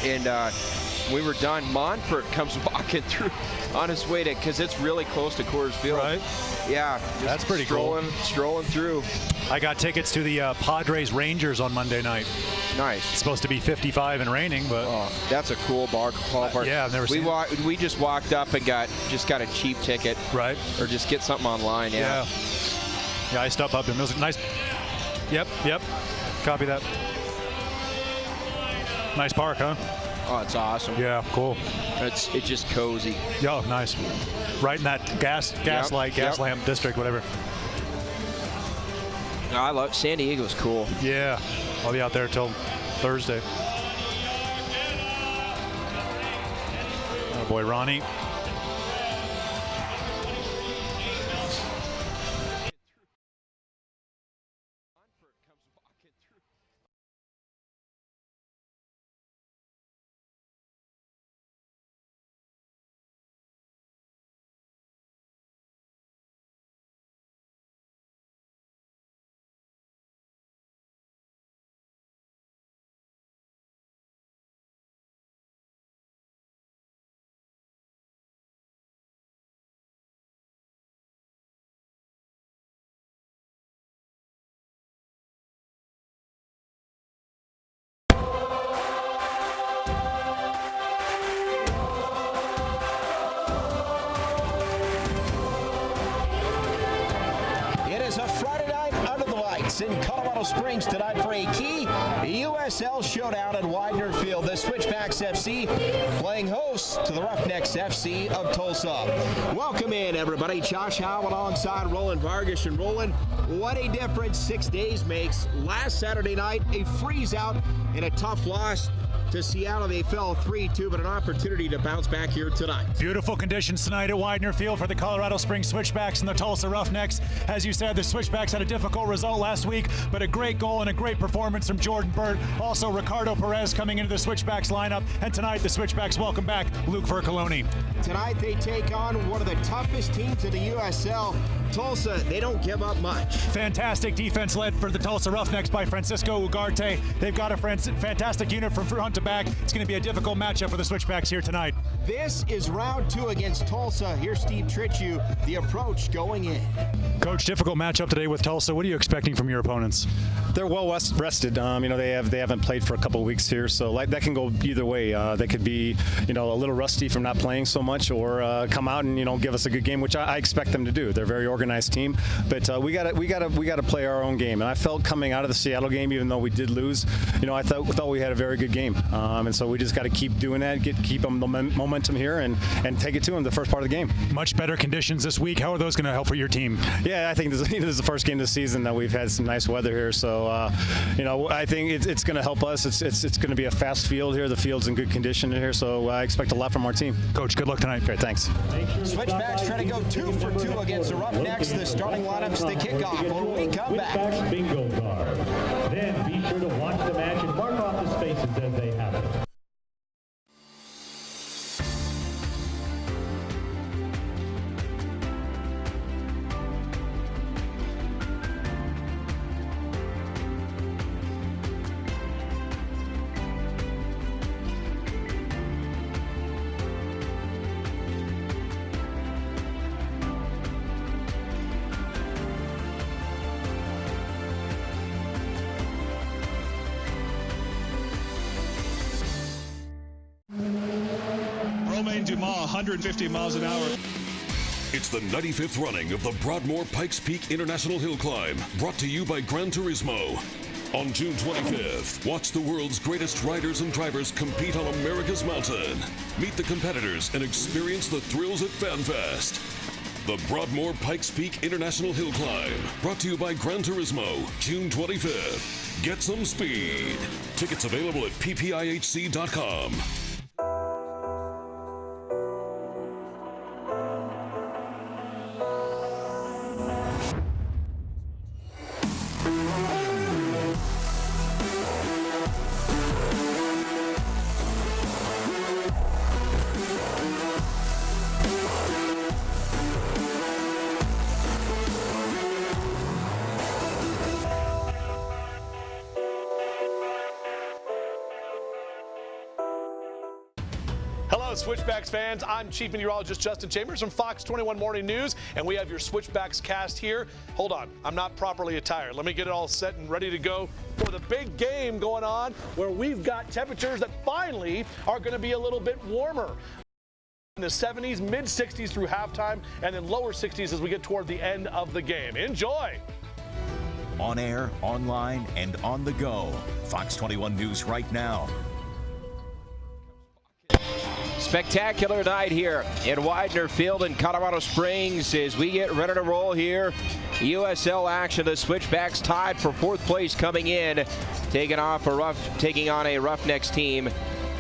and we were done. Monfort comes walking through on his way to, because it's really close to Coors Field. Right. Yeah. That's pretty cool. Strolling through. I got tickets to the Padres Rangers on Monday night. Nice. It's supposed to be 55 and raining, but that's a cool ballpark. Yeah, I've never seen it. We just walked up and got a cheap ticket. Right. Or just get something online. Yeah. Yeah, I stopped up and it was nice. Yep. Copy that. Nice park, huh? Oh, it's awesome. Yeah, cool. It's just cozy. Yeah, nice. Right in that gas lamp district, whatever. No, I love San Diego's cool. Yeah, I'll be out there till Thursday. Oh boy, Ronnie. In Colorado Springs tonight for a key USL showdown at Widener Field. The Switchbacks FC playing host to the Roughnecks FC of Tulsa. Welcome in, everybody. Josh Howe alongside Roland Vargas. And Roland, what a difference 6 days makes. Last Saturday night, a freeze out and a tough loss to Seattle. They fell 3-2, but an opportunity to bounce back here tonight. Beautiful conditions tonight at Widener Field for the Colorado Springs Switchbacks and the Tulsa Roughnecks. As you said, the Switchbacks had a difficult result last week, but a great goal and a great performance from Jordan Burt. Also, Ricardo Perez coming into the Switchbacks lineup. And tonight, the Switchbacks welcome back Luke Vercoloni. Tonight, they take on one of the toughest teams in the USL. Tulsa, they don't give up much. Fantastic defense led for the Tulsa Roughnecks by Francisco Ugarte. They've got a fantastic unit from front to back. It's going to be a difficult matchup for the Switchbacks here tonight. This is round 2 against Tulsa. Here's Steve Tritchew, the approach going in. Coach, difficult matchup today with Tulsa. What are you expecting from your opponents? They're well rested. They haven't played for a couple of weeks here, so that can go either way. They could be a little rusty from not playing so much, or come out and give us a good game, which I expect them to do. They're a very organized team, but we got to play our own game. And I felt coming out of the Seattle game, even though we did lose, I thought we had a very good game. And so we just got to keep doing that, keep them the momentum here, and take it to them the first part of the game. Much better conditions this week. How are those going to help for your team? Yeah, I think this is the first game of the season that we've had some nice weather here. So, I think it's going to help us. It's going to be a fast field here. The field's in good condition here, so I expect a lot from our team. Coach, good luck tonight. Great, thanks. Switchbacks trying to go 2 for 2 against the Roughnecks. The starting lineup's the kickoff when we come back. Bingo card. Then be sure to watch the match and mark off the spaces as they happen. Dumas, 150 miles an hour. It's the 95th running of the Broadmoor Pikes Peak International Hill Climb, brought to you by Gran Turismo. On June 25th, watch the world's greatest riders and drivers compete on America's mountain. Meet the competitors and experience the thrills at FanFest. The Broadmoor Pikes Peak International Hill Climb, brought to you by Gran Turismo, June 25th. Get some speed. Tickets available at ppihc.com. Switchbacks fans. I'm Chief Meteorologist Justin Chambers from Fox 21 Morning News, and we have your Switchbacks cast here. Hold on, I'm not properly attired. Let me get it all set and ready to go for the big game going on, where we've got temperatures that finally are going to be a little bit warmer. In the 70s, mid-60s through halftime, and then lower 60s as we get toward the end of the game. Enjoy! On air, online, and on the go. Fox 21 News right now. Spectacular night here in Widener Field in Colorado Springs as we get ready to roll here. USL action. The Switchbacks tied for 4th place coming in, taking on a Roughnecks team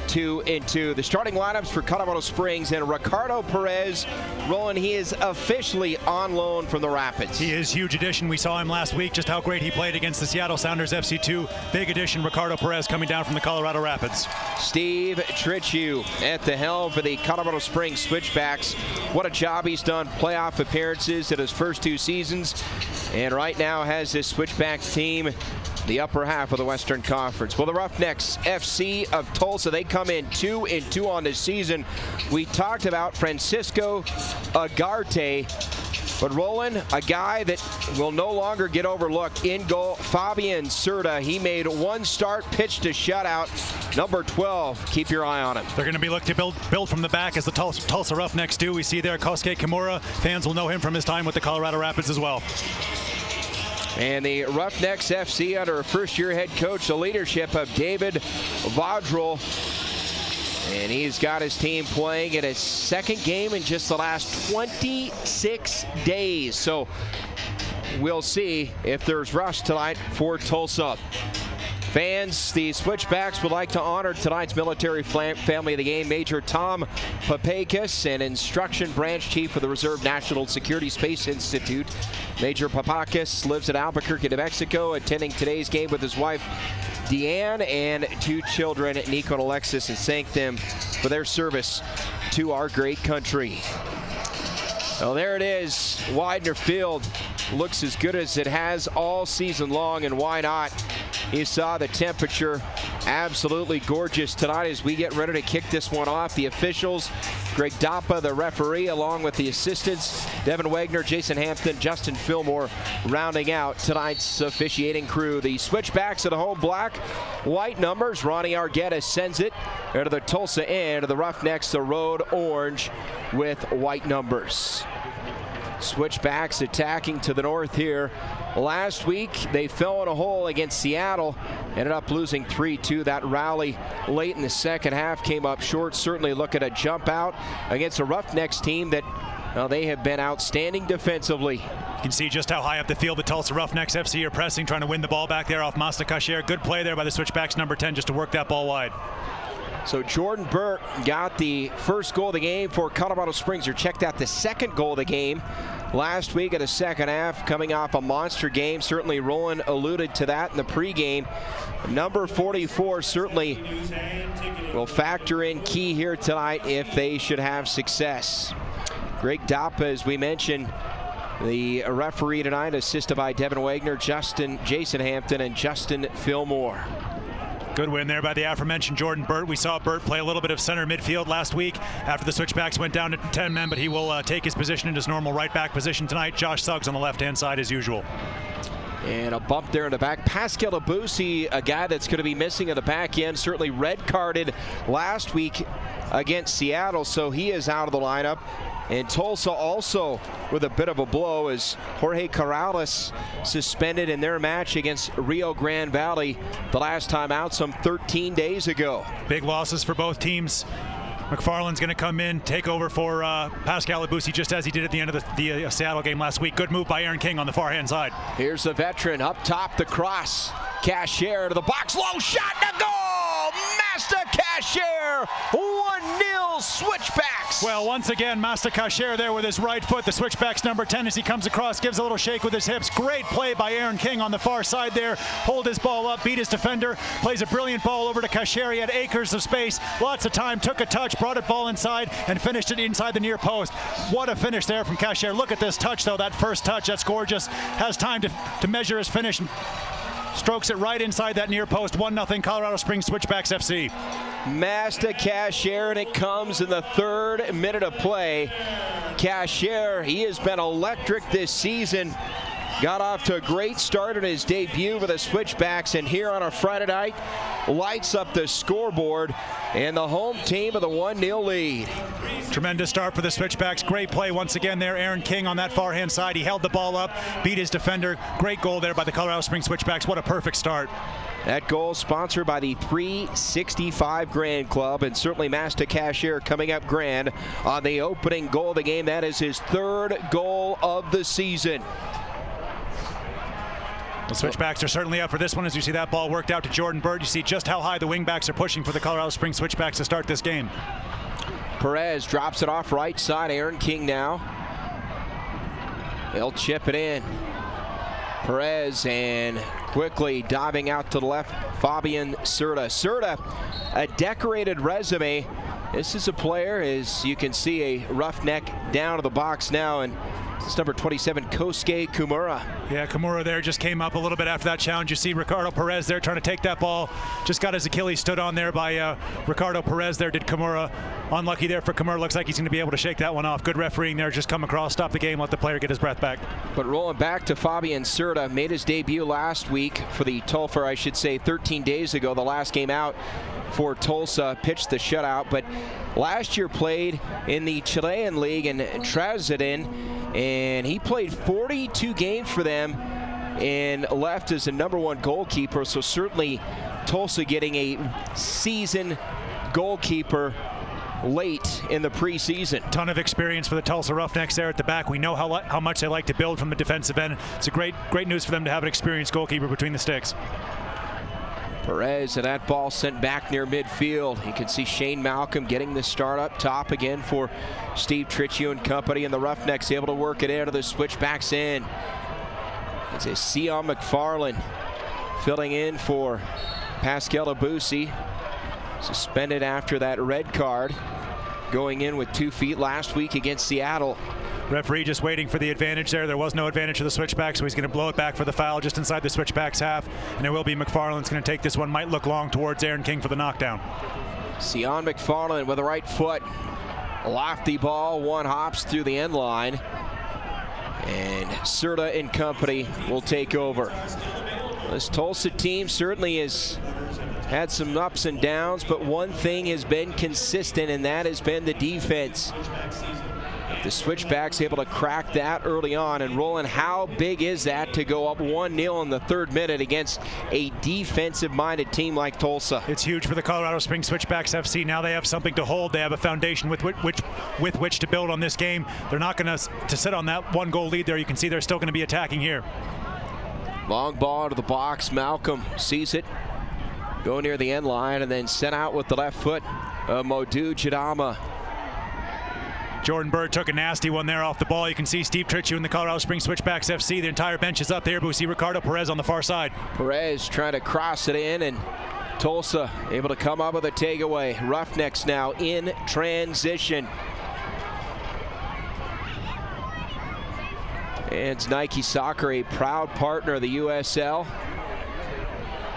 2-2. The starting lineups for Colorado Springs, and Ricardo Perez rolling. He is officially on loan from the Rapids. He is huge addition. We saw him last week, just how great he played against the Seattle Sounders FC2. Big addition, Ricardo Perez coming down from the Colorado Rapids. Steve Trichu at the helm for the Colorado Springs Switchbacks. What a job he's done. Playoff appearances in his first 2 seasons, and right now has this Switchbacks team the upper half of the Western Conference. Well, the Roughnecks FC of Tulsa, they come in 2-2 on this season. We talked about Francisco Agarte, but Roland, a guy that will no longer get overlooked. In goal, Fabian Serta. He made 1 start, pitched a shutout. Number 12, keep your eye on him. They're going to be looking to build from the back as the Tulsa Roughnecks do. We see there Kosuke Kimura. Fans will know him from his time with the Colorado Rapids as well. And the Roughnecks FC under a first-year head coach, the leadership of David Vaudrell. And he's got his team playing in his 2nd game in just the last 26 days. So we'll see if there's rust tonight for Tulsa. Fans, the Switchbacks would like to honor tonight's military family of the game, Major Tom Papakis, and Instruction Branch Chief of the Reserve National Security Space Institute. Major Papakis lives in Albuquerque, New Mexico, attending today's game with his wife, Deanne, and 2 children, Nico and Alexis, and thank them for their service to our great country. Well, there it is. Widener Field looks as good as it has all season long, and why not? You saw the temperature, absolutely gorgeous tonight as we get ready to kick this one off. The officials, Greg Dappa, the referee, along with the assistants, Devin Wagner, Jason Hampton, Justin Fillmore, rounding out tonight's officiating crew. The Switchbacks at home black, white numbers. Ronnie Argueta sends it to the Tulsa end of the Roughnecks, the road orange with white numbers. Switchbacks attacking to the north here. Last week, they fell in a hole against Seattle, ended up losing 3-2. That rally late in the second half came up short. Certainly looking to jump out against a Roughnecks team that, well, they have been outstanding defensively. You can see just how high up the field the Tulsa Roughnecks FC are pressing, trying to win the ball back there off Masta Kasher. Good play there by the Switchbacks number 10 just to work that ball wide. So Jordan Burt got the first goal of the game for Colorado Springs, or checked out the 2nd goal of the game last week in the second half, coming off a monster game. Certainly Roland alluded to that in the pregame. Number 44 certainly will factor in key here tonight if they should have success. Greg Dappa, as we mentioned, the referee tonight, assisted by Devin Wagner, Jason Hampton, and Justin Fillmore. Good win there by the aforementioned Jordan Burt. We saw Burt play a little bit of center midfield last week after the Switchbacks went down to 10 men, but he will take his position in his normal right back position tonight. Josh Suggs on the left-hand side as usual. And a bump there in the back. Pascal Abusi, a guy that's going to be missing at the back end, certainly red-carded last week against Seattle, so he is out of the lineup. And Tulsa also with a bit of a blow as Jorge Corrales suspended in their match against Rio Grande Valley the last time out some 13 days ago. Big losses for both teams. McFarland's going to come in, take over for Pascal Abusi, just as he did at the end of the Seattle game last week. Good move by Aaron King on the far-hand side. Here's the veteran up top, the cross. Cashier to the box, low shot to goal! Masta Cashier, 1-0 Switchbacks. Well, once again, Masta Kasher there with his right foot. The Switchbacks number 10 as he comes across, gives a little shake with his hips. Great play by Aaron King on the far side there. Hold his ball up, beat his defender, plays a brilliant ball over to Kasher. He had acres of space, lots of time, took a touch, brought it ball inside, and finished it inside the near post. What a finish there from Kasher. Look at this touch, though, that first touch. That's gorgeous. Has time to measure his finish. strokes it right inside that near post. 1-0 Colorado Springs Switchbacks FC. Masta Cashier, and it comes in the 3rd minute of play. Cashier, he has been electric this season. Got off to a great start in his debut for the Switchbacks, and here on a Friday night, lights up the scoreboard and the home team of the 1-0 lead. Tremendous start for the Switchbacks. Great play once again there. Aaron King on that far-hand side. He held the ball up, beat his defender. Great goal there by the Colorado Springs Switchbacks. What a perfect start. That goal sponsored by the 365 Grand Club, and certainly Masta Cashier coming up grand on the opening goal of the game. That is his 3rd goal of the season. The Switchbacks are certainly up for this one as you see that ball worked out to Jordan Bird. You see just how high the wingbacks are pushing for the Colorado Springs Switchbacks to start this game. Perez drops it off right side. Aaron King now. They'll chip it in. Perez, and quickly diving out to the left, Fabian Serta. Serta, a decorated resume. This is a player, as you can see, a roughneck down to the box now, and it's number 27, Kosuke Kimura. Yeah, Kimura there just came up a little bit after that challenge. You see Ricardo Perez there trying to take that ball. Just got his Achilles stood on there by Ricardo Perez there, did Kimura. Unlucky there for Kimura. Looks like he's going to be able to shake that one off. Good refereeing there. Just come across, stop the game, let the player get his breath back. But rolling back to Fabian Serta, made his debut last week for the Tulsa, I should say 13 days ago, the last game out for Tulsa, pitched the shutout, but last year played in the Chilean League in Trazadin, and he played 42 games for them and left as the #1 goalkeeper. So certainly Tulsa getting a seasoned goalkeeper late in the preseason. Ton of experience for the Tulsa Roughnecks there at the back. We know how much they like to build from the defensive end. It's a great news for them to have an experienced goalkeeper between the sticks. Perez, and that ball sent back near midfield. You can see Shane Malcolm getting the start up top again for Steve Tricchio and company, and the Roughnecks able to work it into the Switchbacks in. It's a Sion McFarland filling in for Pascal Abusi. Suspended after that red card, going in with 2 feet last week against Seattle. Referee just waiting for the advantage there. There was no advantage for the Switchbacks, so he's going to blow it back for the foul just inside the Switchbacks half. And it will be McFarland's going to take this one. Might look long towards Aaron King for the knockdown. Sion McFarland with the right foot. Lofty ball, one hops through the end line. And Serta and company will take over. This Tulsa team certainly has had some ups and downs, but one thing has been consistent, and that has been the defense. The Switchbacks able to crack that early on, and Roland, how big is that to go up 1-0 in the 3rd minute against a defensive-minded team like Tulsa? It's huge for the Colorado Springs Switchbacks FC. Now they have something to hold. They have a foundation with which to build on this game. They're not going to sit on that 1-goal lead there. You can see they're still going to be attacking here. Long ball to the box. Malcolm sees it go near the end line, and then sent out with the left foot. Modu Jadama. Jordan Bird took a nasty one there off the ball. You can see Steve Tricchio in the Colorado Springs Switchbacks FC. The entire bench is up there, but we see Ricardo Perez on the far side. Perez trying to cross it in, and Tulsa able to come up with a takeaway. Roughnecks now in transition. And it's Nike Soccer, a proud partner of the USL.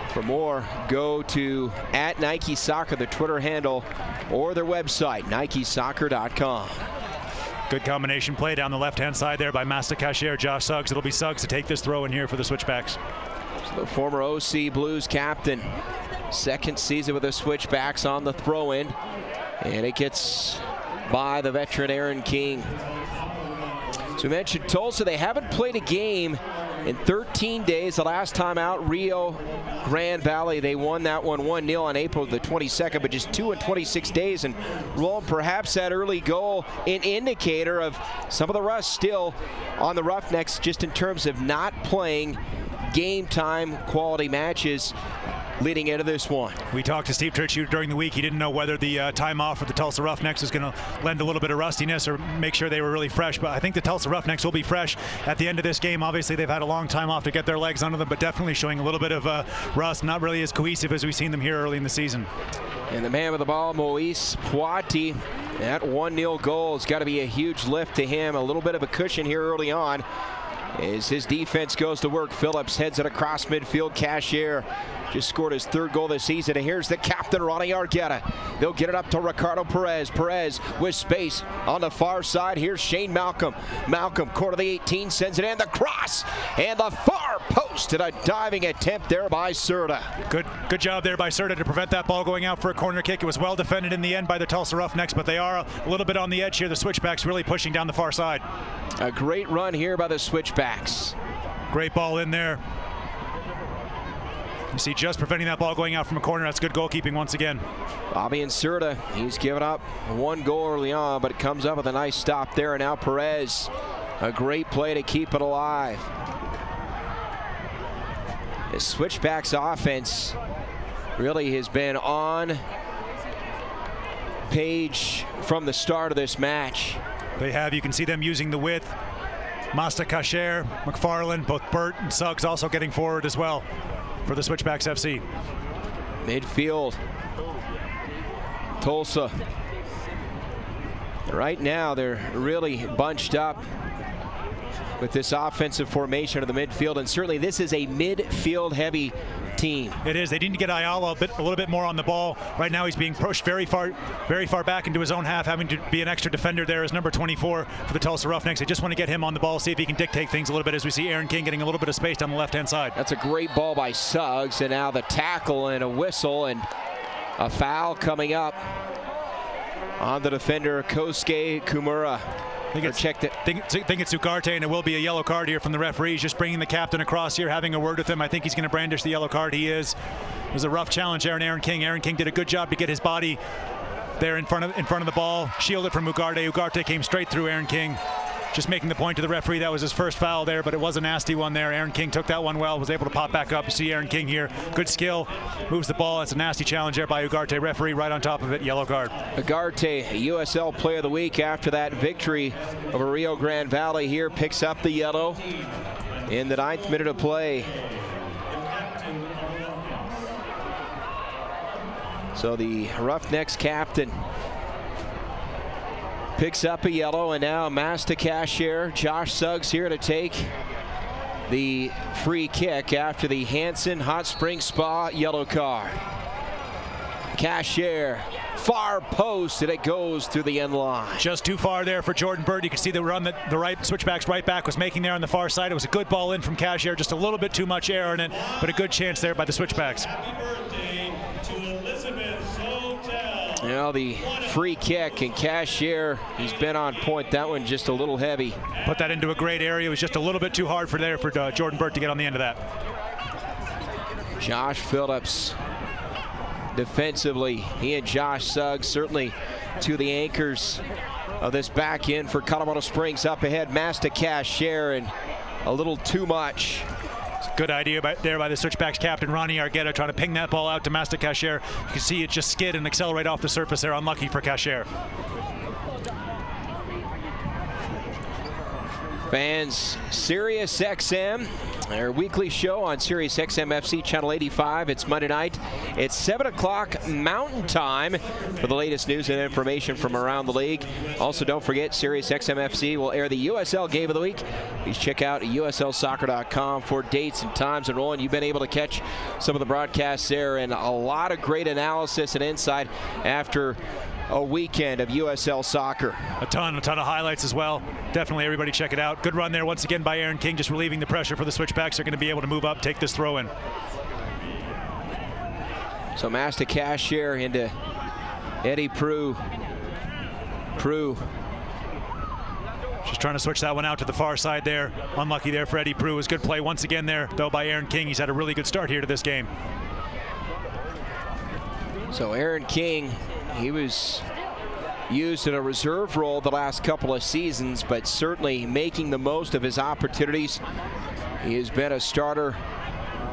For more, go to @NikeSoccer, the Twitter handle, or their website, NikeSoccer.com. Good combination play down the left-hand side there by Masta Cashier, Josh Suggs. It'll be Suggs to take this throw in here for the Switchbacks. So the former OC Blues captain, 2nd season with the Switchbacks on the throw-in, and it gets by the veteran Aaron King. So we mentioned Tulsa, they haven't played a game in 13 days. The last time out, Rio Grande Valley, they won that one 1-0 on April the 22nd, but just 2 in 26 days. And Roland, perhaps that early goal, an indicator of some of the rust still on the Roughnecks, just in terms of not playing game time quality matches leading into this one. We talked to Steve Tricchio during the week. He didn't know whether the time off for the Tulsa Roughnecks was going to lend a little bit of rustiness or make sure they were really fresh. But I think the Tulsa Roughnecks will be fresh at the end of this game. Obviously, they've had a long time off to get their legs under them, but definitely showing a little bit of rust. Not really as cohesive as we've seen them here early in the season. And the man with the ball, Moise Poiti, that 1-0 goal has got to be a huge lift to him. A little bit of a cushion here early on. As his defense goes to work, Phillips heads it across midfield. Cashier just scored his 3rd goal this season. And here's the captain, Ronnie Argueta. They'll get it up to Ricardo Perez. Perez with space on the far side. Here's Shane Malcolm. Malcolm, corner of the 18, sends it in. The cross and the far post, and a diving attempt there by Serta. Good job there by Serta to prevent that ball going out for a corner kick. It was well defended in the end by the Tulsa Roughnecks, but they are a little bit on the edge here. The Switchbacks really pushing down the far side. A great run here by the Switchbacks. Great ball in there. You see just preventing that ball going out from a corner. That's good goalkeeping once again. Bobby and Serta, he's given up 1 goal early on, but it comes up with a nice stop there. And now Perez, a great play to keep it alive. The Switchbacks offense really has been on page from the start of this match. They have. You can see them using the width. Masta Kasher, McFarland, both Burt and Suggs also getting forward as well for the Switchbacks FC. Midfield, Tulsa. Right now they're really bunched up with this offensive formation of the midfield, and certainly this is a midfield heavy team. It is. They need to get Ayala a little bit more on the ball. Right now he's being pushed very far back into his own half, having to be an extra defender there as number 24 for the Tulsa Roughnecks. They just want to get him on the ball, see if he can dictate things a little bit, as we see Aaron King getting a little bit of space down the left-hand side. That's a great ball by Suggs, and now the tackle and a whistle and a foul coming up on the defender Kosuke Kumura. I think it's Ugarte, and it will be a yellow card here from the referees. Just bringing the captain across here, having a word with him. I think he's going to brandish the yellow card. He is. It was a rough challenge there on Aaron King. Aaron King did a good job to get his body there in front of the ball, shielded from Ugarte. Ugarte came straight through Aaron King. Just making the point to the referee, that was his first foul there, but it was a nasty one there. Aaron King took that one well, was able to pop back up. You see Aaron King here, good skill, moves the ball. It's a nasty challenge there by Ugarte. Referee right on top of it, yellow card. Ugarte, USL Player of the Week after that victory over Rio Grande Valley here, picks up the yellow in the 9th minute of play. So the Roughnecks captain picks up a yellow, and now Masta Cashier, Josh Suggs here to take the free kick after the Hanson Hot Spring Spa yellow card. Cashier, far post, and it goes through the end line. Just too far there for Jordan Bird. You can see the run that the Switchbacks right back was making there on the far side. It was a good ball in from Cashier, just a little bit too much air in it, but a good chance there by the Switchbacks. You know, the free kick, and Cashier, he's been on point. That one just a little heavy. Put that into a great area. It was just a little bit too hard for Jordan Burt to get on the end of that. Josh Phillips defensively. He and Josh Suggs certainly to the anchors of this back end for Colorado Springs. Up ahead, Masta Cashier, and a little too much. Good idea there by the Switchbacks captain, Ronnie Argueta, trying to ping that ball out to Masta Cashier. You can see it just skid and accelerate off the surface there. Unlucky for Cashier. Fans, Sirius XM, our weekly show on Sirius XM FC Channel 85. It's Monday night. It's 7 o'clock Mountain Time for the latest news and information from around the league. Also, don't forget, Sirius XM FC will air the USL Game of the Week. Please check out uslsoccer.com for dates and times. And Roland, you've been able to catch some of the broadcasts there, and a lot of great analysis and insight after a weekend of USL soccer. A ton of highlights as well. Definitely everybody check it out. Good run there once again by Aaron King, just relieving the pressure for the Switchbacks. They're going to be able to move up, take this throw in. So Masta Cashier into Eddie Prue. Just trying to switch that one out to the far side there. Unlucky there for Eddie Prue. It was good play once again there, though, by Aaron King. He's had a really good start here to this game. So Aaron King, he was used in a reserve role the last couple of seasons, but certainly making the most of his opportunities. He has been a starter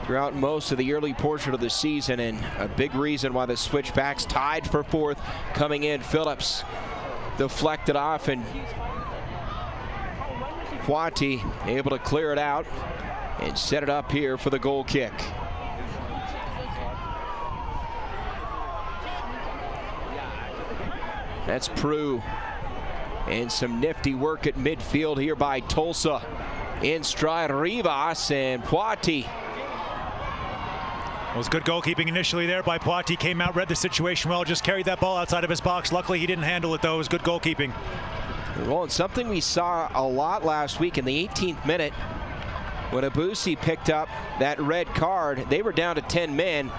throughout most of the early portion of the season, and a big reason why the Switchbacks tied for 4th coming in. Phillips deflected off, and Quanti able to clear it out and set it up here for the goal kick. That's Prue, and some nifty work at midfield here by Tulsa. in stride Rivas and Poiti. It was good goalkeeping initially there by Poiti. Came out, read the situation well, just carried that ball outside of his box. Luckily, he didn't handle it, though. It was good goalkeeping. Well, and something we saw a lot last week in the 18th minute when Abusi picked up that red card. They were down to 10 men.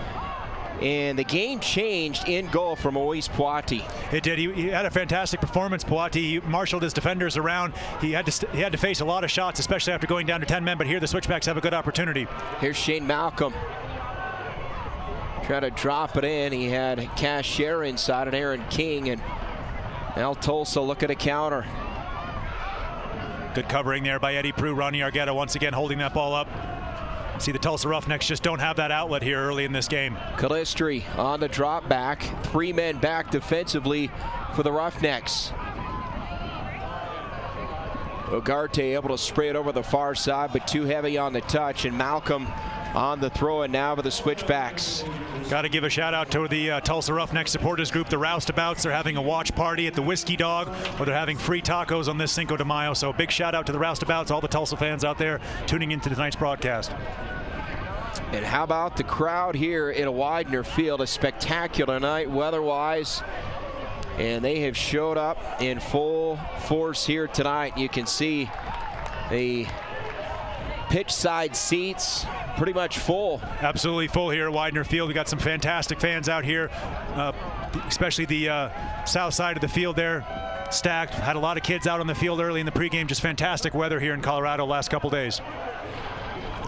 And the game changed in goal from Moise Poiti. It did. He had a fantastic performance, Poiti. He marshaled his defenders around. He had to face a lot of shots, especially after going down to 10 men. But here the Switchbacks have a good opportunity. Here's Shane Malcolm. Trying to drop it in. He had Cashier inside and Aaron King. And now Tulsa look at a counter. Good covering there by Eddie Prue. Ronnie Argueta once again holding that ball up. See, the Tulsa Roughnecks just don't have that outlet here early in this game. Calistri on the drop back. 3 men back defensively for the Roughnecks. Ugarte able to spray it over the far side, but too heavy on the touch. And Malcolm on the throw and now for the Switchbacks. Got to give a shout out to the Tulsa Roughnecks supporters group, the Roustabouts. They're having a watch party at the Whiskey Dog, where they're having free tacos on this Cinco de Mayo. So big shout out to the Roustabouts, all the Tulsa fans out there tuning into tonight's broadcast. And how about the crowd here in Widener Field? A spectacular night weather-wise. And they have showed up in full force here tonight. You can see the pitch side seats pretty much full. Absolutely full here at Widener Field. We got some fantastic fans out here, especially the south side of the field there. Stacked. Had a lot of kids out on the field early in the pregame. Just fantastic weather here in Colorado last couple days.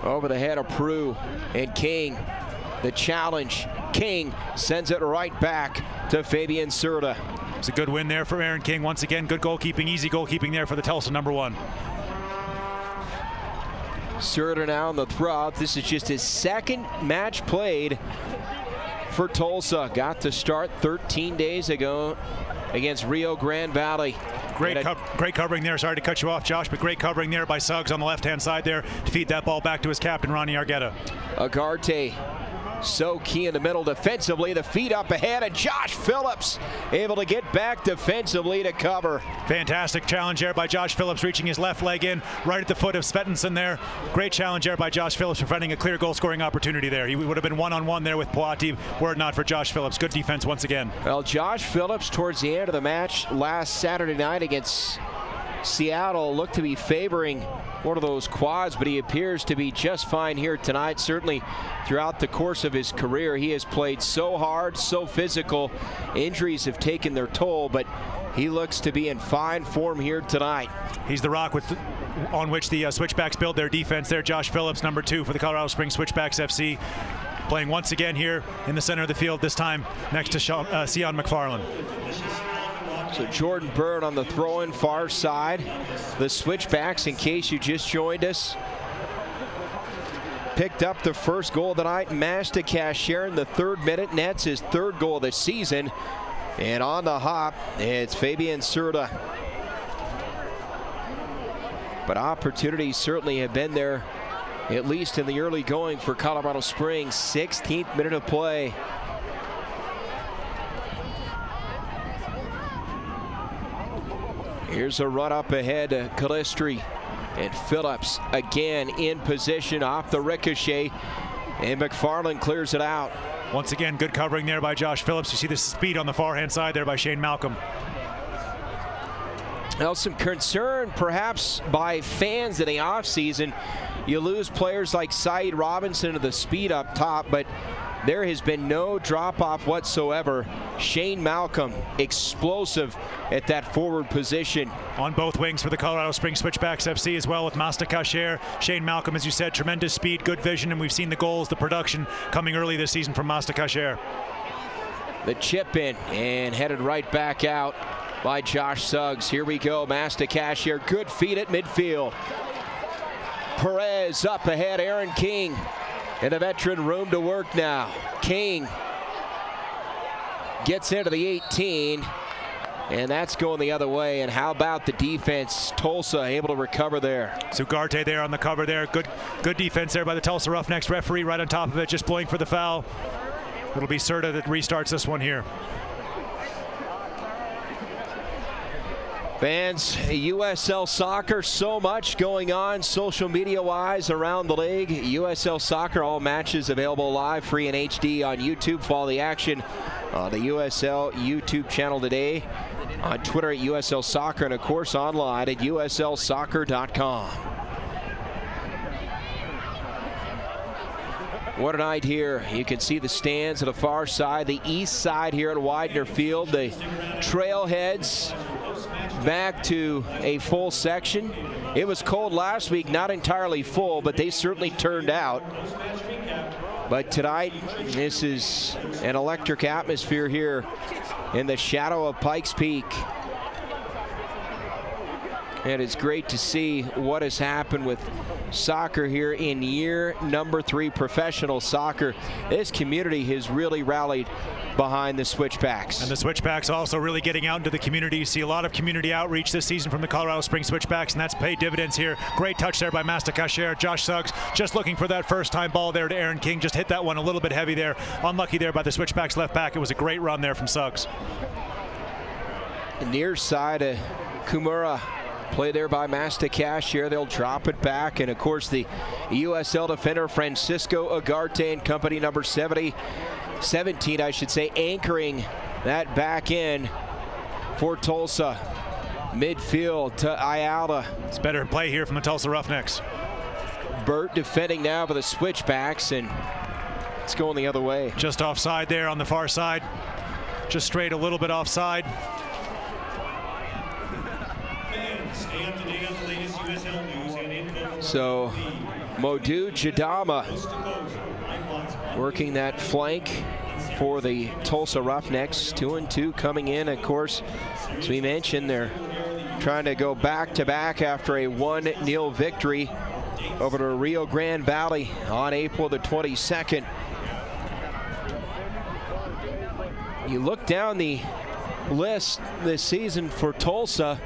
Over the head of Prue and King. The challenge. King sends it right back to Fabian Serta. It's a good win there for Aaron King. Once again, good goalkeeping, easy goalkeeping there for the Tulsa #1. Serta now on the throw. This is just his second match played for Tulsa. Got to start 13 days ago against Rio Grande Valley. Great covering there. Sorry to cut you off, Josh, but great covering there by Suggs on the left-hand side there to feed that ball back to his captain, Ronnie Argueta. Ugarte so key in the middle defensively. The feed up ahead, and Josh Phillips able to get back defensively to cover. Fantastic challenge there by Josh Phillips, reaching his left leg in right at the foot of Svetinson there. Great challenge there by Josh Phillips, preventing a clear goal-scoring opportunity there. He would have been one-on-one there with Poiti were it not for Josh Phillips. Good defense once again. Well, Josh Phillips towards the end of the match last Saturday night against Seattle looked to be favoring one of those quads, but he appears to be just fine here tonight. Certainly throughout the course of his career, he has played so hard, so physical. Injuries have taken their toll, but he looks to be in fine form here tonight. He's the rock on which the Switchbacks build their defense there. Josh Phillips, #2 for the Colorado Springs Switchbacks FC, playing once again here in the center of the field, this time next to Sion McFarland. So Jordan Bird on the throw-in far side. The Switchbacks, in case you just joined us, picked up the first goal of the night. Masta Cashier in the 3rd minute nets his 3rd goal of the season. And on the hop, it's Fabian Serta. But opportunities certainly have been there, at least in the early going for Colorado Springs. 16th minute of play. Here's a run up ahead to Calistri, and Phillips again in position off the ricochet, and McFarland clears it out. Once again, good covering there by Josh Phillips. You see the speed on the far hand side there by Shane Malcolm. Now, some concern perhaps by fans in the offseason. You lose players like Saeed Robinson to the speed up top, but there has been no drop-off whatsoever. Shane Malcolm, explosive at that forward position. On both wings for the Colorado Springs Switchbacks FC as well with Masta Cashier. Shane Malcolm, as you said, tremendous speed, good vision, and we've seen the goals, the production coming early this season from Masta Cashier. The chip in and headed right back out by Josh Suggs. Here we go, Masta Cashier, good feed at midfield. Perez up ahead, Aaron King. And the veteran room to work now. King gets into the 18, and that's going the other way. And how about the defense? Tulsa able to recover there. So Ugarte there on the cover there. Good defense there by the Tulsa Roughnecks. Referee right on top of it, just blowing for the foul. It'll be Serta that restarts this one here. Fans, USL Soccer, so much going on social media-wise around the league. USL Soccer, all matches available live, free in HD on YouTube. Follow the action on the USL YouTube channel today, on Twitter at USL Soccer, and of course online at uslsoccer.com. What a night here. You can see the stands at the far side, the east side here at Widener Field. The trailheads back to a full section. It was cold last week, not entirely full, but they certainly turned out. But tonight, this is an electric atmosphere here in the shadow of Pikes Peak. And it's great to see what has happened with soccer here in year number 3, professional soccer. This community has really rallied behind the Switchbacks. And the Switchbacks also really getting out into the community. You see a lot of community outreach this season from the Colorado Springs Switchbacks, and that's paid dividends here. Great touch there by Master Cacher. Josh Suggs just looking for that first-time ball there to Aaron King. Just hit that one a little bit heavy there. Unlucky there by the Switchbacks left back. It was a great run there from Suggs. Near side of Kumura. Play there by Master Cacher. They'll drop it back. And, of course, the USL defender Francisco Agarte and company number 17, anchoring that back end for Tulsa. Midfield to Ayala. It's better play here from the Tulsa Roughnecks. Burt defending now for the Switchbacks, and it's going the other way. Just offside there on the far side. Just straight a little bit offside. So Modu Jadama working that flank for the Tulsa Roughnecks. 2-2 coming in. Of course, as we mentioned, they're trying to go back-to-back after a 1-0 victory over to Rio Grande Valley on April the 22nd. You look down the list this season for Tulsa.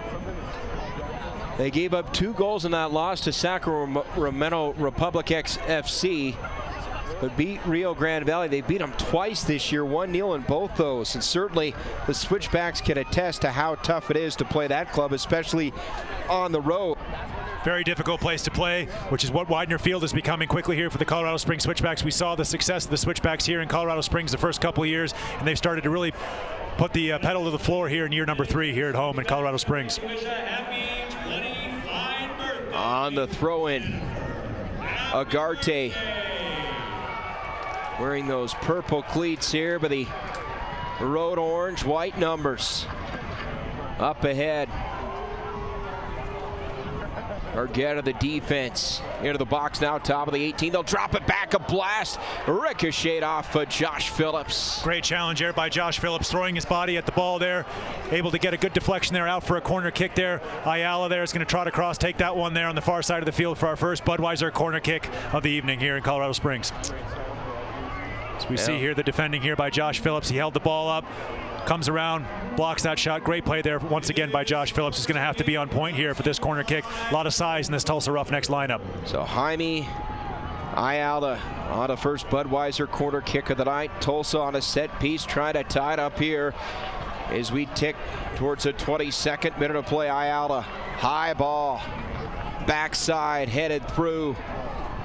They gave up 2 goals in that loss to Sacramento Republic FC, but beat Rio Grande Valley. They beat them twice this year, 1-0 in both those. And certainly the Switchbacks can attest to how tough it is to play that club, especially on the road. Very difficult place to play, which is what Widener Field is becoming quickly here for the Colorado Springs Switchbacks. We saw the success of the Switchbacks here in Colorado Springs the first couple of years, and they've started to really put the pedal to the floor here in year number 3 here at home in Colorado Springs. On the throw-in, Agarte wearing those purple cleats here, but the road orange, white numbers up ahead. Argueta, the defense, into the box now, top of the 18. They'll drop it back, a blast, ricocheted off Josh Phillips. Great challenge there by Josh Phillips, throwing his body at the ball there, able to get a good deflection there, out for a corner kick there. Ayala there is going to trot across, take that one there on the far side of the field for our first Budweiser corner kick of the evening here in Colorado Springs. As we see here, the defending here by Josh Phillips. He held the ball up, comes around, blocks that shot. Great play there once again by Josh Phillips. Is going to have to be on point here for this corner kick. A lot of size in this Tulsa Roughnecks lineup. So Jaime Ayala on a first Budweiser corner kick of the night. Tulsa on a set piece, trying to tie it up here as we tick towards the 22nd minute of play. Ayala, high ball, backside, headed through,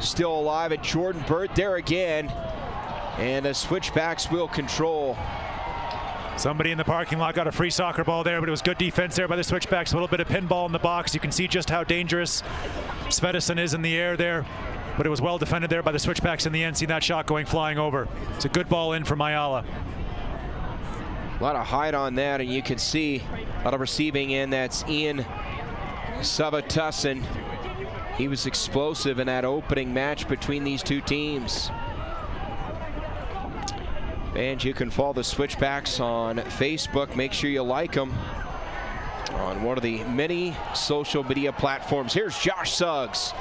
still alive at Jordan Burt there again, and the Switchbacks will control. Somebody in the parking lot got a free soccer ball there, but it was good defense there by the Switchbacks. A little bit of pinball in the box. You can see just how dangerous Svedison is in the air there, but it was well defended there by the Switchbacks in the end. See that shot going flying over. It's a good ball in from Ayala. A lot of height on that, and you can see a lot of receiving in. That's Ian Savatussin. He was explosive in that opening match between these two teams. And you can follow the Switchbacks on Facebook. Make sure you like them on one of the many social media platforms. Here's Josh Suggs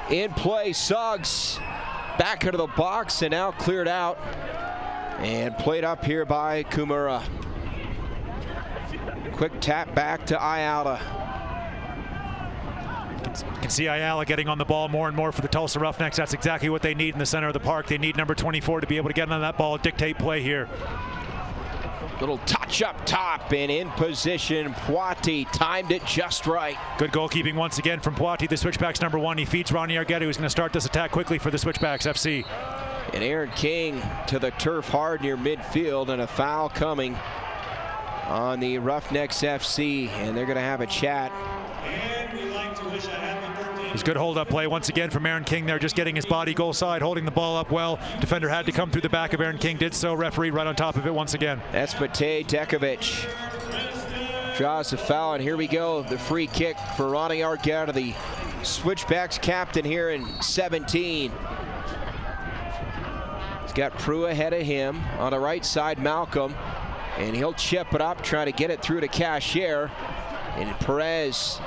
in play. Suggs back into the box and now cleared out and played up here by Kumura. Quick tap back to Ayala. You can see Ayala getting on the ball more and more for the Tulsa Roughnecks. That's exactly what they need in the center of the park. They need number 24 to be able to get on that ball, dictate play here. Little touch up top and in position. Poiti timed it just right. Good goalkeeping once again from Poiti, the Switchbacks #1. He feeds Ronnie Argueta, who's going to start this attack quickly for the Switchbacks FC. And Aaron King to the turf hard near midfield, and a foul coming on the Roughnecks FC, and they're going to have a chat. It's good hold-up play once again from Aaron King there, just getting his body goal side, holding the ball up well. Defender had to come through the back of Aaron King, did so. Referee right on top of it once again. That's Matej Dekovic. Draws the foul, and here we go. The free kick for Ronnie Argueta, the Switchbacks captain here in 17. He's got Prue ahead of him. On the right side, Malcolm. And he'll chip it up, try to get it through to Cashier. And Perez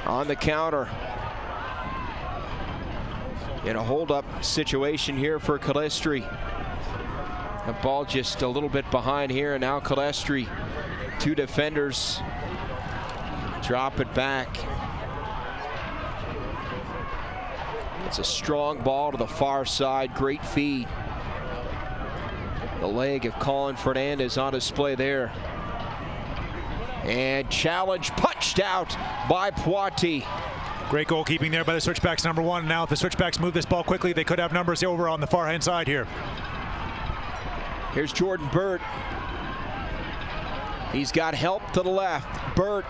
on the counter. In a hold-up situation here for Calistri. The ball just a little bit behind here, and now Calistri, 2 defenders, drop it back. It's a strong ball to the far side, great feed. The leg of Colin Fernandez on display there. And challenge punched out by Poiti. Great goalkeeping there by the Switchbacks #1. Now if the Switchbacks move this ball quickly, they could have numbers over on the far hand side here. Here's Jordan Burt. He's got help to the left. Burt,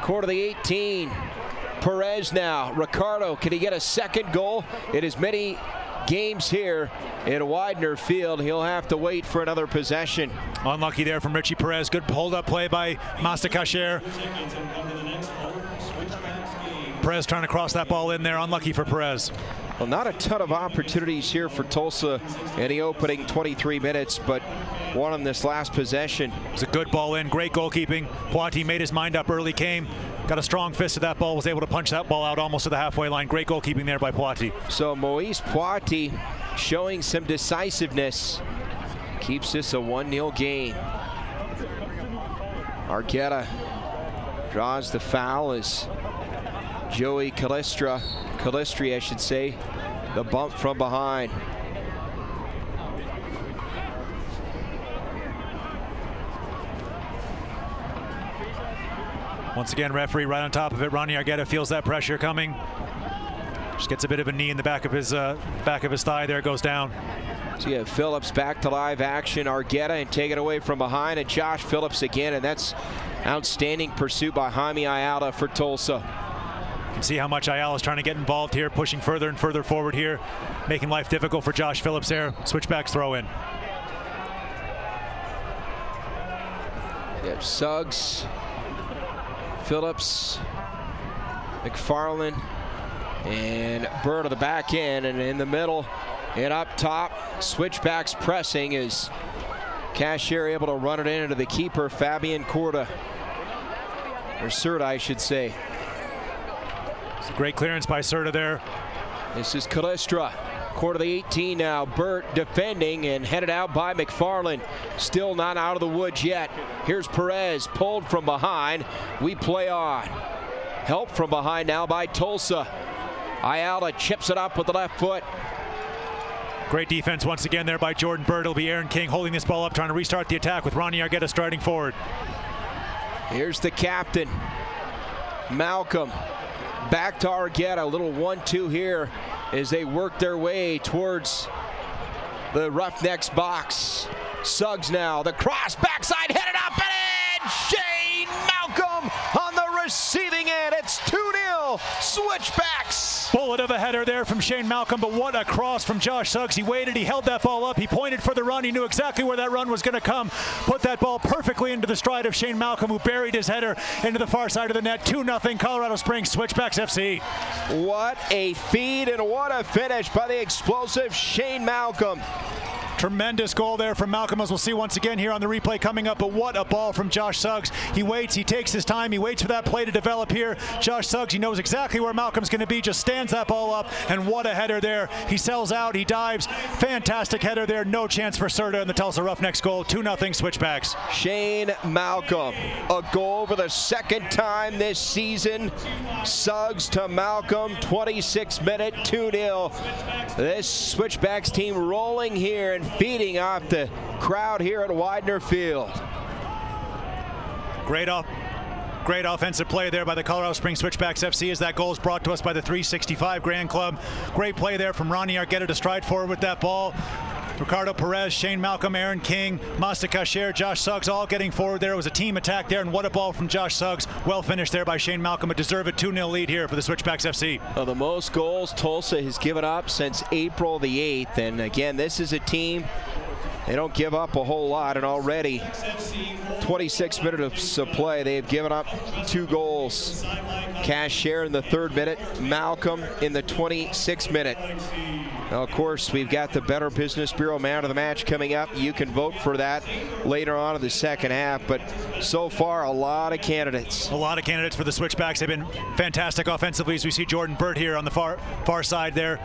quarter of the 18. Perez now. Ricardo, can he get a second goal? It is many games here in Widener Field. He'll have to wait for another possession. Unlucky there from Richie Perez. Good hold-up play by Master Cashier. Perez trying to cross that ball in there. Unlucky for Perez. Well, not a ton of opportunities here for Tulsa in the opening 23 minutes, but one on this last possession. It's a good ball in. Great goalkeeping. Poiti made his mind up early, came, got a strong fist to that ball, was able to punch that ball out almost to the halfway line. Great goalkeeping there by Poiti. So Moise Poiti showing some decisiveness. Keeps this a 1-0 game. Argueta draws the foul as Joey Calistri, I should say, the bump from behind. Once again, referee right on top of it. Ronnie Argueta feels that pressure coming. Just gets a bit of a knee in the back of his thigh. There, goes down. So you have Phillips back to live action. Argueta and take it away from behind, and Josh Phillips again, and that's outstanding pursuit by Jaime Ayala for Tulsa. You can see how much Ayala's trying to get involved here, pushing further and further forward here, making life difficult for Josh Phillips there. Switchbacks throw in. You have Suggs, Phillips, McFarland, and Bird of the back end, and in the middle and up top, Switchbacks pressing is Cashier able to run it into the keeper, Fabian Corda, or Serta, I should say. It's a great clearance by Serta there. This is Calistra, quarter of the 18 now. Burt defending and headed out by McFarland. Still not out of the woods yet. Here's Perez, pulled from behind. We play on. Help from behind now by Tulsa. Ayala chips it up with the left foot. Great defense once again there by Jordan Burt. It'll be Aaron King holding this ball up, trying to restart the attack with Ronnie Argueta striding forward. Here's the captain, Malcolm. Back to Argueta, a little 1-2 here as they work their way towards the Roughnecks box. Suggs now, the cross, backside, headed up and in! Shane Malcolm on the receiving end. It's 2-0, Switchbacks. Bullet of a header there from Shane Malcolm, but what a cross from Josh Suggs. He waited, he held that ball up, he pointed for the run, he knew exactly where that run was going to come. Put that ball perfectly into the stride of Shane Malcolm, who buried his header into the far side of the net. 2-0 Colorado Springs, Switchbacks FC. What a feed and what a finish by the explosive Shane Malcolm. Tremendous goal there from Malcolm, as we'll see once again here on the replay coming up. But what a ball from Josh Suggs. He waits, he takes his time, he waits for that play to develop here. Josh Suggs, he knows exactly where Malcolm's going to be, just stands that ball up, and what a header there. He sells out, he dives. Fantastic header there. No chance for Serta in the Tulsa Roughnecks goal. 2-0 Switchbacks. Shane Malcolm, a goal for the second time this season. Suggs to Malcolm, 26th minute, 2-0. This Switchbacks team rolling here and feeding off the crowd here at Widener Field. Great offensive play there by the Colorado Springs Switchbacks FC, as that goal is brought to us by the 365 Grand Club. Great play there from Ronnie Argueta to stride forward with that ball. Ricardo Perez, Shane Malcolm, Aaron King, Masta Kasher, Josh Suggs all getting forward there. It was a team attack there, and what a ball from Josh Suggs. Well finished there by Shane Malcolm. A deserved 2-0 lead here for the Switchbacks FC. Well, the most goals Tulsa has given up since April the 8th. And again, this is a team, they don't give up a whole lot, and already 26 minutes of play, they've given up 2 goals. Kasher in the 3rd minute, Malcolm in the 26th minute. Now, of course, we've got the Better Business Bureau Man of the Match coming up. You can vote for that later on in the second half, but so far, a lot of candidates. A lot of candidates for the Switchbacks. They've been fantastic offensively, as we see Jordan Burt here on the far side there,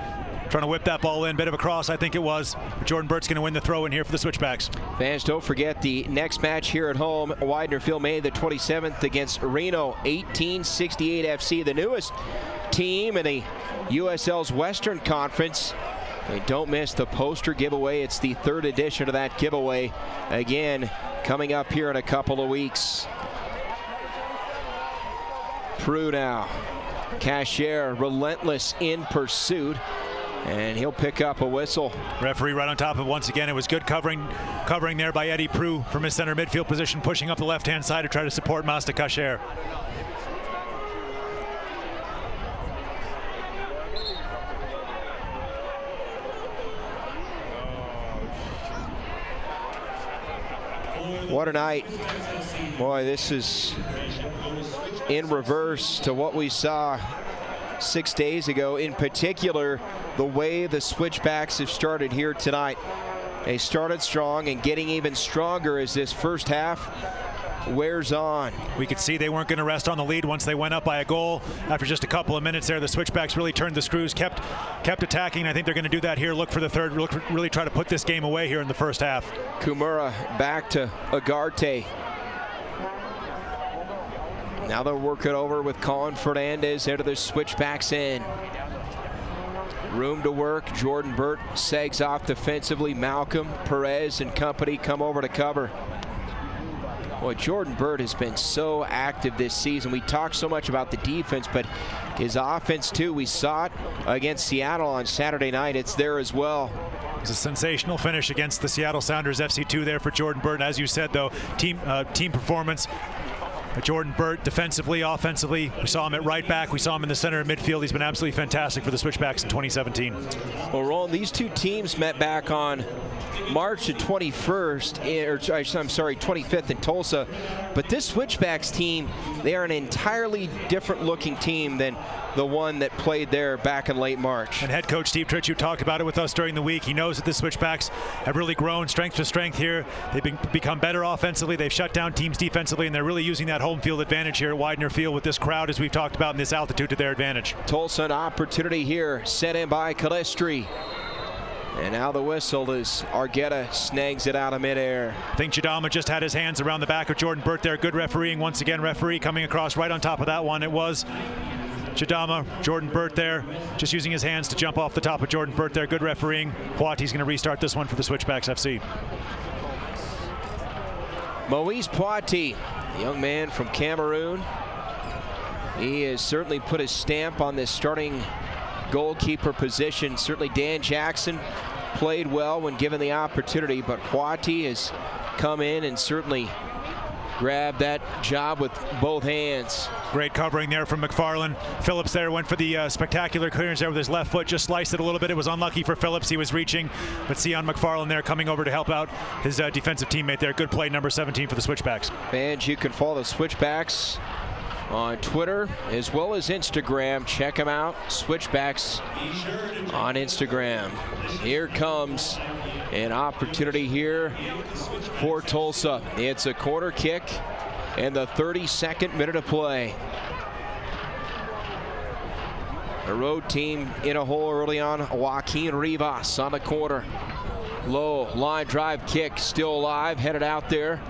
trying to whip that ball in. Bit of a cross, I think it was. But Jordan Burt's going to win the throw in here for the Switchbacks. Fans, don't forget the next match here at home, Widener Field, May the 27th against Reno 1868 FC, the newest team in the USL's Western Conference. And don't miss the poster giveaway. It's the 3rd edition of that giveaway. Again, coming up here in a couple of weeks. Prue now. Kasher relentless in pursuit, and he'll pick up a whistle. Referee right on top of it once again. It was good covering there by Eddie Prue from his center midfield position, pushing up the left-hand side to try to support Masta Kasher. What a night. Boy, this is in reverse to what we saw 6 days ago. In particular, the way the Switchbacks have started here tonight. They started strong and getting even stronger as this first half wears on. We could see they weren't going to rest on the lead once they went up by a goal. After just a couple of minutes there, the Switchbacks really turned the screws, kept attacking. I think they're going to do that here. Look for the third, really try to put this game away here in the first half. Kumura back to Agarte. Now they'll work it over with Colin Fernandez into the Switchbacks end. Room to work. Jordan Burt sags off defensively. Malcolm, Perez, and company come over to cover. Boy, Jordan Burt has been so active this season. We talked so much about the defense, but his offense too. We saw it against Seattle on Saturday night. It's there as well. It's a sensational finish against the Seattle Sounders FC2 there for Jordan Burt. As you said, though, team performance. Jordan Burt defensively, offensively. We saw him at right back. We saw him in the center of midfield. He's been absolutely fantastic for the Switchbacks in 2017. Well, Roland, these two teams met back on March the 25th in Tulsa. But this Switchbacks team, they are an entirely different looking team than the one that played there back in late March. And head coach Steve Tritchett talked about it with us during the week. He knows that the Switchbacks have really grown strength to strength here. They've become better offensively. They've shut down teams defensively, and they're really using that home field advantage here at Widener Field with this crowd, as we've talked about, in this altitude to their advantage. Tulsa, an opportunity here, set in by Calistri. And now the whistle as Argueta snags it out of midair. I think Chidama just had his hands around the back of Jordan Burt there. Good refereeing once again. Referee coming across right on top of that one. It was Chidama, Jordan Burt there, just using his hands to jump off the top of Jordan Burt there. Good refereeing. Poiti's going to restart this one for the Switchbacks FC. Moise Poiti, a young man from Cameroon. He has certainly put his stamp on this starting goalkeeper position. Certainly Dan Jackson played well when given the opportunity, but Poiti has come in and certainly grabbed that job with both hands. Great covering there from McFarland. Phillips there went for the spectacular clearance there with his left foot, just sliced it a little bit. It was unlucky for Phillips. He was reaching, but Sion McFarland there coming over to help out his defensive teammate there. Good play, number 17 for the Switchbacks. And you can follow the Switchbacks on Twitter as well as Instagram. Check them out. Switchbacks on Instagram. Here comes an opportunity here for Tulsa. It's a corner kick and the 32nd minute of play. The road team in a hole early on. Joaquin Rivas on the corner. Low line drive kick, still alive, headed out there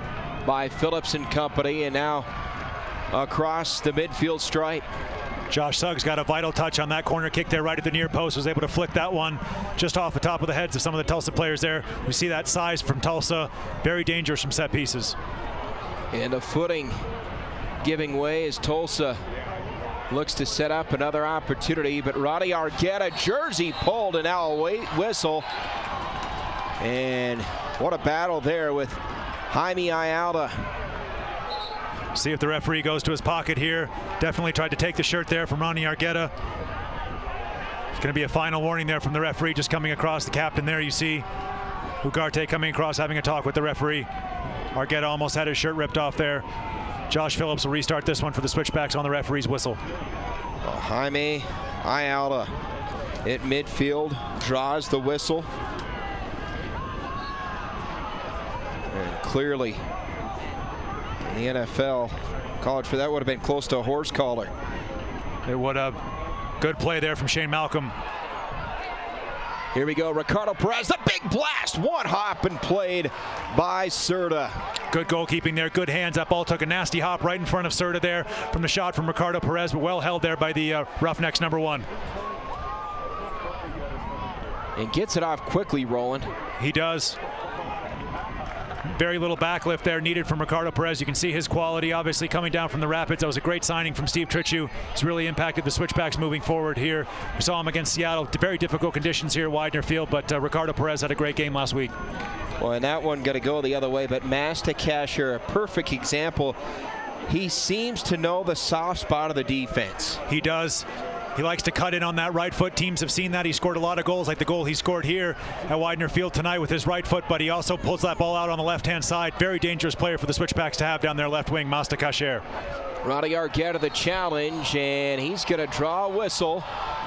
by Phillips and company, and now across the midfield stripe. Josh Suggs got a vital touch on that corner kick there right at the near post, was able to flick that one just off the top of the heads of some of the Tulsa players there. We see that size from Tulsa, very dangerous from set pieces. And the footing giving way as Tulsa looks to set up another opportunity, but Ronnie Argueta, jersey pulled, and now a whistle. And what a battle there with Jaime Ayala. See if the referee goes to his pocket here. Definitely tried to take the shirt there from Ronnie Argueta. It's going to be a final warning there from the referee, just coming across the captain there. You see Ugarte coming across, having a talk with the referee. Argueta almost had his shirt ripped off there. Josh Phillips will restart this one for the Switchbacks on the referee's whistle. Jaime Ayala at midfield draws the whistle. And clearly, in the NFL, college for that would have been close to a horse collar. It would have. Good play there from Shane Malcolm. Here we go, Ricardo Perez, the big blast, one hop and played by Serta. Good goalkeeping there, good hands. That ball took a nasty hop right in front of Serta there from the shot from Ricardo Perez, but well held there by the Roughnecks number 1. And gets it off quickly, Roland. He does. Very little backlift there needed from Ricardo Perez. You can see his quality obviously coming down from the Rapids. That was a great signing from Steve Trichu. It's really impacted the Switchbacks moving forward here. We saw him against Seattle. Very difficult conditions here at Widener Field, but Ricardo Perez had a great game last week. Well, and that one got to go the other way, but Mastakasher, a perfect example. He seems to know the soft spot of the defense. He does. He likes to cut in on that right foot. Teams have seen that. He scored a lot of goals, like the goal he scored here at Widener Field tonight with his right foot, but he also pulls that ball out on the left-hand side. Very dangerous player for the Switchbacks to have down their left wing, Mastakasher. Ronnie Argueta the challenge, and he's going to draw a whistle.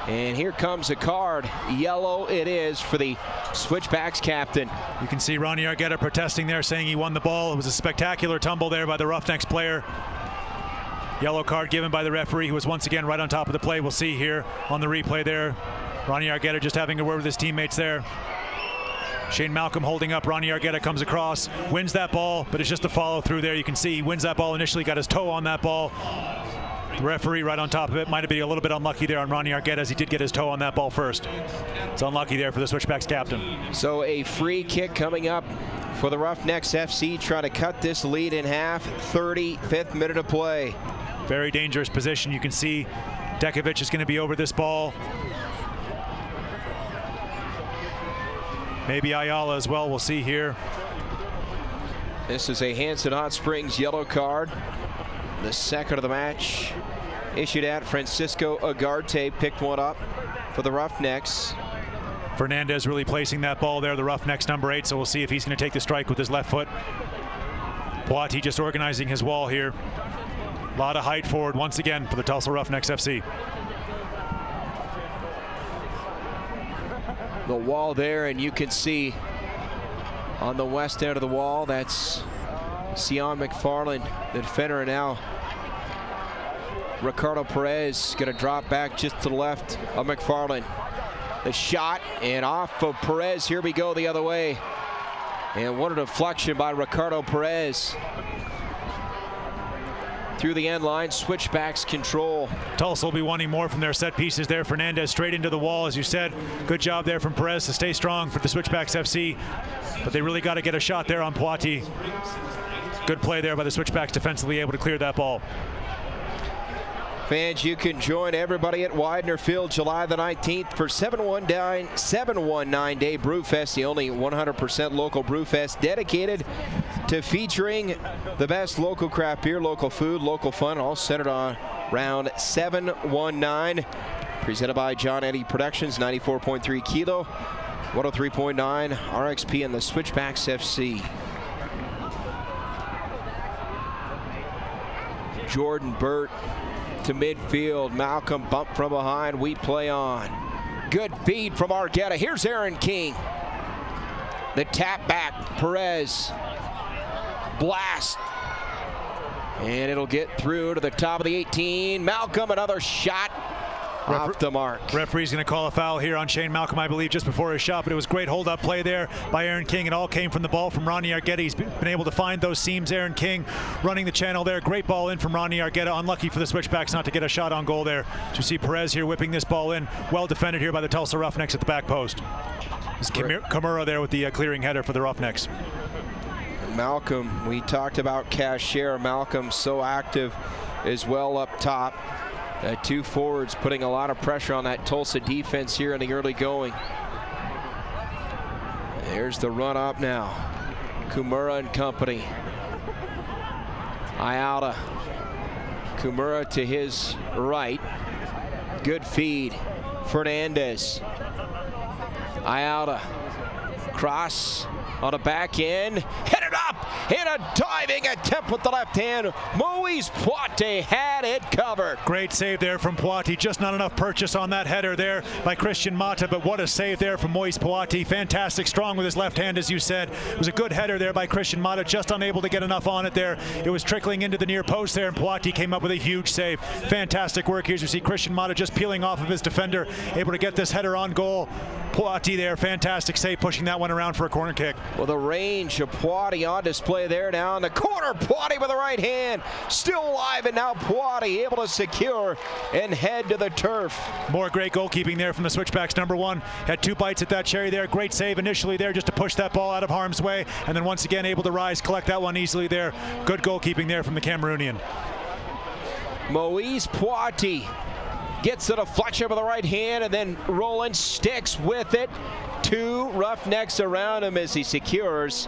And here comes a card. Yellow it is for the Switchbacks captain. You can see Ronnie Argueta protesting there, saying he won the ball. It was a spectacular tumble there by the Roughnecks player. Yellow card given by the referee, who was once again right on top of the play. We'll see here on the replay there. Ronnie Argueta just having a word with his teammates there. Shane Malcolm holding up. Ronnie Argueta comes across, wins that ball, but it's just a follow through there. You can see he wins that ball initially, got his toe on that ball. The referee right on top of it. Might have been a little bit unlucky there on Ronnie Argueta, as he did get his toe on that ball first. It's unlucky there for the Switchbacks captain. So a free kick coming up for the Roughnecks FC, trying to cut this lead in half. 35th minute of play. Very dangerous position. You can see Dekovic is going to be over this ball. Maybe Ayala as well. We'll see here. This is a Hanson Hot Springs yellow card. The second of the match issued at Francisco Ugarte. Picked one up for the Roughnecks. Fernandez really placing that ball there, the Roughnecks number 8, so we'll see if he's going to take the strike with his left foot. Poiti just organizing his wall here. A lot of height forward once again for the Tulsa Roughnecks FC. The wall there, and you can see on the west end of the wall, that's Sion McFarland, the defender, and now Ricardo Perez going to drop back just to the left of McFarland. The shot, and off of Perez. Here we go the other way. And what a deflection by Ricardo Perez. Through the end line, Switchbacks control. Tulsa will be wanting more from their set pieces there. Fernandez straight into the wall, as you said. Good job there from Perez to stay strong for the Switchbacks FC. But they really got to get a shot there on Poiti. Good play there by the Switchbacks defensively, able to clear that ball. Fans, you can join everybody at Widener Field July the 19th for 719 Day Brew Fest, the only 100% local brew fest dedicated to featuring the best local craft beer, local food, local fun, all centered around 719. Presented by John Eddy Productions, 94.3 Kilo, 103.9 RXP, and the Switchbacks FC. Jordan Burt to midfield. Malcolm bump from behind. We play on. Good feed from Argueta. Here's Aaron King. The tap back. Perez. Blast. And it'll get through to the top of the 18. Malcolm, another shot. Off the mark. Referee's going to call a foul here on Shane Malcolm, I believe, just before his shot, but it was great hold-up play there by Aaron King. It all came from the ball from Ronnie Argueta. He's been able to find those seams. Aaron King running the channel there. Great ball in from Ronnie Argueta. Unlucky for the Switchbacks not to get a shot on goal there. To see Perez here whipping this ball in. Well defended here by the Tulsa Roughnecks at the back post. It's Kimura there with the clearing header for the Roughnecks. Malcolm, we talked about Cashier. Malcolm so active as well up top. Two forwards putting a lot of pressure on that Tulsa defense here in the early going. There's the run up now. Kumura and company. Ayala. Kumura to his right. Good feed. Fernandez. Ayala. Cross on a back end. Headed up in a diving attempt with the left hand. Moise Poitier had it covered. Great save there from Poitier. Just not enough purchase on that header there by Christian Mata, but what a save there from Moise Poitier. Fantastic, strong with his left hand, as you said. It was a good header there by Christian Mata, just unable to get enough on it there. It was trickling into the near post there, and Poitier came up with a huge save. Fantastic work here as you see Christian Mata just peeling off of his defender, able to get this header on goal. Poitier there, fantastic save, pushing that one around for a corner kick. Well, the range of Poitier on display there now in the corner. Poitier with the right hand, still alive, and now Poitier able to secure and head to the turf. More great goalkeeping there from the Switchbacks. Number one had two bites at that cherry there. Great save initially there just to push that ball out of harm's way, and then once again able to rise, collect that one easily there. Good goalkeeping there from the Cameroonian. Moise Poitier gets the deflection with the right hand, and then Roland sticks with it. Two Roughnecks around him as he secures.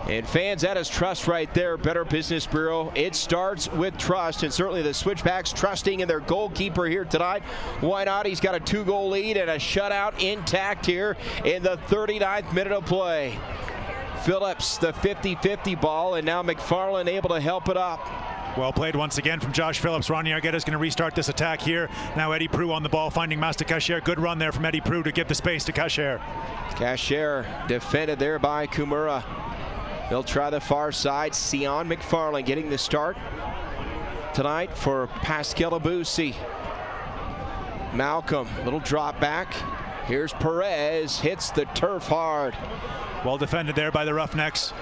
And fans, that is trust right there. Better Business Bureau. It starts with trust, and certainly the Switchbacks trusting in their goalkeeper here tonight. Why not? He's got a 2-goal lead and a shutout intact here in the 39th minute of play. Phillips, the 50-50 ball, and now McFarland able to help it up. Well played once again from Josh Phillips. Ronnie Argueta is going to restart this attack here. Now Eddie Prue on the ball, finding Master Cashier. Good run there from Eddie Prue to give the space to Cashier. Cashier defended there by Kumura. They'll try the far side. Sion McFarland getting the start tonight for Pascal Abusi. Malcolm, little drop back. Here's Perez, hits the turf hard. Well defended there by the Roughnecks.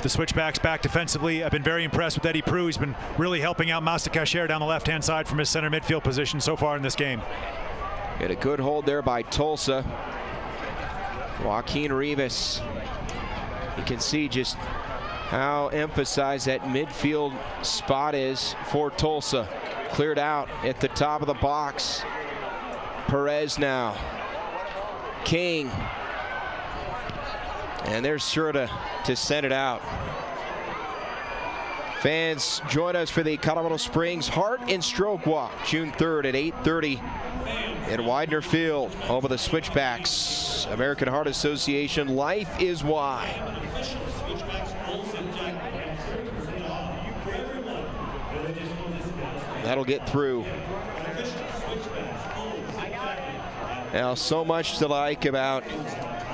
The Switchbacks back defensively. I've been very impressed with Eddie Prue. He's been really helping out Master Cashier down the left-hand side from his center midfield position so far in this game. Get a good hold there by Tulsa. Joaquin Rivas. You can see just how emphasized that midfield spot is for Tulsa. Cleared out at the top of the box. Perez now. King. And they're sure to send it out. Fans, join us for the Colorado Springs Heart and Stroke Walk, June 3rd at 8:30 at Widener Field. Home of the Switchbacks. American Heart Association. Life is why. That'll get through. Now, so much to like about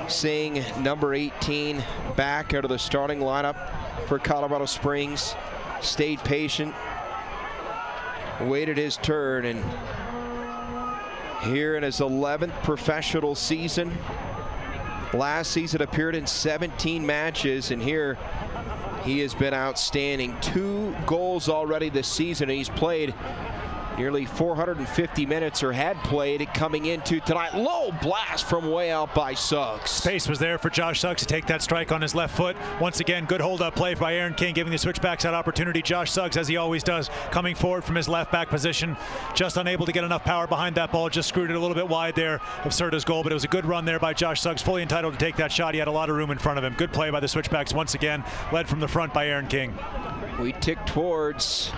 seeing number 18 back out of the starting lineup for Colorado Springs. Stayed patient, waited his turn, and here in his 11th professional season. Last season appeared in 17 matches, and here he has been outstanding. 2 goals already this season, and he's played nearly 450 minutes, or had played, coming into tonight. Low blast from way out by Suggs. Space was there for Josh Suggs to take that strike on his left foot. Once again, good hold-up play by Aaron King, giving the Switchbacks that opportunity. Josh Suggs, as he always does, coming forward from his left-back position. Just unable to get enough power behind that ball. Just screwed it a little bit wide there of Serta's goal, but it was a good run there by Josh Suggs. Fully entitled to take that shot. He had a lot of room in front of him. Good play by the Switchbacks once again, led from the front by Aaron King. We tick towards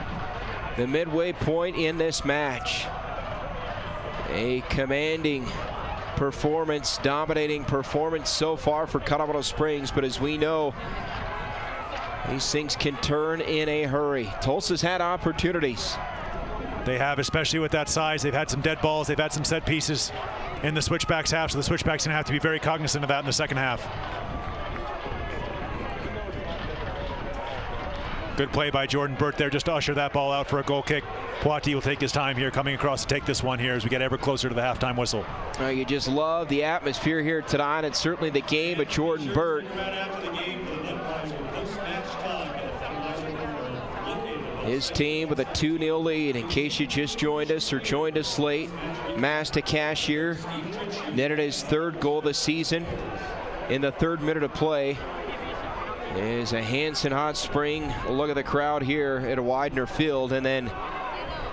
the midway point in this match. A commanding performance, dominating performance so far for Colorado Springs, but as we know, These things can turn in a hurry. Tulsa's had opportunities. They have, especially with that size. They've had some dead balls. They've had some set pieces in the Switchbacks half, so the Switchbacks going to have to be very cognizant of that in the second half. Good play by Jordan Burt there, just to usher that ball out for a goal kick. Poitiers will take his time here, coming across to take this one here as we get ever closer to the halftime whistle. You just love the atmosphere here tonight, and certainly the game of Jordan Burt. His team with a 2-0 lead. In case you just joined us or joined us late, Masta Cashier netted his 3rd goal of the season in the 3rd minute of play. Is a Hanson Hot Spring. Look at the crowd here at Widener Field. And then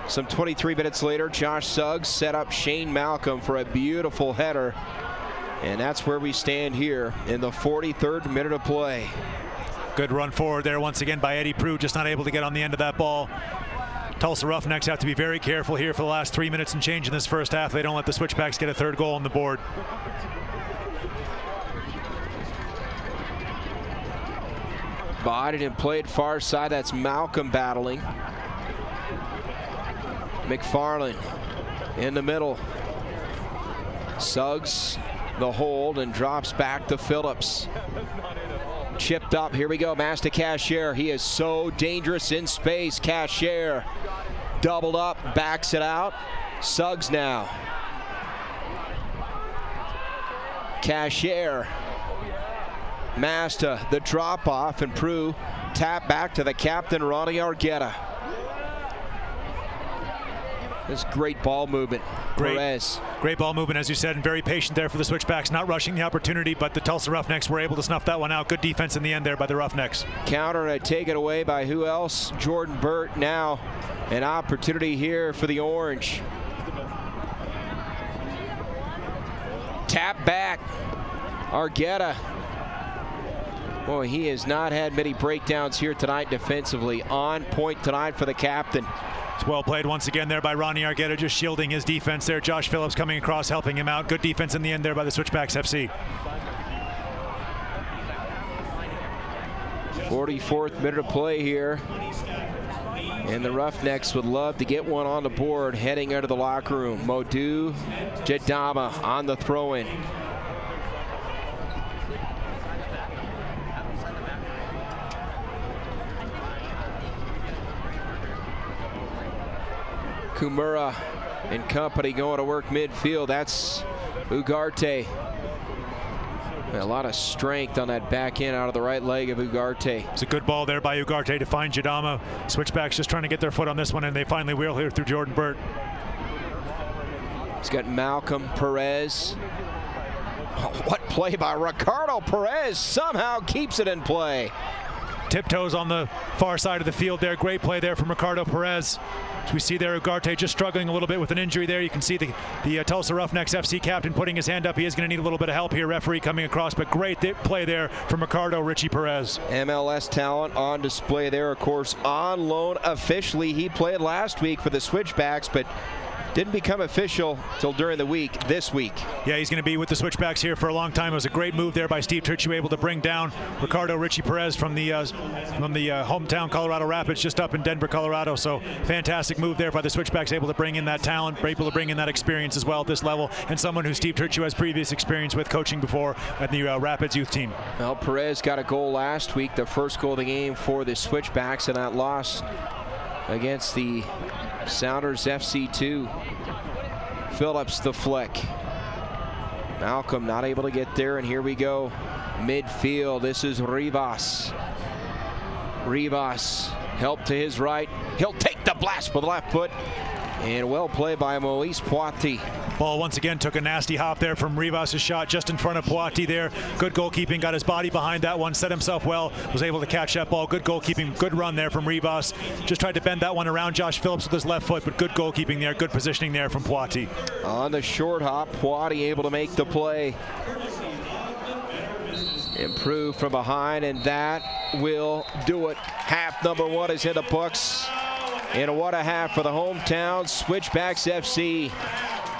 some 23 minutes later, Josh Suggs set up Shane Malcolm for a beautiful header. And that's where we stand here in the 43rd minute of play. Good run forward there once again by Eddie Prue, just not able to get on the end of that ball. Tulsa Roughnecks have to be very careful here for the last 3 minutes and change in this first half. They don't let the Switchbacks get a 3rd goal on the board. Bodied and played far side. That's Malcolm battling. McFarland in the middle. Suggs the hold and drops back to Phillips. Chipped up. Here we go. Masta Cashier. He is so dangerous in space. Cashier doubled up, backs it out. Suggs now. Cashier. Masta, the drop off, and Prue tap back to the captain, Ronnie Argueta. This great ball movement. Perez. Great ball movement, as you said, and very patient there for the Switchbacks, not rushing the opportunity, but the Tulsa Roughnecks were able to snuff that one out. Good defense in the end there by the Roughnecks. Counter and taken away by who else? Jordan Burt. Now an opportunity here for the Orange. Tap back. Argueta. Boy, he has not had many breakdowns here tonight defensively. On point tonight for the captain. It's well played once again there by Ronnie Argueta, just shielding his defense there. Josh Phillips coming across, helping him out. Good defense in the end there by the Switchbacks FC. 44th minute of play here. And the Roughnecks would love to get one on the board heading out of the locker room. Modu Jadama on the throw-in. Kumura and company going to work midfield. That's Ugarte. A lot of strength on that back end out of the right leg of Ugarte. It's a good ball there by Ugarte to find Jadama. Switchbacks just trying to get their foot on this one, and they finally wheel here through Jordan Burt. He's got Malcolm, Perez. Oh, what play by Ricardo Perez. Somehow keeps it in play. Tiptoes on the far side of the field there. Great play there from Ricardo Perez. As we see there, Ugarte just struggling a little bit with an injury there. You can see the Tulsa Roughnecks FC captain putting his hand up. He is going to need a little bit of help here. Referee coming across, but great play there from Ricardo Richie Perez. MLS talent on display there, of course, on loan officially. He played last week for the Switchbacks, but didn't become official till during the week, this week. Yeah, he's going to be with the Switchbacks here for a long time. It was a great move there by Steve Turchu, able to bring down Ricardo Richie Perez from the hometown Colorado Rapids, just up in Denver, Colorado. So fantastic move there by the Switchbacks, able to bring in that talent, able to bring in that experience as well at this level, and someone who Steve Turchu has previous experience with coaching before at the Rapids youth team. Well, Perez got a goal last week, the first goal of the game for the Switchbacks, and that loss against the Sounders FC2. Phillips the flick. Malcolm not able to get there, and here we go. Midfield, this is Rivas. Rivas, help to his right. He'll take the blast with the left foot. And well played by Moise Poitiers. Ball once again took a nasty hop there from Rivas' shot just in front of Poitiers there. Good goalkeeping, got his body behind that one, set himself well, was able to catch that ball. Good goalkeeping, good run there from Rivas. Just tried to bend that one around Josh Phillips with his left foot, but good goalkeeping there, good positioning there from Poitiers. On the short hop, Poitiers able to make the play. Improve from behind, and that will do it. Half number one is in the books. And what a half for the hometown Switchbacks FC.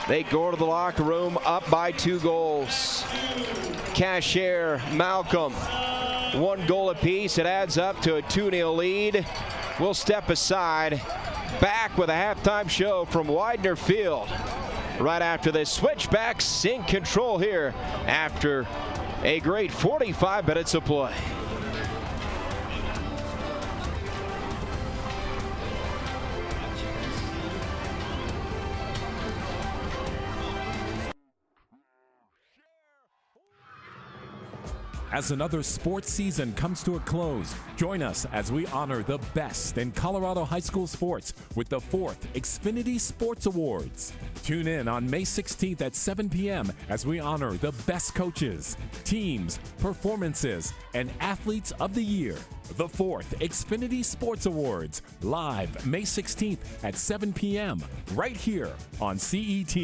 They go to the locker room up by 2 goals. Cashier, Malcolm, 1 goal apiece. It adds up to a 2-0 lead. We'll step aside. Back with a halftime show from Widener Field. Right after this, Switchbacks in control here after a great 45 minutes of play. As another sports season comes to a close, join us as we honor the best in Colorado high school sports with the 4th Xfinity Sports Awards. Tune in on May 16th at 7 p.m. as we honor the best coaches, teams, performances, and athletes of the year. The 4th Xfinity Sports Awards, live May 16th at 7 p.m. right here on CET.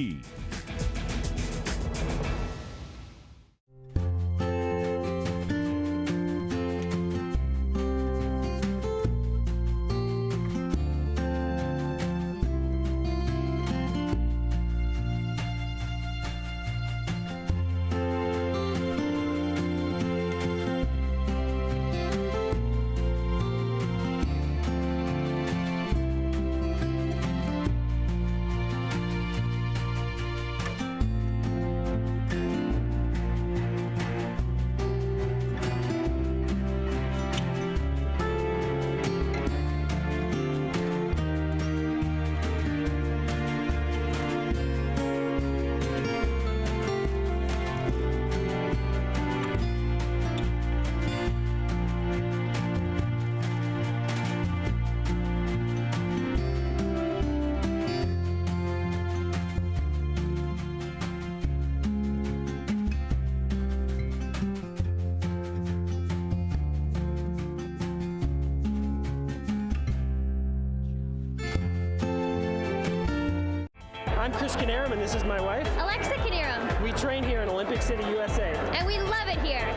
I'm Chris Canarum, and this is my wife, Alexa Canarum. We train here in Olympic City, USA. And we love it here.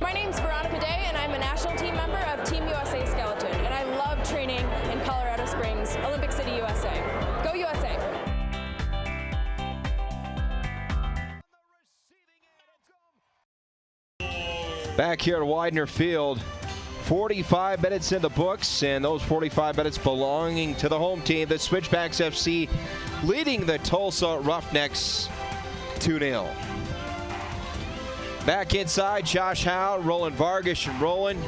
My name's Veronica Day, and I'm a national team member of Team USA Skeleton. And I love training in Colorado Springs, Olympic City, USA. Go USA! Back here at Widener Field, 45 minutes in the books, and those 45 minutes belonging to the home team, the Switchbacks FC, leading the Tulsa Roughnecks 2-0. Back inside, Josh Howe, Roland Vargas, and Roland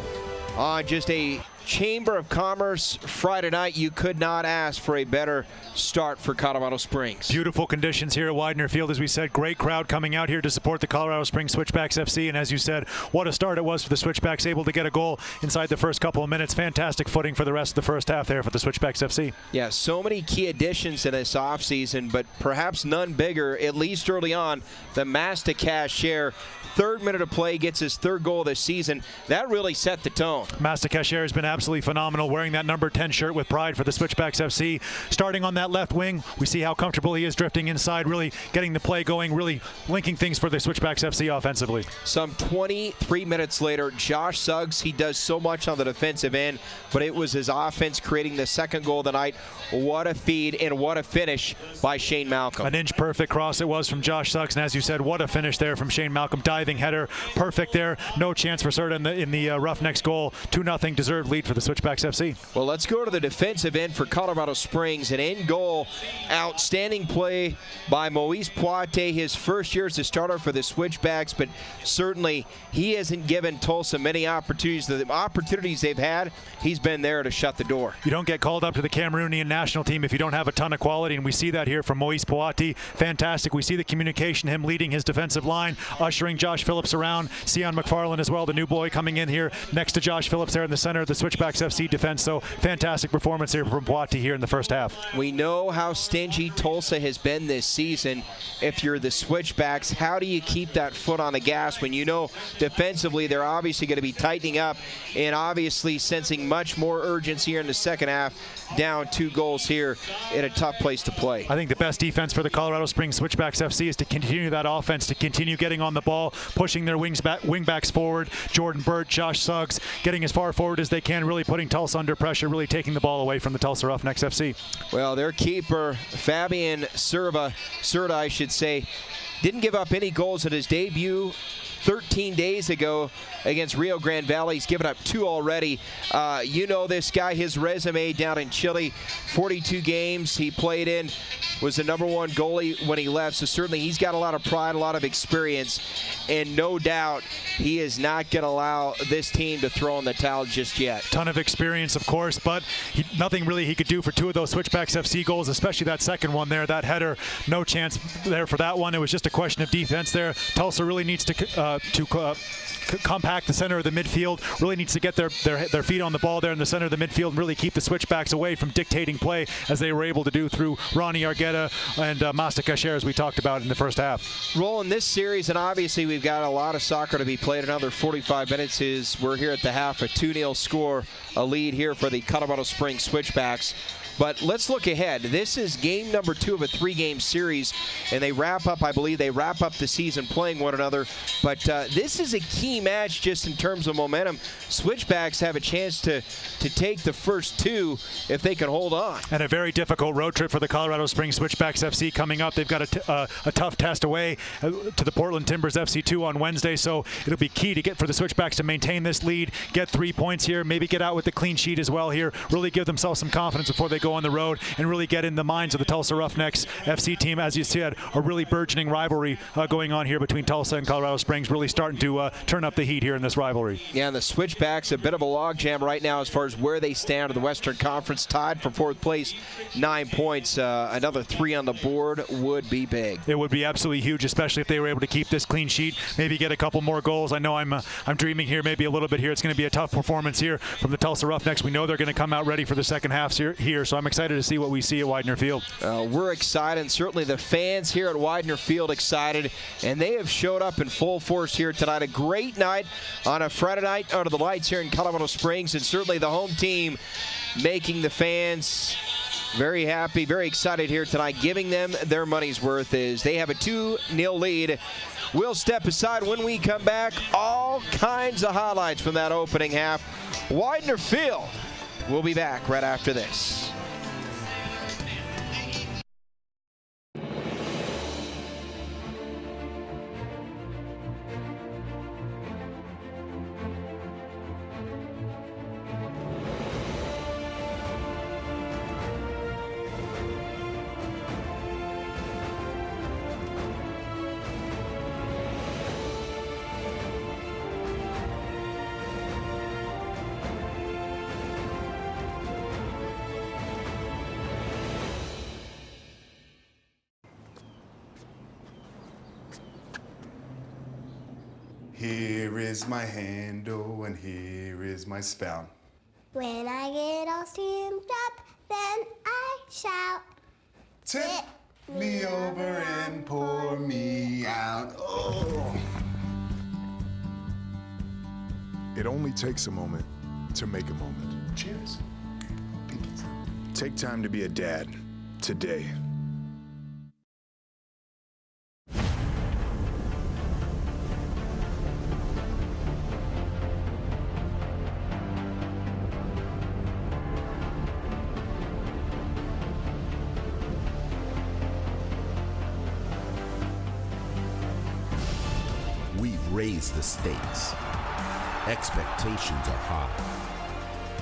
on just a Chamber of Commerce Friday night. You could not ask for a better start for Colorado Springs. Beautiful conditions here at Widener Field. As we said, great crowd coming out here to support the Colorado Springs Switchbacks FC. And as you said, what a start it was for the Switchbacks, able to get a goal inside the first couple of minutes. Fantastic footing for the rest of the first half there for the Switchbacks FC. Yeah, so many key additions in this offseason, but perhaps none bigger, at least early on, the Masta Cashier. 3rd minute of play, gets his 3rd goal this season. That really set the tone. Masta Cashier has been absolutely phenomenal, wearing that number 10 shirt with pride for the Switchbacks FC. Starting on that left wing, we see how comfortable he is drifting inside, really getting the play going, really linking things for the Switchbacks FC offensively. Some 23 minutes later, Josh Suggs, he does so much on the defensive end, but it was his offense creating the 2nd goal of the night. What a feed and what a finish by Shane Malcolm. An inch perfect cross it was from Josh Suggs, and as you said, what a finish there from Shane Malcolm. Diving header, perfect there. No chance for Serta in the Roughnecks goal. 2-0 deserved lead for the Switchbacks FC. Well, let's go to the defensive end for Colorado Springs. And in goal, outstanding play by Moise Poitier, his first year as a starter for the Switchbacks, but certainly he hasn't given Tulsa many opportunities. The opportunities they've had, he's been there to shut the door. You don't get called up to the Cameroonian national team if you don't have a ton of quality, and we see that here from Moise Poitier. Fantastic. We see the communication, him leading his defensive line, ushering Josh Phillips around. Sion McFarland as well, the new boy coming in here next to Josh Phillips there in the center of the Switchbacks FC defense. So fantastic performance here from Poitier here in the first half. We know how stingy Tulsa has been this season. If you're the Switchbacks, how do you keep that foot on the gas when you know defensively they're obviously going to be tightening up and obviously sensing much more urgency here in the second half, down 2 goals here in a tough place to play? I think the best defense for the Colorado Springs Switchbacks FC is to continue that offense, to continue getting on the ball, pushing their wingbacks forward. Jordan Burt, Josh Suggs, getting as far forward as they can, really putting Tulsa under pressure, really taking the ball away from the Tulsa Roughnecks FC. Well, their keeper, Fabian Serta, I should say, didn't give up any goals at his debut 13 days ago against Rio Grande Valley. He's given up 2 already. You know this guy, his resume down in Chile, 42 games he played in, was the #1 goalie when he left. So certainly he's got a lot of pride, a lot of experience, and no doubt he is not going to allow this team to throw in the towel just yet. Ton of experience, of course, but nothing really he could do for 2 of those Switchbacks FC goals, especially that second one there. That header, no chance there for that one. It was just a question of defense there. Tulsa really needs to compact the center of the midfield, really needs to get their feet on the ball there in the center of the midfield and really keep the Switchbacks away from dictating play, as they were able to do through Ronnie Argueta and Masta Kasher, as we talked about in the first half. Rolling this series, and obviously we've got a lot of soccer to be played. Another 45 minutes we're here at the half, a 2-0 score, a lead here for the Colorado Springs Switchbacks. But let's look ahead. This is game number 2 of a 3-game series, and they wrap up, I believe, the season playing one another. But this is a key match just in terms of momentum. Switchbacks have a chance to take the first 2 if they can hold on. And a very difficult road trip for the Colorado Springs Switchbacks FC coming up. They've got a tough test away to the Portland Timbers FC2 on Wednesday, so it'll be key for the Switchbacks to maintain this lead, get 3 points here, maybe get out with the clean sheet as well here, really give themselves some confidence before they go on the road and really get in the minds of the Tulsa Roughnecks FC team. As you said, a really burgeoning rivalry going on here between Tulsa and Colorado Springs, really starting to turn up the heat here in this rivalry. Yeah, and the Switchbacks, a bit of a logjam right now as far as where they stand in the Western Conference, tied for 4th place, 9 points. Another 3 on the board would be big. It would be absolutely huge, especially if they were able to keep this clean sheet, maybe get a couple more goals. I know I'm dreaming here maybe a little bit here. It's going to be a tough performance here from the Tulsa Roughnecks. We know they're going to come out ready for the second half here, so I'm excited to see what we see at Widener Field. We're excited, and certainly the fans here at Widener Field excited, and they have showed up in full force here tonight. A great night on a Friday night under the lights here in Colorado Springs, and certainly the home team making the fans very happy, very excited here tonight, giving them their money's worth as they have a 2-0 lead. We'll step aside when we come back. All kinds of highlights from that opening half. Widener Field. We'll be back right after this. Here is my handle and here is my spout. When I get all steamed up, then I shout. Tip me over and pour me out. Oh. It only takes a moment to make a moment. Cheers. Take time to be a dad today. We've raised the stakes. Expectations are high.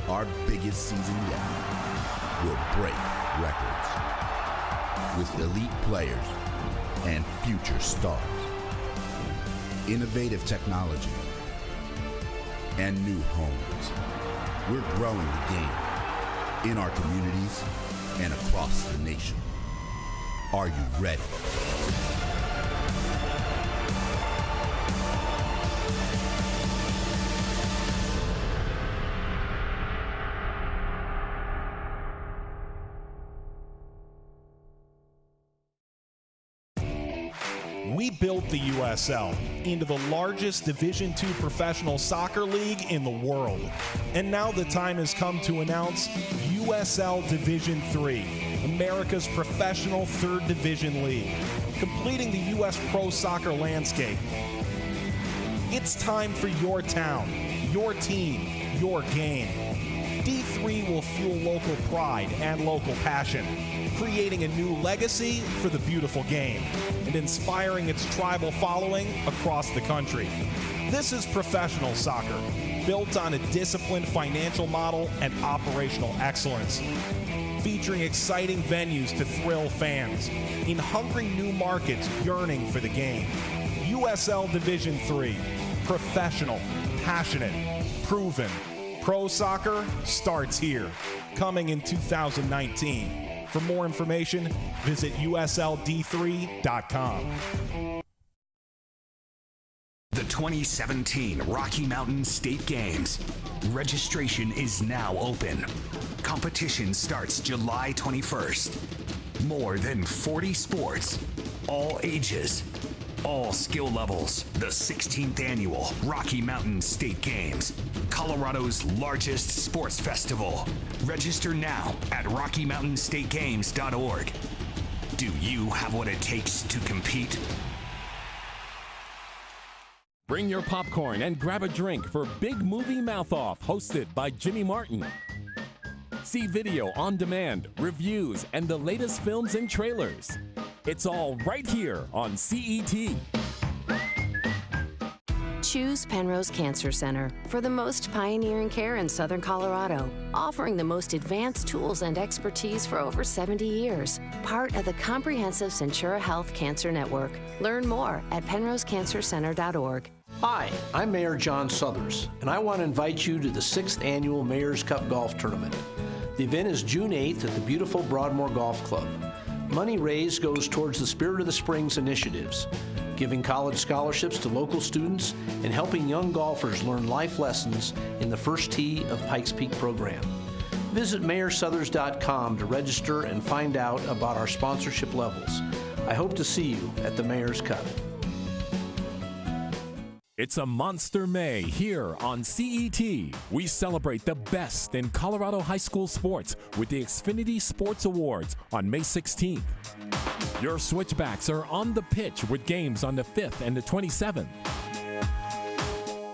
Our biggest season yet will break records with elite players and future stars, innovative technology, and new homes. We're growing the game in our communities and across the nation. Are you ready? We built the USL into the largest Division II professional soccer league in the world. And now the time has come to announce USL Division III, America's professional third division league, completing the U.S. pro soccer landscape. It's time for your town, your team, your game. D3 will fuel local pride and local passion, creating a new legacy for the beautiful game and inspiring its tribal following across the country. This is professional soccer, built on a disciplined financial model and operational excellence, featuring exciting venues to thrill fans in hungry new markets yearning for the game. USL Division III, professional, passionate, proven. Pro soccer starts here, coming in 2019. For more information, visit usld3.com. The 2017 Rocky Mountain State Games. Registration is now open. Competition starts July 21st. More than 40 sports, all ages, all skill levels. The 16th annual Rocky Mountain State Games, Colorado's largest sports festival. Register now at RockyMountainStateGames.org. Do you have what it takes to compete? Bring your popcorn and grab a drink for Big Movie Mouth Off, hosted by Jimmy Martin. See video on demand, reviews, and the latest films and trailers. It's all right here on CET. Choose Penrose Cancer Center for the most pioneering care in Southern Colorado, offering the most advanced tools and expertise for over 70 years. Part of the comprehensive Centura Health Cancer Network. Learn more at penrosecancercenter.org. Hi, I'm Mayor John Southers, and I want to invite you to the 6th Annual Mayor's Cup Golf Tournament. The event is June 8th at the beautiful Broadmoor Golf Club. Money raised goes towards the Spirit of the Springs initiatives, giving college scholarships to local students and helping young golfers learn life lessons in the First Tee of Pikes Peak program. Visit mayorsouthers.com to register and find out about our sponsorship levels. I hope to see you at the Mayor's Cup. It's a monster May here on CET. We celebrate the best in Colorado high school sports with the Xfinity Sports Awards on May 16th. Your Switchbacks are on the pitch with games on the 5th and the 27th.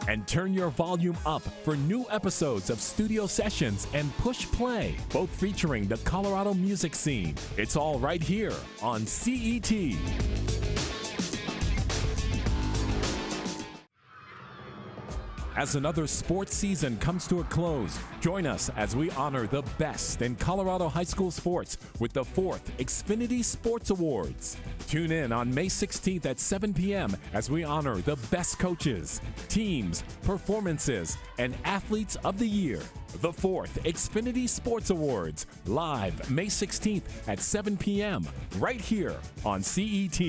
And turn your volume up for new episodes of Studio Sessions and Push Play, both featuring the Colorado music scene. It's all right here on CET. As another sports season comes to a close, join us as we honor the best in Colorado high school sports with the 4th Xfinity Sports Awards. Tune in on May 16th at 7 p.m. as we honor the best coaches, teams, performances, and athletes of the year. The 4th Xfinity Sports Awards, live May 16th at 7 p.m. right here on CET.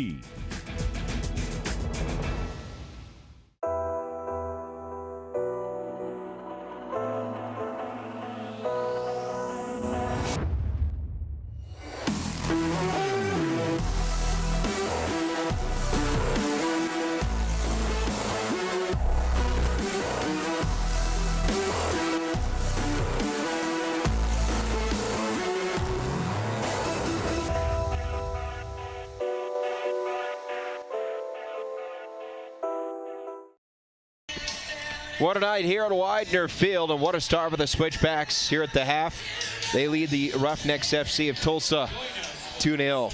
What a night here at Widener Field, and what a start for the Switchbacks here at the half. They lead the Roughnecks FC of Tulsa 2-0.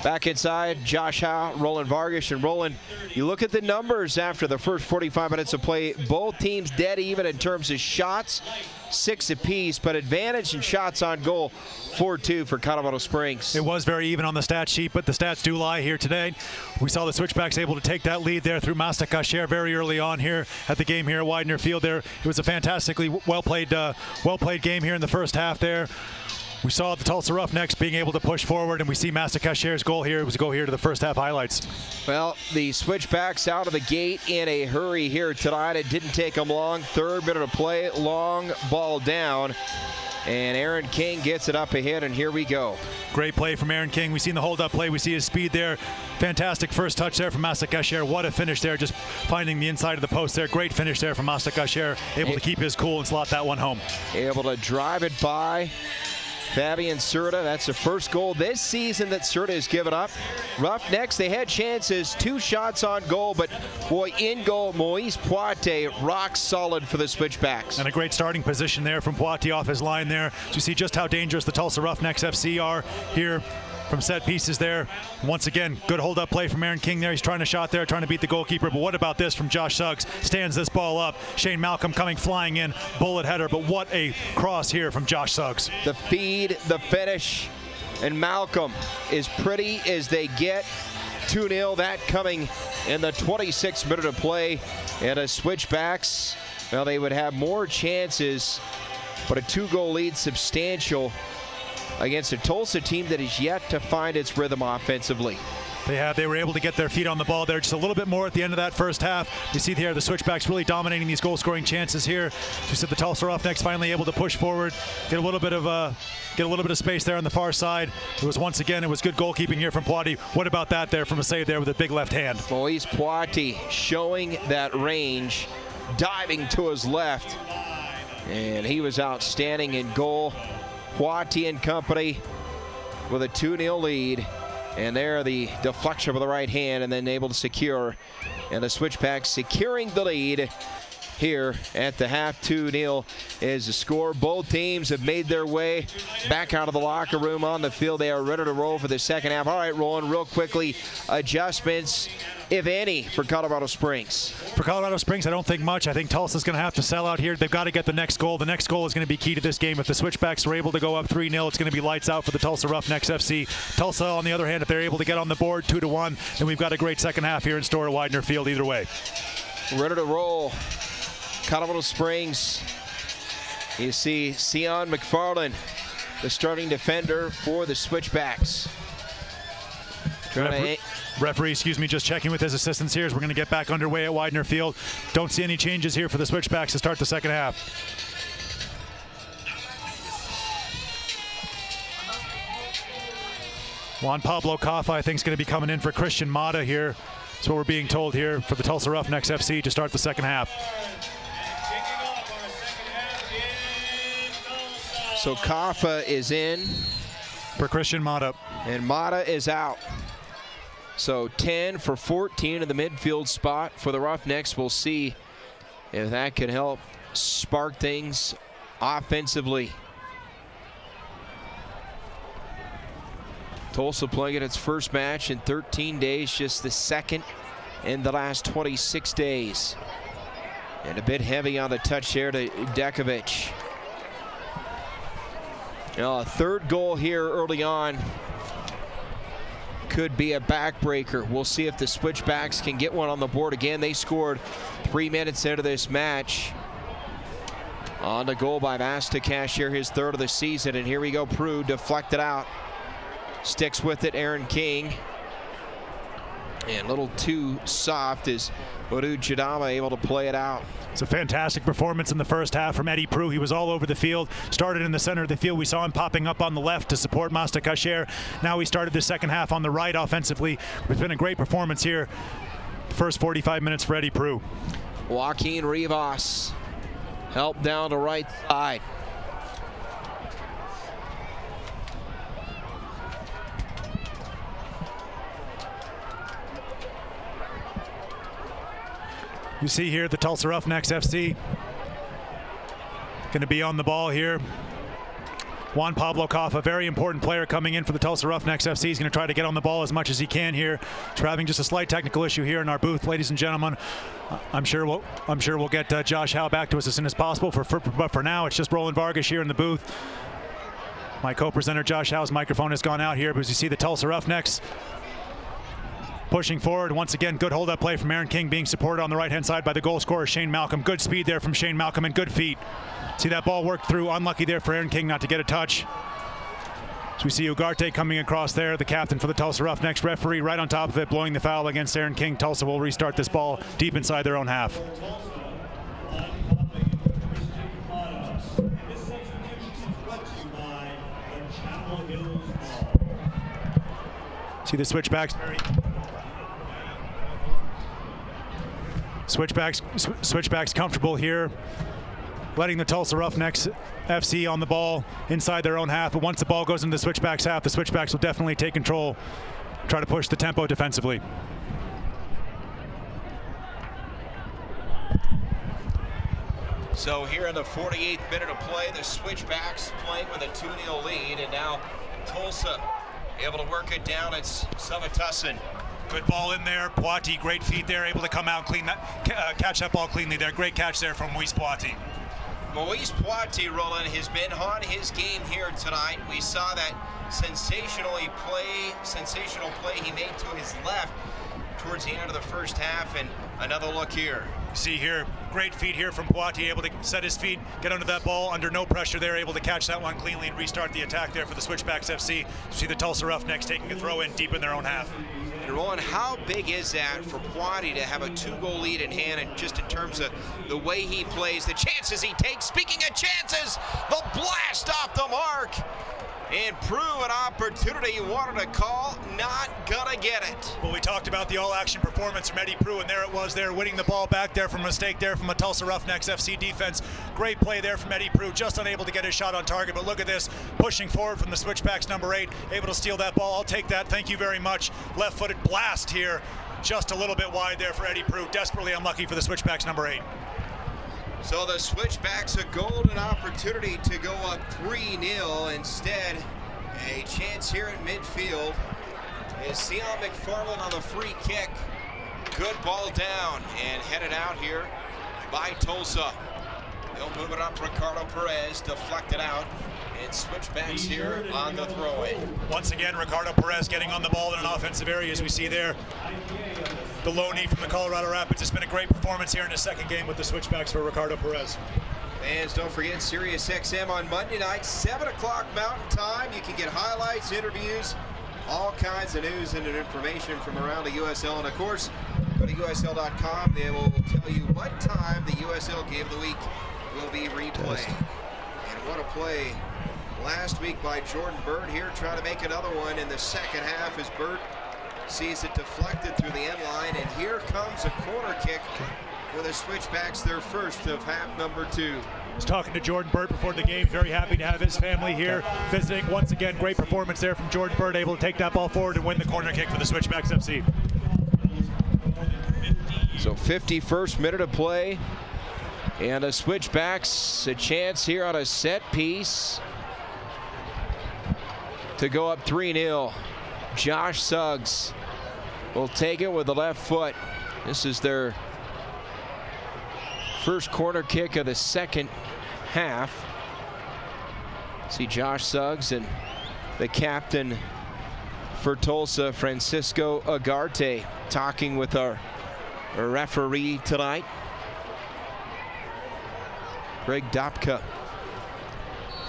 Back inside, Josh Howe, Roland Vargas, and Roland, you look at the numbers after the first 45 minutes of play. Both teams dead even in terms of shots, 6 apiece, but advantage in shots on goal, 4-2 for Colorado Springs. It was very even on the stat sheet, but the stats do lie here today. We saw the Switchbacks able to take that lead there through Masta Kasher very early on here at the game here at Widener Field. There, it was a fantastically well played game here in the first half there. We saw the Tulsa Roughnecks being able to push forward, and we see Masta Kasher's goal here. It was a go here to the first half highlights. Well, the Switchbacks out of the gate in a hurry here tonight. It didn't take them long. 3rd minute of play, long ball down. And Aaron King gets it up ahead, and here we go. Great play from Aaron King. We seen the hold-up play. We see his speed there. Fantastic first touch there from Masta Kasher. What a finish there, just finding the inside of the post there. Great finish there from Masta Kasher. Able to keep his cool and slot that one home. Able to drive it by Fabian Serta, that's the first goal this season that Serta has given up. Roughnecks, they had chances, 2 shots on goal, but boy, in goal, Moise Poitier, rock solid for the Switchbacks. And a great starting position there from Poitier off his line there. So you see just how dangerous the Tulsa Roughnecks FC are here from set pieces there. Once again, good hold-up play from Aaron King there. He's trying a shot there, trying to beat the goalkeeper. But what about this from Josh Suggs? Stands this ball up. Shane Malcolm coming flying in. Bullet header, but what a cross here from Josh Suggs. The feed, the finish, and Malcolm is pretty as they get. 2-0, that coming in the 26th minute of play. And a Switchbacks, well, they would have more chances, but a 2-goal lead, substantial against a Tulsa team that is yet to find its rhythm offensively. They were able to get their feet on the ball there just a little bit more at the end of that first half. You see here the Switchbacks really dominating these goal-scoring chances here. You said the Tulsa Roughnecks finally able to push forward, get a little bit of space there on the far side. It was good goalkeeping here from Poitier. What about that there from a save there with a big left hand? Moise Poitier showing that range, diving to his left, and he was outstanding in goal. Poitier and company with a 2-0 lead, and there the deflection with the right hand and then able to secure, and the Switchbacks securing the lead here at the half. 2-0 is the score. Both teams have made their way back out of the locker room on the field. They are ready to roll for the second half. All right, Roland, real quickly, adjustments, if any, for Colorado Springs? For Colorado Springs, I don't think much. I think Tulsa's going to have to sell out here. They've got to get the next goal. The next goal is going to be key to this game. If the Switchbacks are able to go up 3-0, it's going to be lights out for the Tulsa Roughnecks FC. Tulsa, on the other hand, if they're able to get on the board 2-1, then we've got a great second half here in store at Widener Field either way. Ready to roll. Colorado Springs, you see Sion McFarland, the starting defender for the Switchbacks. Referee, just checking with his assistants here as we're going to get back underway at Widener Field. Don't see any changes here for the Switchbacks to start the second half. Juan Pablo Caffa, I think, is going to be coming in for Christian Mata here. That's what we're being told here for the Tulsa Roughnecks FC to start the second half. So Caffa is in for Christian Mata, and Mata is out. So 10 for 14 in the midfield spot for the Roughnecks. We'll see if that can help spark things offensively. Tulsa playing at its first match in 13 days, just the second in the last 26 days. And a bit heavy on the touch there to Dekovic. A third goal here early on could be a backbreaker. We'll see if the Switchbacks can get one on the board again. They scored 3 minutes into this match. On the goal by Mastacash, his third of the season. And here we go, Prue deflected out. Sticks with it, Aaron King. And a little too soft as Odu Chidama able to play it out. It's a fantastic performance in the first half from Eddie Prue. He was all over the field. Started in the center of the field. We saw him popping up on the left to support Mastacash. Now he started the second half on the right offensively. It's been a great performance here. First 45 minutes for Eddie Prue. Joaquin Rivas help down the right side. You see here the Tulsa Roughnecks FC going to be on the ball here. Juan Pablo Caffa, a very important player coming in for the Tulsa Roughnecks FC. He's going to try to get on the ball as much as he can here. We're having just a slight technical issue here in our booth, ladies and gentlemen. I'm sure we'll get Josh Howe back to us as soon as possible. But for now, it's just Roland Vargas here in the booth. My co-presenter Josh Howe's microphone has gone out here, but as you see the Tulsa Roughnecks pushing forward. Once again, good hold-up play from Aaron King, being supported on the right-hand side by the goal scorer, Shane Malcolm. Good speed there from Shane Malcolm and good feet. See that ball work through. Unlucky there for Aaron King not to get a touch. So we see Ugarte coming across there, the captain for the Tulsa Roughnecks. Referee right on top of it, blowing the foul against Aaron King. Tulsa will restart this ball deep inside their own half. See the Switchbacks. Switchbacks comfortable here letting the Tulsa Roughnecks FC on the ball inside their own half. But once the ball goes into the Switchbacks half, the Switchbacks will definitely take control, try to push the tempo defensively. So here in the 48th minute of play, the Switchbacks playing with a 2-0 lead, and now Tulsa able to work it down. It's Savatussin. Good ball in there. Poiti, great feet there, able to come out clean that, catch that ball cleanly there. Great catch there from Moise Poiti. Moise Poiti, Roland, has been on his game here tonight. We saw that sensational play he made to his left towards the end of the first half, and another look here. See here, great feet here from Poiti, able to set his feet, get under that ball, under no pressure there, able to catch that one cleanly and restart the attack there for the Switchbacks FC. See the Tulsa Roughnecks taking a throw in deep in their own half. And Roland, how big is that for Poiti to have a 2-goal lead in hand, and just in terms of the way he plays, the chances he takes? Speaking of chances, the blast off the mark. And Prue, an opportunity you wanted to call, not gonna get it. Well, we talked about the all-action performance from Eddie Prue, and there it was there, winning the ball back there from a mistake there from a Tulsa Roughnecks FC defense. Great play there from Eddie Prue, just unable to get his shot on target, but look at this, pushing forward from the Switchbacks number 8, able to steal that ball. I'll take that, thank you very much. Left-footed blast here, just a little bit wide there for Eddie Prue. Desperately unlucky for the Switchbacks number 8. So the Switchbacks a golden opportunity to go up 3-0. Instead, a chance here at midfield is Sion McFarland on the free kick. Good ball down and headed out here by Tulsa. They'll move it up. Ricardo Perez deflected out. And Switchbacks here on the throw-in. Once again, Ricardo Perez getting on the ball in an offensive area, as we see there. The low knee from the Colorado Rapids. It's been a great performance here in his second game with the Switchbacks for Ricardo Perez. Fans, don't forget SiriusXM on Monday night, 7 o'clock Mountain Time. You can get highlights, interviews, all kinds of news and information from around the USL. And of course, go to USL.com. They will tell you what time the USL Game of the Week will be replayed. And what a play last week by Jordan Burt here, trying to make another one in the second half as Burt sees it deflected through the end line. And here comes a corner kick for the Switchbacks, their first of half number 2. I was talking to Jordan Burt before the game. Very happy to have his family here visiting. Once again, great performance there from Jordan Burt, able to take that ball forward and win the corner kick for the Switchbacks FC. So 51st minute of play, and the Switchbacks a chance here on a set piece to go up 3-0. Josh Suggs will take it with the left foot. This is their first corner kick of the second half. See Josh Suggs and the captain for Tulsa, Francisco Agarte, talking with our referee tonight, Greg Dopka.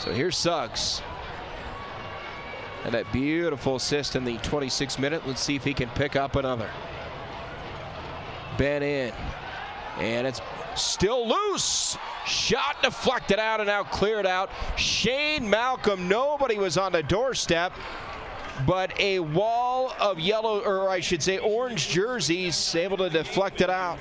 So here's Suggs. And that beautiful assist in the 26th minute. Let's see if he can pick up another. Ben in. And it's still loose. Shot deflected out and now cleared out. Shane Malcolm, nobody was on the doorstep, but a wall of yellow, or I should say orange jerseys, able to deflect it out.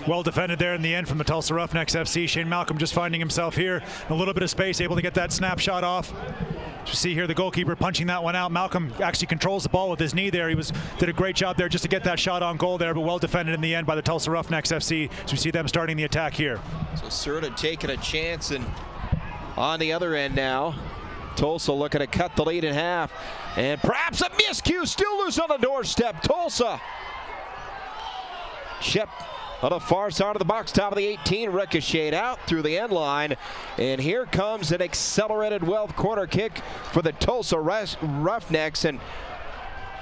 Well defended there in the end from the Tulsa Roughnecks FC. Shane Malcolm just finding himself here in a little bit of space, able to get that snapshot off. You see here the goalkeeper punching that one out. Malcolm actually controls the ball with his knee there. He did a great job there just to get that shot on goal there, but well defended in the end by the Tulsa Roughnecks FC. So we see them starting the attack here. So Serta taking a chance, and on the other end now, Tulsa looking to cut the lead in half. And perhaps a miscue, still loose on the doorstep. Tulsa. Shep on the far side of the box, top of the 18, ricocheted out through the end line. And here comes an accelerated Wealth corner kick for the Tulsa Roughnecks. And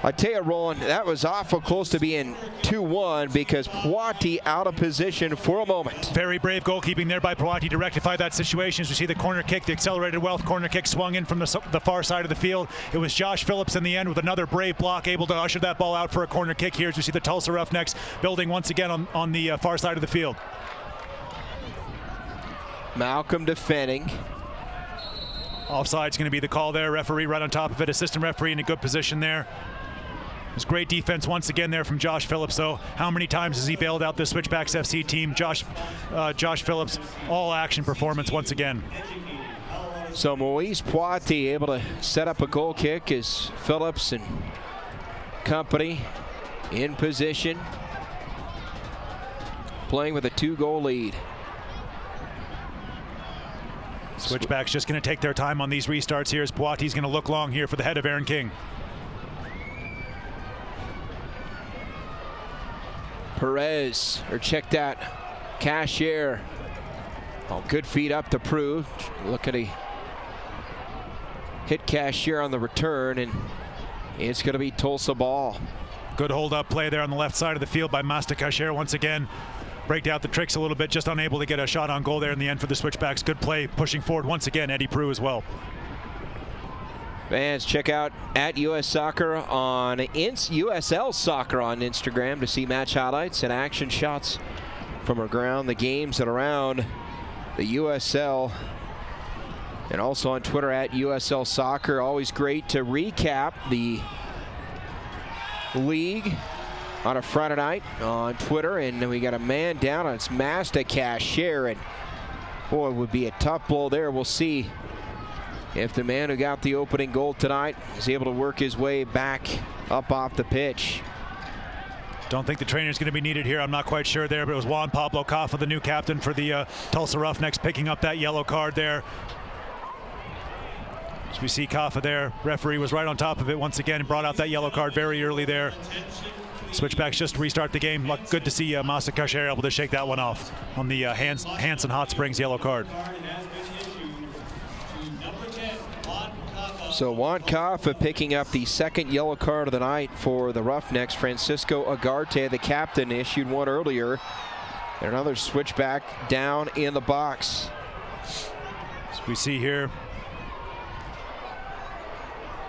I tell you, Roland, that was awful close to being 2-1 because Poiti out of position for a moment. Very brave goalkeeping there by Poiti to rectify that situation. As we see the corner kick, the accelerated Wealth corner kick swung in from the far side of the field. It was Josh Phillips in the end with another brave block, able to usher that ball out for a corner kick here as we see the Tulsa Roughnecks building once again on the far side of the field. Malcolm defending. Offside's going to be the call there. Referee right on top of it. Assistant referee in a good position there. It's great defense once again there from Josh Phillips. So how many times has he bailed out this Switchbacks FC team? Josh Phillips, all action performance once again. So Moise Poitier able to set up a goal kick as Phillips and company in position, playing with a 2-goal lead. Switchbacks just going to take their time on these restarts here as Poitier's going to look long here for the head of Aaron King. Perez, or check that, Cashier. Oh, good feed up to Prue. Look at he hit Cashier on the return, and it's going to be Tulsa ball. Good hold-up play there on the left side of the field by Masta Cashier once again. Breaked out the tricks a little bit, just unable to get a shot on goal there in the end for the Switchbacks. Good play, pushing forward once again, Eddie Prue as well. Fans, check out at US Soccer on USL Soccer on Instagram to see match highlights and action shots from around the games and around the USL. And also on Twitter at USL Soccer. Always great to recap the league on a Friday night on Twitter. And we got a man down on its Masta Cashier, and boy, it would be a tough blow there. We'll see if the man who got the opening goal tonight is able to work his way back up off the pitch. Don't think the trainer's going to be needed here. I'm not quite sure there, but it was Juan Pablo Caffa, the new captain for the Tulsa Roughnecks, picking up that yellow card there. As we see Caffa there, referee was right on top of it once again and brought out that yellow card very early there. Switchbacks just to restart the game. Good to see Masta Cashier able to shake that one off on the Hanson Hot Springs yellow card. So Juan Caffa picking up the second yellow card of the night for the Roughnecks. Francisco Agarte, the captain, issued one earlier. And another Switchback down in the box. As we see here,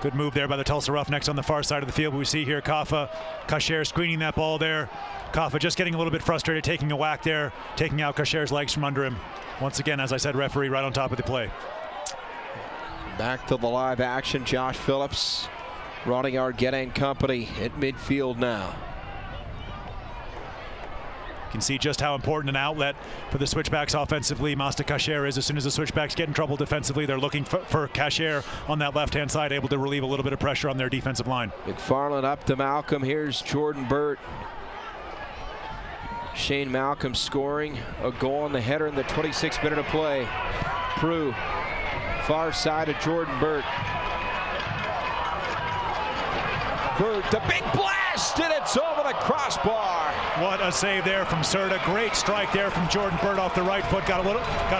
good move there by the Tulsa Roughnecks on the far side of the field. We see here Cashier screening that ball there. Caffa just getting a little bit frustrated, taking a whack there, taking out Cashier's legs from under him. Once again, as I said, referee right on top of the play. Back to the live action. Josh Phillips, Ronnie Argueta and company at midfield now. You can see just how important an outlet for the Switchbacks offensively Masta Cashier is. As soon as the Switchbacks get in trouble defensively, they're looking for Cashier on that left-hand side, able to relieve a little bit of pressure on their defensive line. McFarland up to Malcolm. Here's Jordan Burt. Shane Malcolm scoring a goal on the header in the 26th minute of play. Prue, far side of Jordan Burt. Burt, the big blast, and it's over the crossbar. What a save there from Serta. Great strike there from Jordan Burt off the right foot. Got a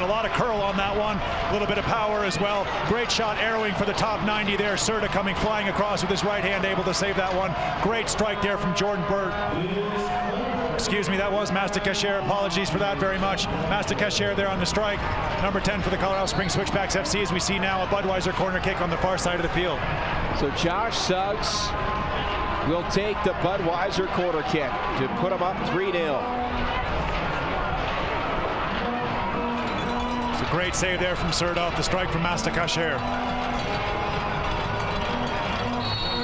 lot of curl on that one. A little bit of power as well. Great shot arrowing for the top 90 there. Serta coming flying across with his right hand, able to save that one. Great strike there from Jordan Burt. Excuse me, that was Masta Cashier. Apologies for that very much. Masta Cashier there on the strike. Number 10 for the Colorado Springs Switchbacks FC, as we see now a Budweiser corner kick on the far side of the field. So Josh Suggs will take the Budweiser corner kick to put him up 3-0. It's a great save there from Serta off the strike from Masta Cashier.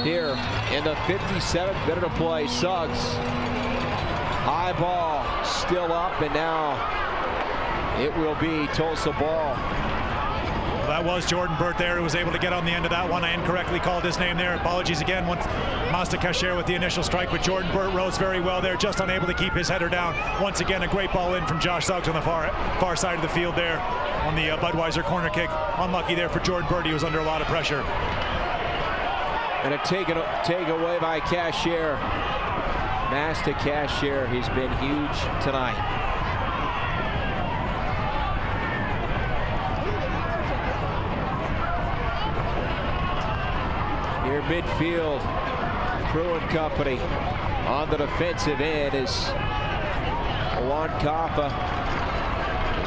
Here in the 57th minute of play, Suggs. High ball, still up, and now it will be Tulsa ball. Well, that was Jordan Burt there who was able to get on the end of that one. I incorrectly called his name there. Apologies again. Once Masta Cashier with the initial strike, but Jordan Burt rose very well there, just unable to keep his header down. Once again, a great ball in from Josh Suggs on the far side of the field there on the Budweiser corner kick. Unlucky there for Jordan Burt. He was under a lot of pressure. And a take away by Cashier. Masta Cashier, he's been huge tonight. Near midfield, Prue and company on the defensive end as Juan Caffa.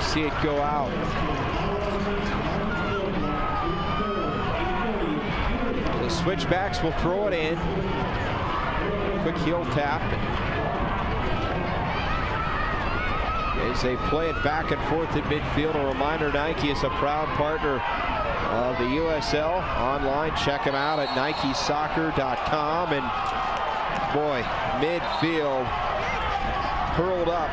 See it go out. The Switchbacks will throw it in. Quick heel tap as they play it back and forth in midfield. A reminder, Nike is a proud partner of the USL. Online, check them out at nikesoccer.com. And Boy, midfield hurled up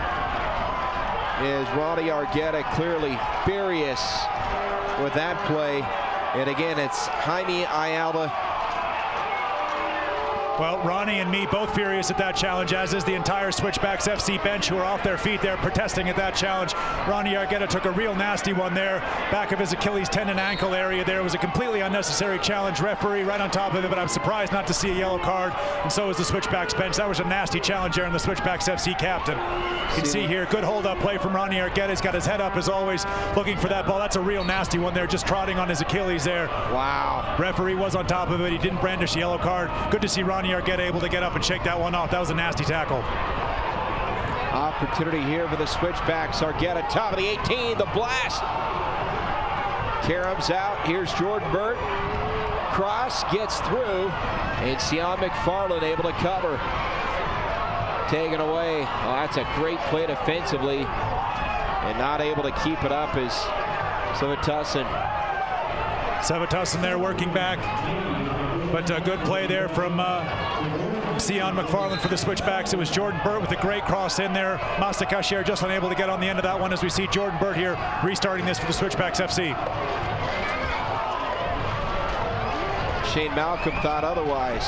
is Ronnie Argueta, clearly furious with that play. And again, it's Jaime Ayala. Well, Ronnie and me both furious at that challenge, as is the entire Switchbacks FC bench, who are off their feet there protesting at that challenge. Ronnie Argueta took a real nasty one there. Back of his Achilles tendon ankle area there. It was a completely unnecessary challenge. Referee right on top of it, but I'm surprised not to see a yellow card, and so is the Switchbacks bench. That was a nasty challenge there in the Switchbacks FC captain. You can see here, good hold-up play from Ronnie Argueta. He's got his head up as always, looking for that ball. That's a real nasty one there, just trotting on his Achilles there. Wow. Referee was on top of it. He didn't brandish a yellow card. Good to see Ronnie Argueta able to get up and shake that one off. That was a nasty tackle. Opportunity here for the Switchbacks. Argueta, top of the 18, the blast. Karem's out. Here's Jordan Burt. Cross gets through, and Sion McFarland able to cover. Taken away. Oh, that's a great play defensively, and not able to keep it up is Sevatussin. Sevatussin there working back, but a good play there from Sion McFarland for the Switchbacks. It was Jordan Burt with a great cross in there. Mastakashier just unable to get on the end of that one, as we see Jordan Burt here restarting this for the Switchbacks FC. Shane Malcolm thought otherwise.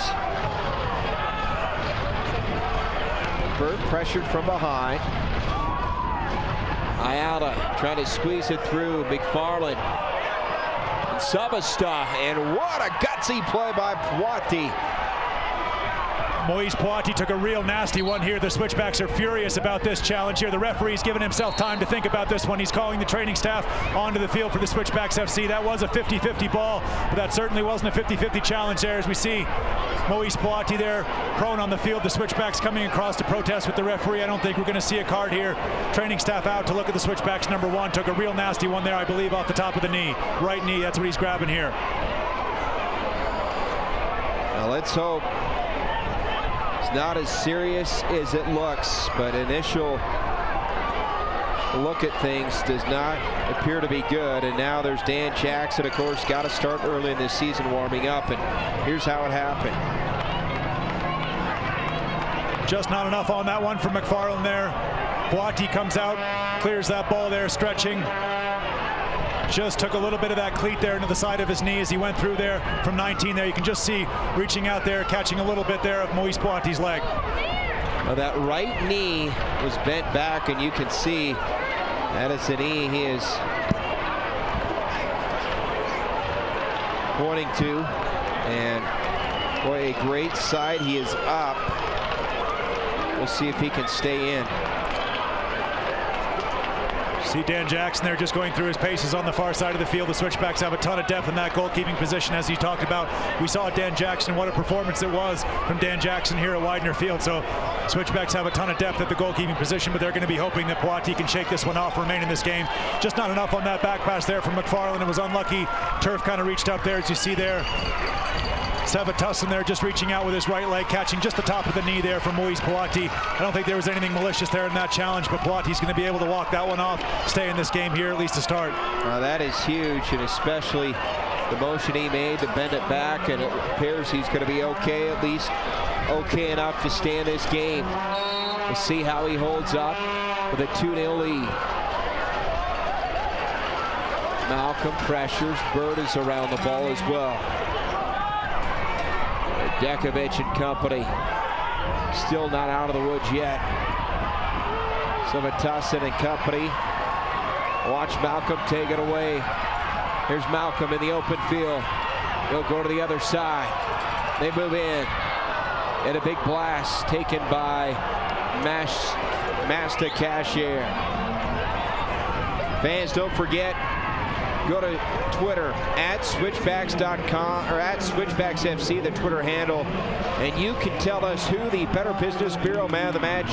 Burt pressured from behind. Ayala trying to squeeze it through. McFarland. Sabasta, and what a gutsy play by Poiti. Moise Poiti took a real nasty one here. The Switchbacks are furious about this challenge here. The referee's given himself time to think about this one. He's calling the training staff onto the field for the Switchbacks FC. That was a 50-50 ball, but that certainly wasn't a 50-50 challenge there, as we see Moise Poiti there prone on the field. The Switchbacks coming across to protest with the referee. I don't think we're going to see a card here. Training staff out to look at the Switchbacks. Number one took a real nasty one there, I believe, off the top of the knee. Right knee, that's what he's grabbing here. Now let's hope it's not as serious as it looks, but initial look at things does not appear to be good. And now there's Dan Jackson, of course, got to start early in this season warming up, and here's how it happened. Just not enough on that one from McFarland there. Poiti comes out, clears that ball there, stretching. Just took a little bit of that cleat there into the side of his knee as he went through there from 19 there. You can just see reaching out there, catching a little bit there of Moise Poiti's leg. Well, that right knee was bent back, and you can see that is the knee he is pointing to. And boy, a great side. He is up. We'll see if he can stay in. See Dan Jackson there just going through his paces on the far side of the field. The Switchbacks have a ton of depth in that goalkeeping position, as he talked about. We saw Dan Jackson, what a performance it was from Dan Jackson here at Widener Field. So Switchbacks have a ton of depth at the goalkeeping position, but they're going to be hoping that Poiti can shake this one off, remain in this game. Just not enough on that back pass there from McFarland. It was unlucky. Turf kind of reached up there, as you see there. Sevatussin there just reaching out with his right leg, catching just the top of the knee there from Moise Poiti. I don't think there was anything malicious there in that challenge, but Poiti's going to be able to walk that one off, stay in this game here, at least to start. That is huge, and especially the motion he made to bend it back, and it appears he's going to be okay, at least okay enough to stay in this game. We'll see how he holds up with a 2-0 lead. Malcolm pressures. Bird is around the ball as well. Dekovic and company still not out of the woods yet. Sevatussin and company. Watch Malcolm take it away. Here's Malcolm in the open field. He'll go to the other side. They move in. And a big blast taken by Mastakashier. Fans, don't forget, go to Twitter at switchbacks.com or at SwitchbacksFC, the Twitter handle, and you can tell us who the Better Business Bureau Man of the Match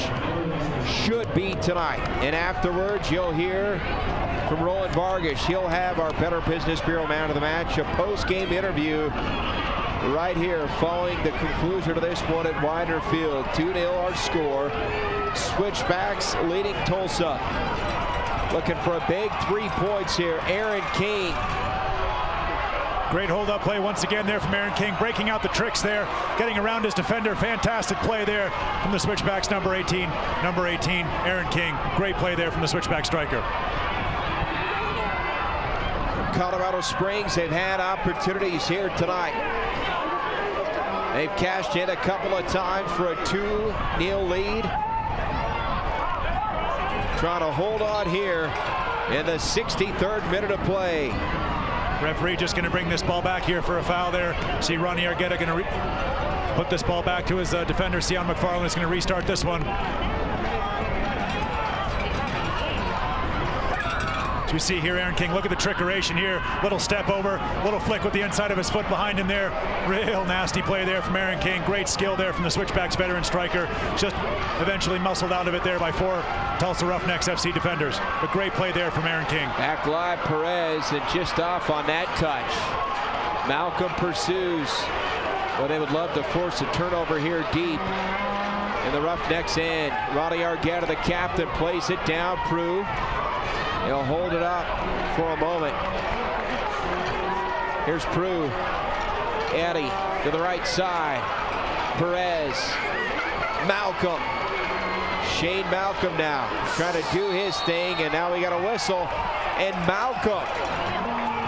should be tonight. And afterwards, you'll hear from Roland Vargas. He'll have our Better Business Bureau Man of the Match, a post-game interview right here following the conclusion of this one at Widener Field. 2-0 our score. Switchbacks leading Tulsa. Looking for a big 3 points here. Aaron King Great hold-up play once again there from Aaron King, breaking out the tricks there, getting around his defender. Fantastic play there from the Switchbacks, number 18, Aaron King. Great play there from the Switchback striker. Colorado Springs, they've had opportunities here tonight. They've cashed in a couple of times for a 2-0 lead. Trying to hold on here in the 63rd minute of play. Referee just going to bring this ball back here for a foul there. See Ronnie Argueta going to put this ball back to his defender. Sion McFarland is going to restart this one. As we see here, Aaron King, look at the trickeration here. Little step over, little flick with the inside of his foot behind him there. Real nasty play there from Aaron King. Great skill there from the Switchbacks veteran striker. Just eventually muscled out of it there by 4 Tulsa Roughnecks FC defenders. But great play there from Aaron King. Back live, Perez, and just off on that touch. Malcolm pursues. Well, they would love to force a turnover here deep in the Roughnecks end. Ronnie Argueta, the captain, plays it down. Prue. He'll hold it up for a moment. Here's Prue. Eddie to the right side. Perez. Malcolm. Shane Malcolm now trying to do his thing, and now we got a whistle. And Malcolm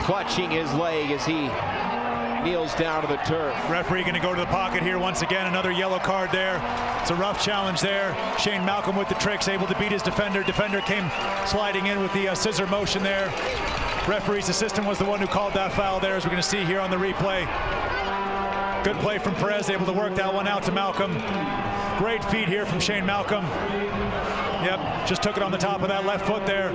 clutching his leg as he kneels down to the turf. Referee going to go to the pocket here once again. Another yellow card there. It's a rough challenge there. Shane Malcolm with the tricks, able to beat his defender. Defender came sliding in with the scissor motion there. Referee's assistant was the one who called that foul there, as we're going to see here on the replay. Good play from Perez, able to work that one out to Malcolm. Great feed here from Shane Malcolm. Yep, just took it on the top of that left foot there.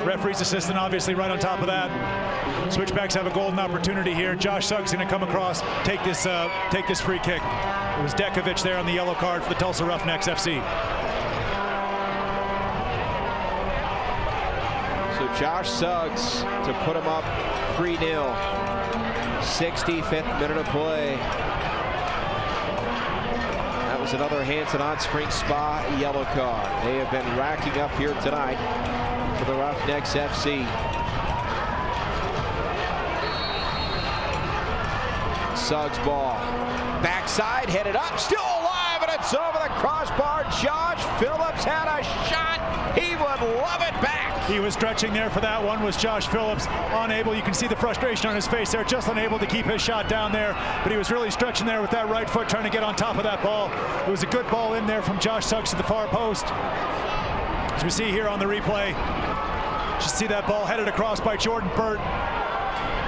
Referee's assistant obviously right on top of that. Switchbacks have a golden opportunity here. Josh Suggs going to come across, take this free kick. It was Dekovic there on the yellow card for the Tulsa Roughnecks FC. So Josh Suggs to put him up 3-0. 65th minute of play. That was another Hanson Hot Springs Spa yellow card. They have been racking up here tonight for the Roughnecks FC. Suggs ball. Backside, headed up, still alive, and it's over the crossbar. Josh Phillips had a shot. He would love it back. He was stretching there for that one, was Josh Phillips. Unable, you can see the frustration on his face there, just unable to keep his shot down there. But he was really stretching there with that right foot, trying to get on top of that ball. It was a good ball in there from Josh Suggs to the far post. As we see here on the replay, just see that ball headed across by Jordan Burt.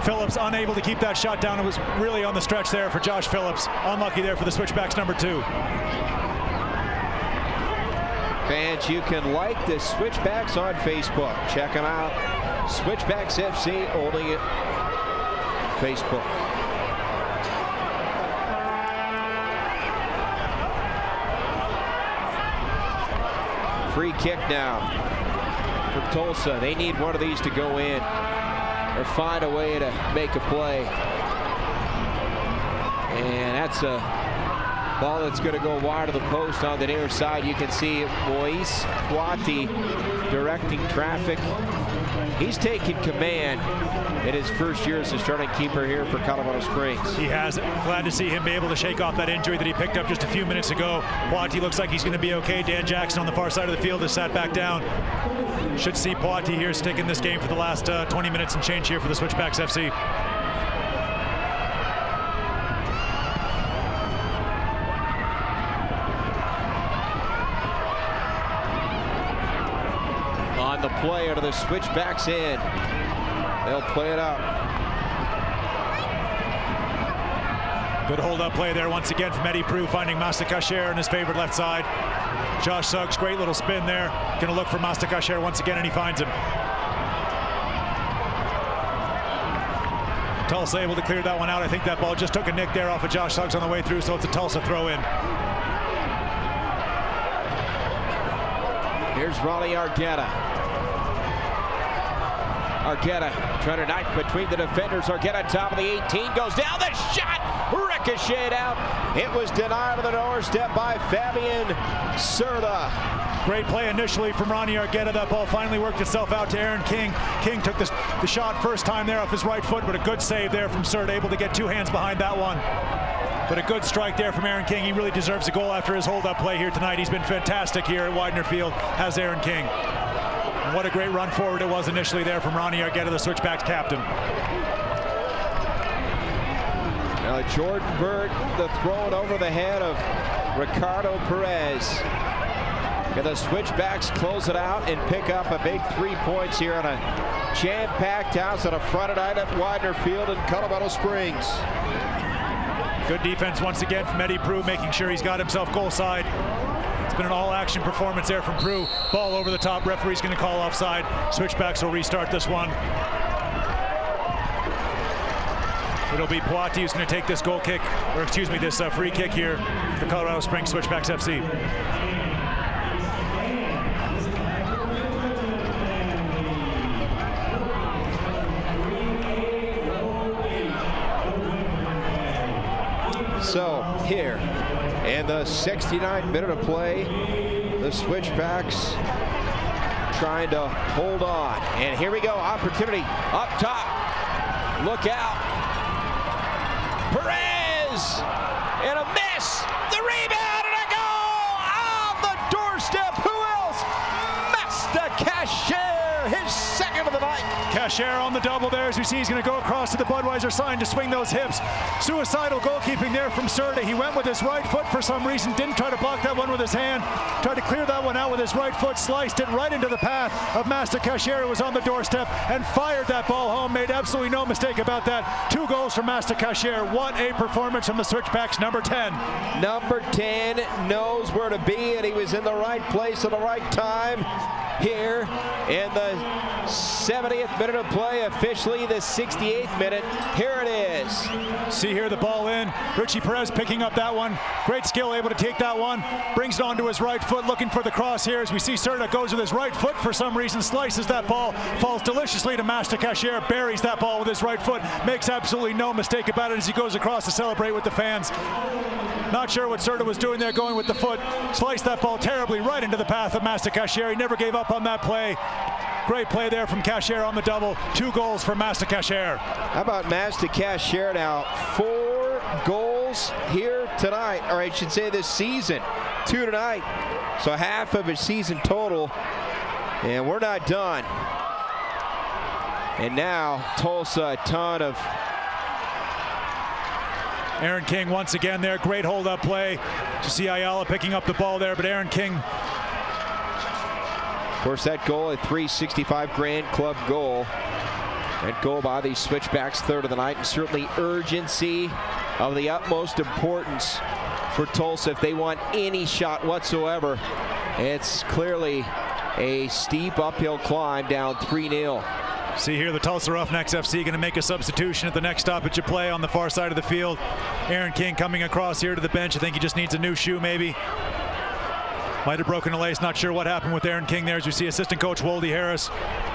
Phillips unable to keep that shot down. It was really on the stretch there for Josh Phillips. Unlucky there for the Switchbacks number 2. Fans, you can like the Switchbacks on Facebook. Check them out. Switchbacks FC, only at Facebook. Free kick now for Tulsa. They need one of these to go in or find a way to make a play. And that's a ball that's going to go wide of the post on the near side. You can see Moise Kwati directing traffic. He's taking command in his first year as a starting keeper here for Colorado Springs. He has. Glad to see him be able to shake off that injury that he picked up just a few minutes ago. Kwati looks like he's going to be okay. Dan Jackson on the far side of the field has sat back down. Should see Kwati here stick in this game for the last 20 minutes and change here for the Switchbacks FC. On the play out of the Switchbacks in. They'll play it up. Good hold-up play there once again from Eddie Prue, finding Mastakasher on his favorite left side. Josh Suggs, great little spin there. Going to look for Mastakasher once again, and he finds him. Tulsa able to clear that one out. I think that ball just took a nick there off of Josh Suggs on the way through, so it's a Tulsa throw in. Here's Ronnie Argueta. Argueta trying to knife between the defenders. Argueta top of the 18, goes down, the shot ricocheted out. It was denied on the doorstep by Fabian Serta. Great play initially from Ronnie Argueta. That ball finally worked itself out to Aaron King. King took the shot first time there off his right foot, but a good save there from Surt, able to get 2 hands behind that one. But a good strike there from Aaron King. He really deserves a goal after his hold-up play here tonight. He's been fantastic here at Widener Field, has Aaron King. And what a great run forward it was initially there from Ronnie Argueta, the Switchbacks captain. Now Jordan Burt, the throw over the head of Ricardo Perez. And the Switchbacks close it out and pick up a big 3 points here on a jam-packed house on a Friday night at Widener Field in Colorado Springs. Good defense once again from Eddie Prue, making sure he's got himself goal side. It's been an all-action performance there from Prue. Ball over the top. Referee's going to call offside. Switchbacks will restart this one. It'll be Puati who's going to take this goal kick, or excuse me, this free kick here for Colorado Springs Switchbacks FC. So here in the 69th minute of play, the Switchbacks trying to hold on. And here we go, opportunity up top. Look out. Perez and a miss. The rebound and a goal on the doorstep. Who else? Master Cashier, his second of the night. Cashier on the double there, as we see he's going to go across to the Budweiser sign to swing those hips. Suicidal goalkeeping there from Serta. He went with his right foot for some reason, didn't try to block that one with his hand, tried to clear that one out with his right foot, sliced it right into the path of Master Cashier, who was on the doorstep, and fired that ball home. Made absolutely no mistake about that. 2 goals from Master Cashier. What a performance from the Switchbacks, number 10. Number 10 knows where to be, and he was in the right place at the right time. Here in the 70th minute of play, officially the 68th minute. Here it is. See here the ball in. Richie Perez picking up that one. Great skill, able to take that one. Brings it onto his right foot, looking for the cross here. As we see Serta goes with his right foot for some reason, slices that ball, falls deliciously to Master Cashier, buries that ball with his right foot, makes absolutely no mistake about it as he goes across to celebrate with the fans. Not sure what Serta was doing there, going with the foot. Sliced that ball terribly right into the path of Master Cashier. He never gave up on that play. Great play there from Cashier on the double. 2 goals for Master Cashier. How about Master Cashier now? 4 goals here tonight, or I should say this season. 2 tonight. So half of his season total. And we're not done. And now Tulsa, a ton of... Aaron King once again there. Great hold-up play. To see Ayala picking up the ball there, but Aaron King... Of course, that goal, a $365 grand club goal. That goal by the Switchbacks, 3rd of the night, and certainly urgency of the utmost importance for Tulsa if they want any shot whatsoever. It's clearly a steep uphill climb down 3-0. See here the Tulsa Roughnecks FC going to make a substitution at the next stoppage of play on the far side of the field. Aaron King coming across here to the bench. I think he just needs a new shoe maybe. Might have broken a lace, not sure what happened with Aaron King there, as you see assistant coach Woldy Harris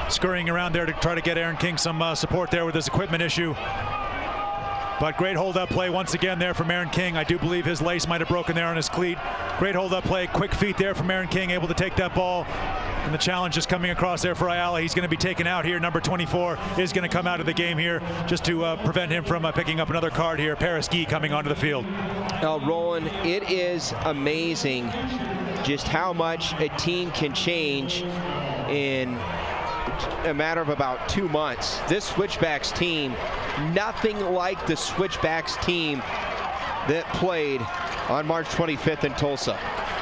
scurrying around there to try to get Aaron King some support there with his equipment issue. But great hold-up play once again there from Aaron King. I do believe his lace might have broken there on his cleat. Great hold-up play, quick feet there from Aaron King, able to take that ball. And the challenge is coming across there for Ayala. He's going to be taken out here. Number 24 is going to come out of the game here just to prevent him from picking up another card here. Paris Guy coming onto the field. Roland, it is amazing just how much a team can change in a matter of about 2 months. This Switchbacks team, nothing like the Switchbacks team that played on March 25th in Tulsa.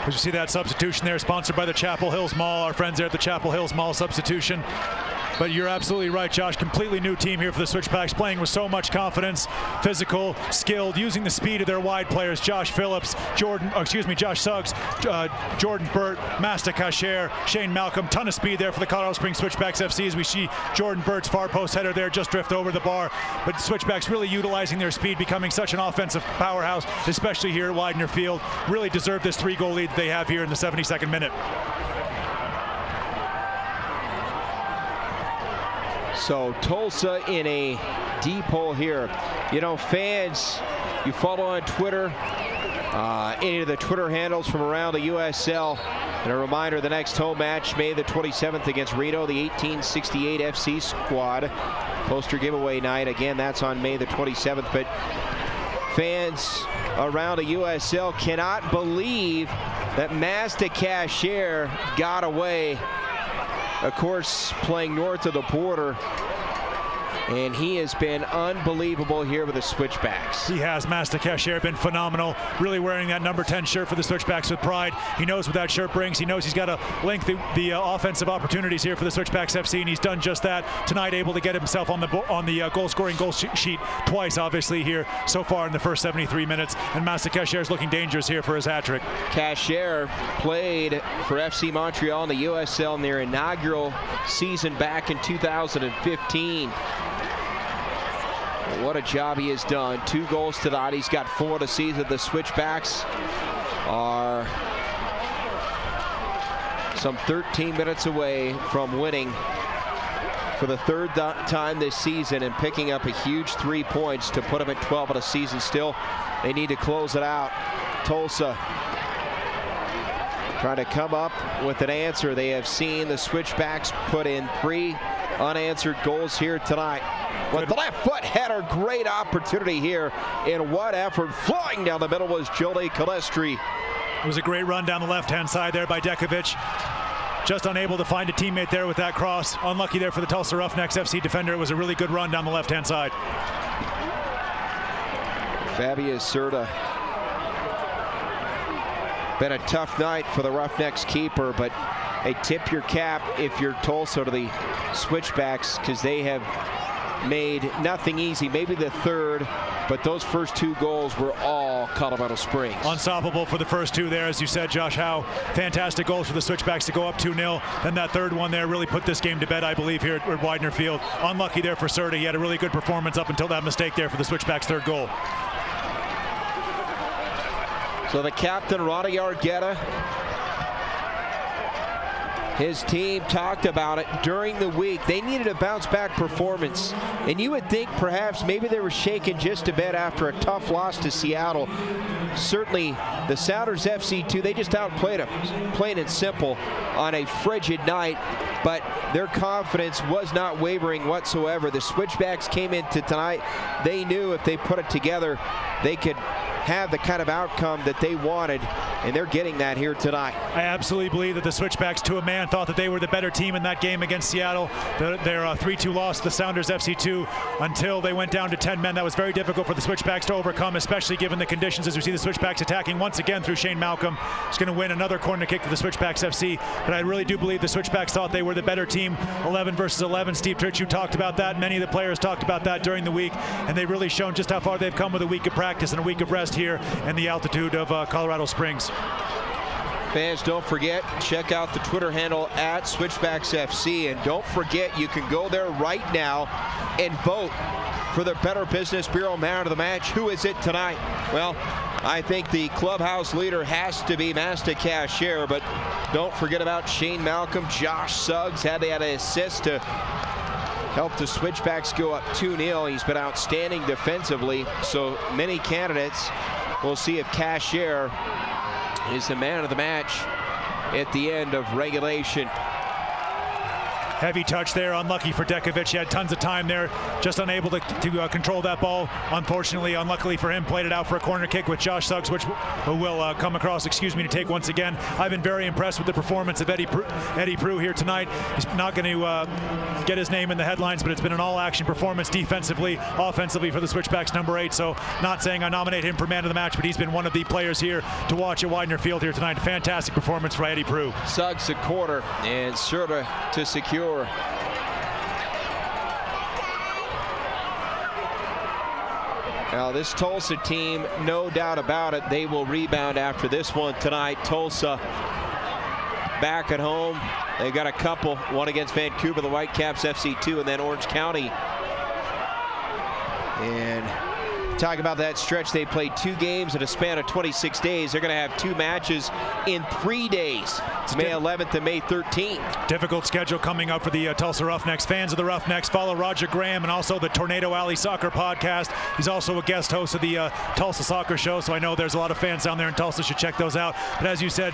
As you see that substitution there, sponsored by the Chapel Hills Mall, our friends there at the Chapel Hills Mall substitution. But you're absolutely right, Josh. Completely new team here for the Switchbacks, playing with so much confidence, physical, skilled, using the speed of their wide players. Josh Phillips, Josh Suggs, Jordan Burt, Master Cashier, Shane Malcolm. Ton of speed there for the Colorado Springs Switchbacks FC as we see Jordan Burt's far post header there just drift over the bar. But Switchbacks really utilizing their speed, becoming such an offensive powerhouse, especially here at Widener Field. Really deserve this 3-goal lead that they have here in the 72nd minute. So Tulsa in a deep hole here. You know, fans, you follow on Twitter, Any of the Twitter handles from around the USL. And a reminder, the next home match, May the 27th against Reno, the 1868 FC squad. Poster giveaway night. Again, that's on May the 27th. But fans around the USL cannot believe that Mazda Cashier got away. Of course, playing north of the border. And he has been unbelievable here with the Switchbacks. He has. Mazda Cashier been phenomenal. Really wearing that number 10 shirt for the Switchbacks with pride. He knows what that shirt brings. He knows he's got to link the offensive opportunities here for the Switchbacks FC, and he's done just that tonight. Able to get himself on the goal-scoring goal sheet twice, obviously here so far in the first 73 minutes. And Mazda Cashier is looking dangerous here for his hat trick. Cashier played for FC Montreal in the USL in their inaugural season back in 2015. What a job he has done. 2 goals tonight. He's got 4 this season. The Switchbacks are some 13 minutes away from winning for the 3rd time this season and picking up a huge 3 points to put them at 12 of the season. Still, they need to close it out. Tulsa trying to come up with an answer. They have seen the Switchbacks put in 3 unanswered goals here tonight. With the left foot header, great opportunity here. In what effort, flying down the middle was Jolie Calestri. It was a great run down the left-hand side there by Dekovic. Just unable to find a teammate there with that cross. Unlucky there for the Tulsa Roughnecks FC defender. It was a really good run down the left-hand side. Fabio Serta. Been a tough night for the Roughnecks keeper, but hey, tip your cap if you're Tulsa to the Switchbacks, because they have made nothing easy. Maybe the 3rd, but those first 2 goals were all Colorado Springs. Unstoppable for the first 2 there, as you said, Josh Howe. Fantastic goals for the Switchbacks to go up 2-0. Then that 3rd one there really put this game to bed, I believe, here at Widener Field. Unlucky there for Serta. He had a really good performance up until that mistake there for the Switchbacks' 3rd goal. So the captain, Ronnie Argueta, his team talked about it during the week. They needed a bounce-back performance. And you would think perhaps maybe they were shaken just a bit after a tough loss to Seattle. Certainly the Sounders FC too, they just outplayed them, plain and simple, on a frigid night. But their confidence was not wavering whatsoever. The Switchbacks came into tonight. They knew if they put it together, they could have the kind of outcome that they wanted, and they're getting that here tonight. I absolutely believe that the Switchbacks, to a man, thought that they were the better team in that game against Seattle. Their 3-2 loss to the Sounders FC2 until they went down to 10 men. That was very difficult for the Switchbacks to overcome, especially given the conditions as we see the Switchbacks attacking once again through Shane Malcolm. He's going to win another corner kick for the Switchbacks FC, but I really do believe the Switchbacks thought they were the better team. 11 versus 11. Steve Turchu talked about that. Many of the players talked about that during the week, and they've really shown just how far they've come with a week of practice and a week of rest here in the altitude of Colorado Springs. Fans, don't forget, check out the Twitter handle at Switchbacks FC, and don't forget you can go there right now and vote for the Better Business Bureau Man of the Match. Who is it tonight? Well, I think the clubhouse leader has to be Mazda Cashier, but don't forget about Shane Malcolm. Josh Suggs had an assist to help the Switchbacks go up 2-0. He's been outstanding defensively, so many candidates. We'll see if Cashier is the man of the match at the end of regulation. Heavy touch there, unlucky for Dekovic. He had tons of time there, just unable to control that ball. Unfortunately, unluckily for him, played it out for a corner kick with Josh Suggs, which will come across, to take once again. I've been very impressed with the performance of Eddie Prue here tonight. He's not going to get his name in the headlines, but it's been an all-action performance defensively, offensively for the Switchbacks number 8. So not saying I nominate him for man of the match, but he's been one of the players here to watch at Widener Field here tonight. Fantastic performance for Eddie Prue. Suggs a quarter and Serta to secure. Now this Tulsa team, no doubt about it, they will rebound after this one tonight. Tulsa back at home. They've got a couple, one against Vancouver, the Whitecaps FC2, and then Orange County. And Talk about that stretch. They played 2 games in a span of 26 days. They're going to have 2 matches in 3 days. It's May 11th and May 13th. Difficult schedule coming up for the Tulsa Roughnecks. Fans of the Roughnecks, follow Roger Graham and also the Tornado Alley Soccer Podcast. He's also a guest host of the Tulsa Soccer Show, so I know there's a lot of fans down there in Tulsa should check those out. But as you said,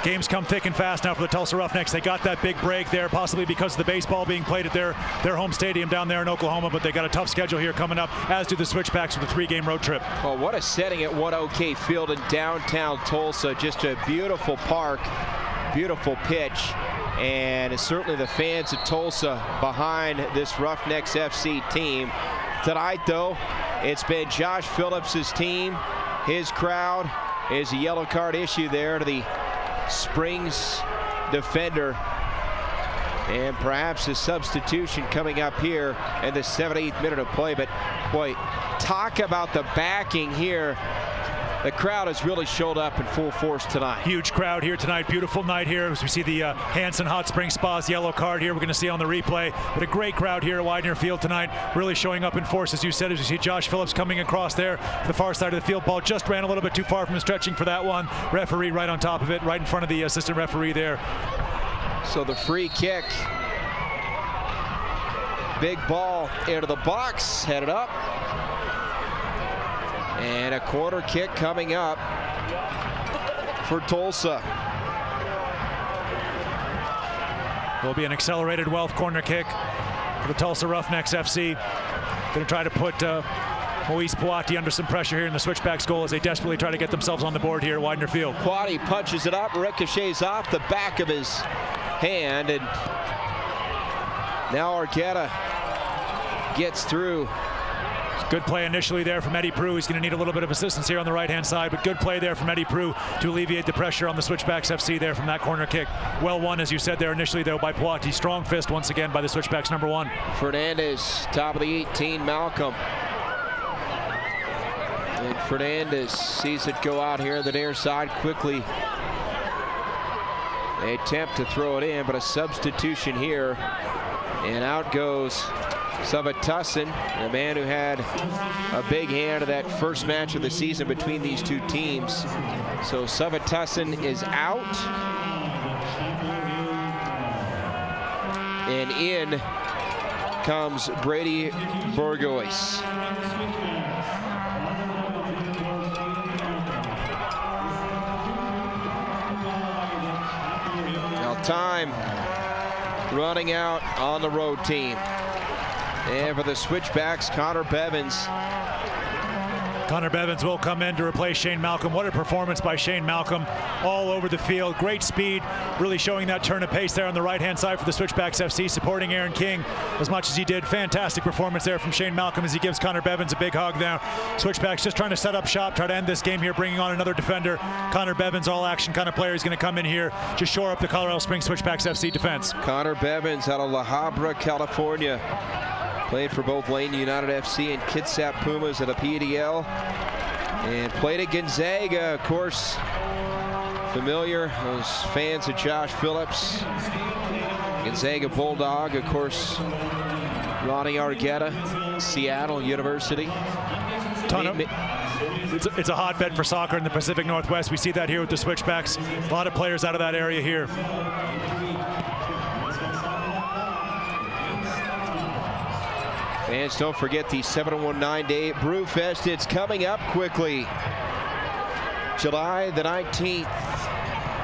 games come thick and fast now for the Tulsa Roughnecks. They got that big break there, possibly because of the baseball being played at their home stadium down there in Oklahoma, but they got a tough schedule here coming up, as do the Switchbacks with a 3-game road trip. Well, what a setting at 1OK Field in downtown Tulsa. Just a beautiful park, beautiful pitch, and certainly the fans of Tulsa behind this Roughnecks FC team. Tonight, though, it's been Josh Phillips' team. His crowd is a yellow card issue there to the Springs defender, and perhaps a substitution coming up here in the 78th minute of play. But boy, talk about the backing here. The crowd has really showed up in full force tonight. Huge crowd here tonight. Beautiful night here as we see the Hanson Hot Springs Spa's yellow card here. We're going to see on the replay. But a great crowd here at Widener Field tonight, really showing up in force, as you said, as you see Josh Phillips coming across there to the far side of the field. Ball just ran a little bit too far from the stretching for that one. Referee right on top of it, right in front of the assistant referee there. So the free kick. Big ball into the box, headed up. And a corner kick coming up for Tulsa. Will be an accelerated Wealth corner kick for the Tulsa Roughnecks FC. Going to try to put Moise Puati under some pressure here in the Switchbacks goal as they desperately try to get themselves on the board here at Widener Field. Puati punches it up, ricochets off the back of his hand, and now Argueta gets through. Good play initially there from Eddie Prue. He's going to need a little bit of assistance here on the right-hand side, but good play there from Eddie Prue to alleviate the pressure on the Switchbacks FC there from that corner kick. Well won, as you said there initially, though, by Puati. Strong fist once again by the Switchbacks number 1. Fernandez, top of the 18, Malcolm. And Fernandez sees it go out here on the near side quickly. They attempt to throw it in, but a substitution here. And out goes Savatussin, the man who had a big hand of that first match of the season between these two teams. So Savatussin is out. And in comes Brady Burgoyce. Now time running out on the road team. And for the Switchbacks, Connor Bevins. Connor Bevins will come in to replace Shane Malcolm. What a performance by Shane Malcolm all over the field. Great speed, really showing that turn of pace there on the right-hand side for the Switchbacks FC, supporting Aaron King as much as he did. Fantastic performance there from Shane Malcolm as he gives Connor Bevins a big hug now. Switchbacks just trying to set up shop, try to end this game here, bringing on another defender. Connor Bevins, all-action kind of player, is going to come in here, just shore up the Colorado Springs Switchbacks FC defense. Connor Bevins out of La Habra, California. Played for both Lane United FC and Kitsap Pumas at a PDL. And played at Gonzaga, of course. Familiar, those fans of Josh Phillips. Gonzaga Bulldog, of course. Ronnie Argueta, Seattle University. It's a hotbed for soccer in the Pacific Northwest. We see that here with the Switchbacks. A lot of players out of that area here. Fans, don't forget the 719-day Brew Fest. It's coming up quickly. July the 19th,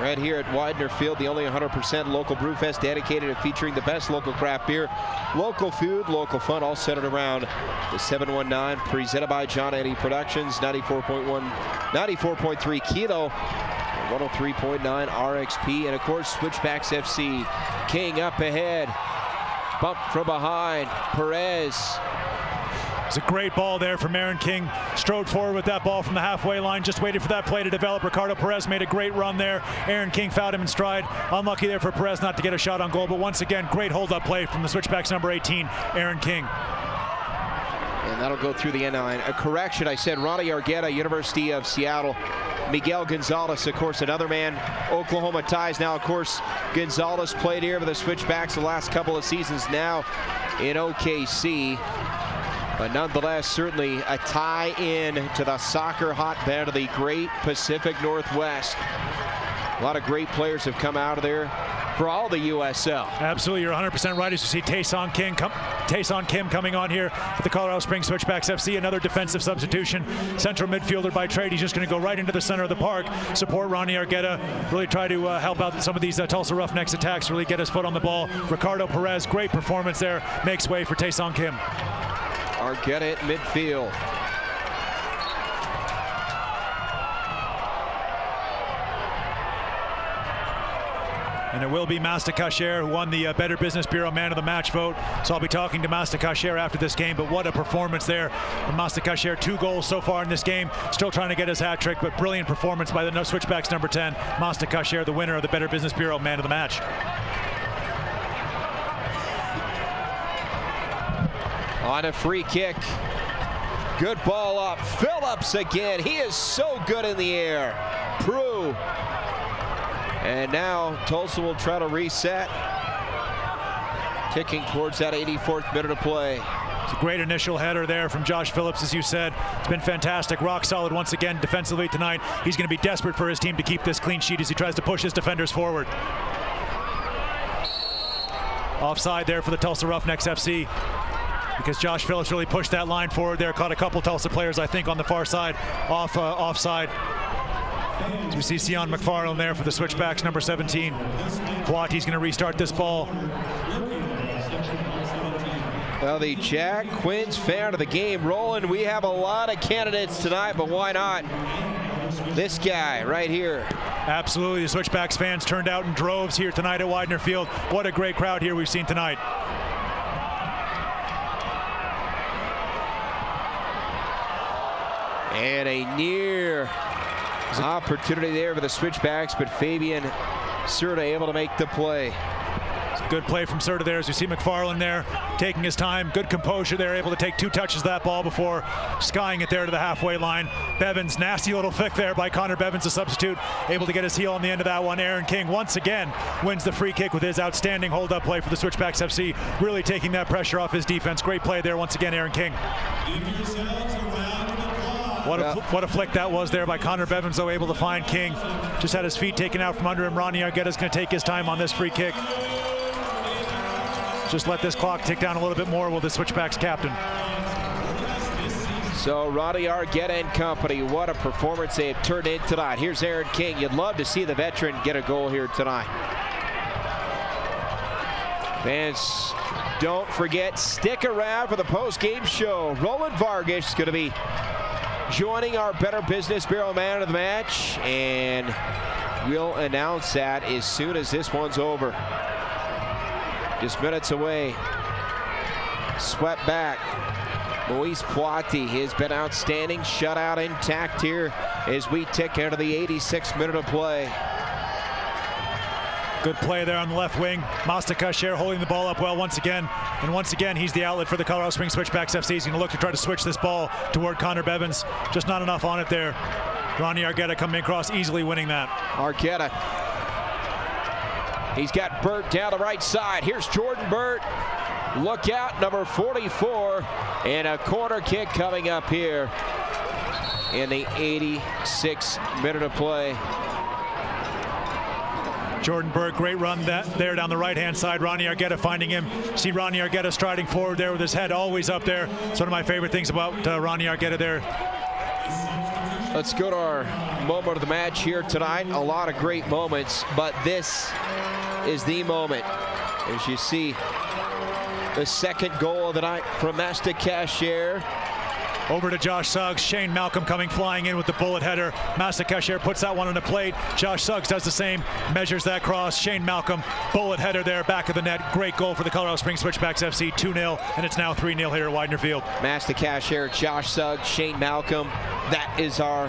right here at Widener Field, the only 100% local Brew Fest dedicated to featuring the best local craft beer, local food, local fun, all centered around the 719, presented by John Eddie Productions, 94.3 Kilo, 103.9 RXP, and of course Switchbacks FC. King up ahead. Bump from behind, Perez. It's a great ball there from Aaron King. Strode forward with that ball from the halfway line, just waited for that play to develop. Ricardo Perez made a great run there. Aaron King fouled him in stride. Unlucky there for Perez not to get a shot on goal, but once again, great hold-up play from the Switchbacks number 18, Aaron King. And that'll go through the end line. A correction, I said Ronnie Argueta, University of Seattle. Miguel Gonzalez, of course, another man. Oklahoma ties now, of course. Gonzalez played here for the Switchbacks the last couple of seasons, now in OKC. But nonetheless, certainly a tie-in to the soccer hotbed of the great Pacific Northwest. A lot of great players have come out of there for all the USL. Absolutely, you're 100% right. As you see Taeson Kim coming on here for the Colorado Springs Switchbacks FC, another defensive substitution. Central midfielder by trade. He's just going to go right into the center of the park, support Ronnie Argueta, really try to help out some of these Tulsa Roughnecks attacks, really get his foot on the ball. Ricardo Perez, great performance there, makes way for Taeson Kim. Argueta at midfield. And it will be Masta Kacher who won the Better Business Bureau Man of the Match vote. So I'll be talking to Masta Kacher after this game. But what a performance there from Masta Kacher. 2 goals so far in this game. Still trying to get his hat trick, but brilliant performance by the Switchbacks number 10. Masta Kacher, the winner of the Better Business Bureau Man of the Match. On a free kick. Good ball up. Phillips again. He is so good in the air. Prue. And now Tulsa will try to reset. Ticking towards that 84th minute of play. It's a great initial header there from Josh Phillips, as you said. It's been fantastic. Rock solid once again defensively tonight. He's going to be desperate for his team to keep this clean sheet as he tries to push his defenders forward. Offside there for the Tulsa Roughnecks FC, because Josh Phillips really pushed that line forward there. Caught a couple Tulsa players, I think, on the far side, offside. So we see Sion McFarland there for the Switchbacks, number 17. Guati's going to restart this ball. Well, the Jack Quinn's fan of the game. Roland, we have a lot of candidates tonight, but why not this guy right here? Absolutely. The Switchbacks fans turned out in droves here tonight at Widener Field. What a great crowd here we've seen tonight. And a near opportunity there for the Switchbacks, but Fabian Serta able to make the play. It's a good play from Serta there, as you see McFarland there taking his time. Good composure there, able to take 2 touches of that ball before skying it there to the halfway line. Bevins, nasty little flick there by Connor Bevins, a substitute, able to get his heel on the end of that one. Aaron King once again wins the free kick with his outstanding hold-up play for the Switchbacks FC, really taking that pressure off his defense. Great play there once again, Aaron King. What a flick that was there by Connor Bevins, though, able to find King. Just had his feet taken out from under him. Ronnie Argueta's going to take his time on this free kick. Just let this clock tick down a little bit more with the Switchbacks captain. So Ronnie Argueta and company, what a performance they have turned in tonight. Here's Aaron King. You'd love to see the veteran get a goal here tonight. Fans, don't forget, stick around for the post-game show. Roland Vargas is going to be joining our Better Business Bureau Man of the Match, and we'll announce that as soon as this one's over. Just minutes away. Swept back. Moise Poiti has been outstanding. Shutout intact here as we tick into the 86th minute of play. Good play there on the left wing. Masta Kacher holding the ball up well once again. And once again, he's the outlet for the Colorado Springs Switchbacks FC. He's going to look to try to switch this ball toward Connor Bevins. Just not enough on it there. Ronnie Argueta coming across, easily winning that. Argueta. He's got Burt down the right side. Here's Jordan Burt. Look out, number 44. And a corner kick coming up here in the 86th minute of play. Jordan Burt, great run there down the right-hand side. Ronnie Argueta finding him. See Ronnie Argueta striding forward there with his head always up there. It's one of my favorite things about Ronnie Argueta there. Let's go to our moment of the match here tonight. A lot of great moments, but this is the moment. As you see, the second goal of the night from Masta Kacher. Over to Josh Suggs. Shane Malcolm coming flying in with the bullet header. Masta Kacher puts that one on the plate. Josh Suggs does the same, measures that cross. Shane Malcolm, bullet header there, back of the net. Great goal for the Colorado Springs Switchbacks FC, 2-0, and it's now 3-0 here at Widener Field. Masta Kacher, Josh Suggs, Shane Malcolm. That is our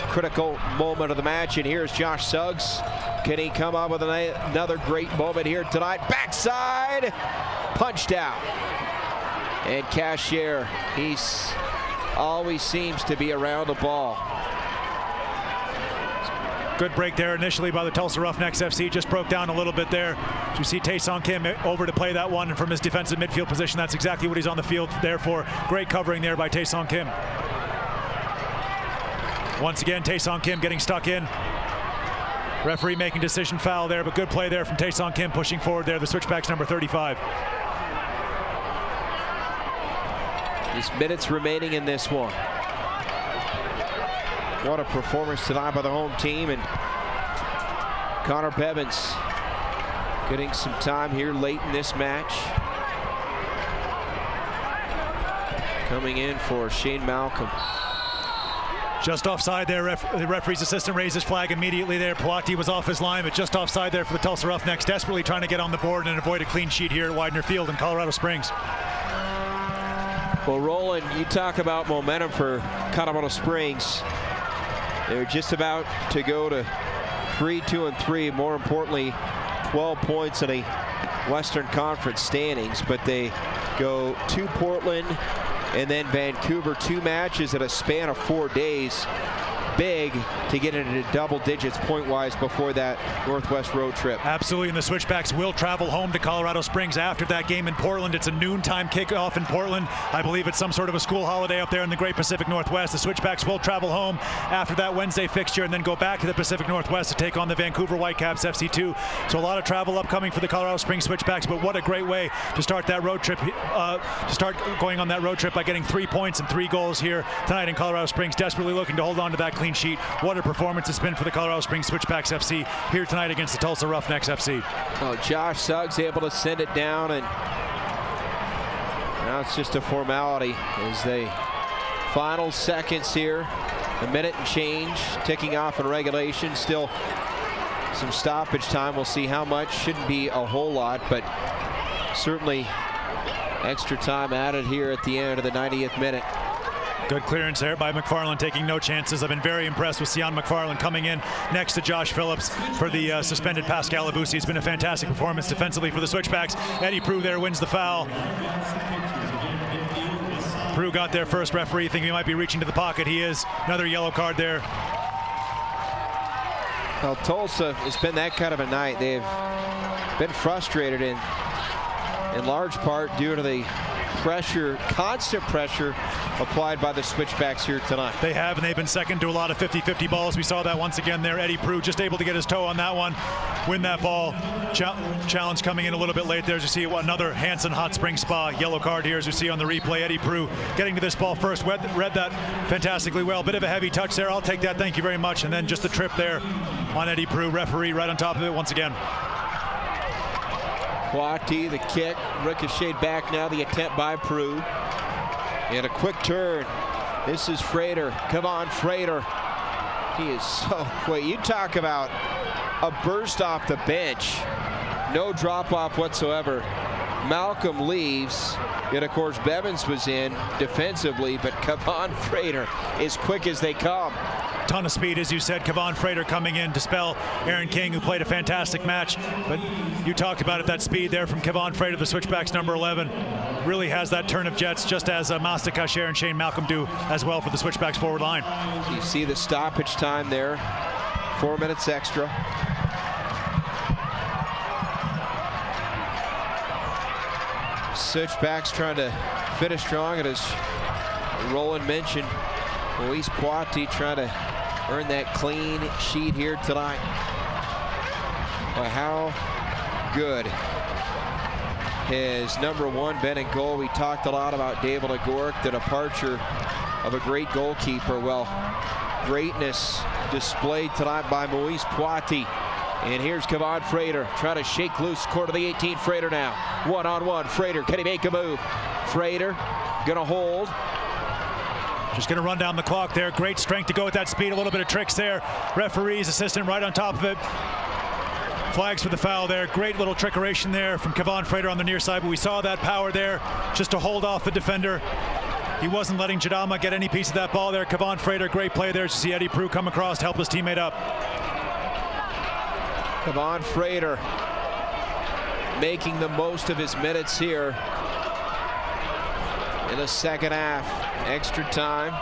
critical moment of the match, and here's Josh Suggs. Can he come up with another great moment here tonight? Backside, punched out. And Kacher, he's always seems to be around the ball. Good break there initially by the Tulsa Roughnecks FC. Just broke down a little bit there. You see Tae-Song Kim over to play that one, and from his defensive midfield position, that's exactly what he's on the field there for. Great covering there by Tae-Song Kim. Once again, Tae-Song Kim getting stuck in. Referee making decision foul there, but good play there from Tae-Song Kim pushing forward there, the Switchbacks number 35. Just minutes remaining in this one. What a performance tonight by the home team, and Connor Bevins getting some time here late in this match. Coming in for Shane Malcolm. Just offside there. The referee's assistant raised his flag immediately there. Puati was off his line, but just offside there for the Tulsa Roughnecks, desperately trying to get on the board and avoid a clean sheet here at Widener Field in Colorado Springs. Well, Roland, you talk about momentum for Colorado Springs. They're just about to go to 3-2-3. More importantly, 12 points in a Western Conference standings, but they go to Portland and then Vancouver, 2 matches in a span of 4 days. Big to get into double digits point-wise before that Northwest road trip. Absolutely, and the Switchbacks will travel home to Colorado Springs after that game in Portland. It's a noontime kickoff in Portland. I believe it's some sort of a school holiday up there in the Great Pacific Northwest. The Switchbacks will travel home after that Wednesday fixture and then go back to the Pacific Northwest to take on the Vancouver Whitecaps FC2. So a lot of travel upcoming for the Colorado Springs Switchbacks, but what a great way to start that road trip, to start going on that road trip by getting 3 points and 3 goals here tonight in Colorado Springs. Desperately looking to hold on to that clean sheet. What a performance it's been for the Colorado Springs Switchbacks FC here tonight against the Tulsa Roughnecks FC. Oh, Josh Suggs able to send it down, and now it's just a formality as the final seconds here, a minute and change ticking off in regulation. Still some stoppage time. We'll see how much. Shouldn't be a whole lot, but certainly extra time added here at the end of the 90th minute. Good clearance there by McFarland, taking no chances. I've been very impressed with Sion McFarland coming in next to Josh Phillips for the suspended Pascal Abusi. It's been a fantastic performance defensively for the Switchbacks. Eddie Prue there wins the foul. Prue got there first. Referee thinking he might be reaching to the pocket. He is. Another yellow card there. Well, Tulsa, it's been that kind of a night. They've been frustrated in large part due to the pressure, constant pressure applied by the Switchbacks here tonight. They have, and they've been second to a lot of 50-50 balls. We saw that once again there. Eddie Prue just able to get his toe on that one, win that ball. Challenge coming in a little bit late there as you see another Hanson Hot Spring Spa yellow card here as you see on the replay. Eddie Prue getting to this ball first, read that fantastically well. Bit of a heavy touch there. I'll take that, thank you very much. And then just a trip there on Eddie Prue. Referee right on top of it once again. Puati, the kick, ricocheted back now, the attempt by Prue. And a quick turn. This is Frater. Come on, Frater. He is so quick. You talk about a burst off the bench. No drop off whatsoever. Malcolm leaves. Yet, of course, Bevins was in defensively, but Kevon Frater is quick as they come. Ton of speed, as you said. Kevon Frater coming in to spell Aaron King, who played a fantastic match. But you talked about it, that speed there from Kevon Frater, the Switchbacks number 11. Really has that turn of jets, just as Masta Kasher and Shane Malcolm do as well for the Switchbacks forward line. You see the stoppage time there. 4 minutes extra. Switchbacks trying to finish strong, and as Roland mentioned, Luis Puati trying to earn that clean sheet here tonight. Well, how good has number 1 been in goal? We talked a lot about David Agork, the departure of a great goalkeeper. Well, greatness displayed tonight by Luis Puati. And here's Kevon Frater trying to shake loose quarter of the 18. Frater now one-on-one. Frater, can he make a move? Frater gonna hold. Just going to run down the clock there. Great strength to go with that speed. A little bit of tricks there. Referee's assistant right on top of it. Flags for the foul there. Great little trickeration there from Kevon Frater on the near side. But we saw that power there just to hold off the defender. He wasn't letting Jadama get any piece of that ball there. Kevon Frater, great play there to see Eddie Prue come across to help his teammate up. Kevon Frater making the most of his minutes here in the second half. Extra time.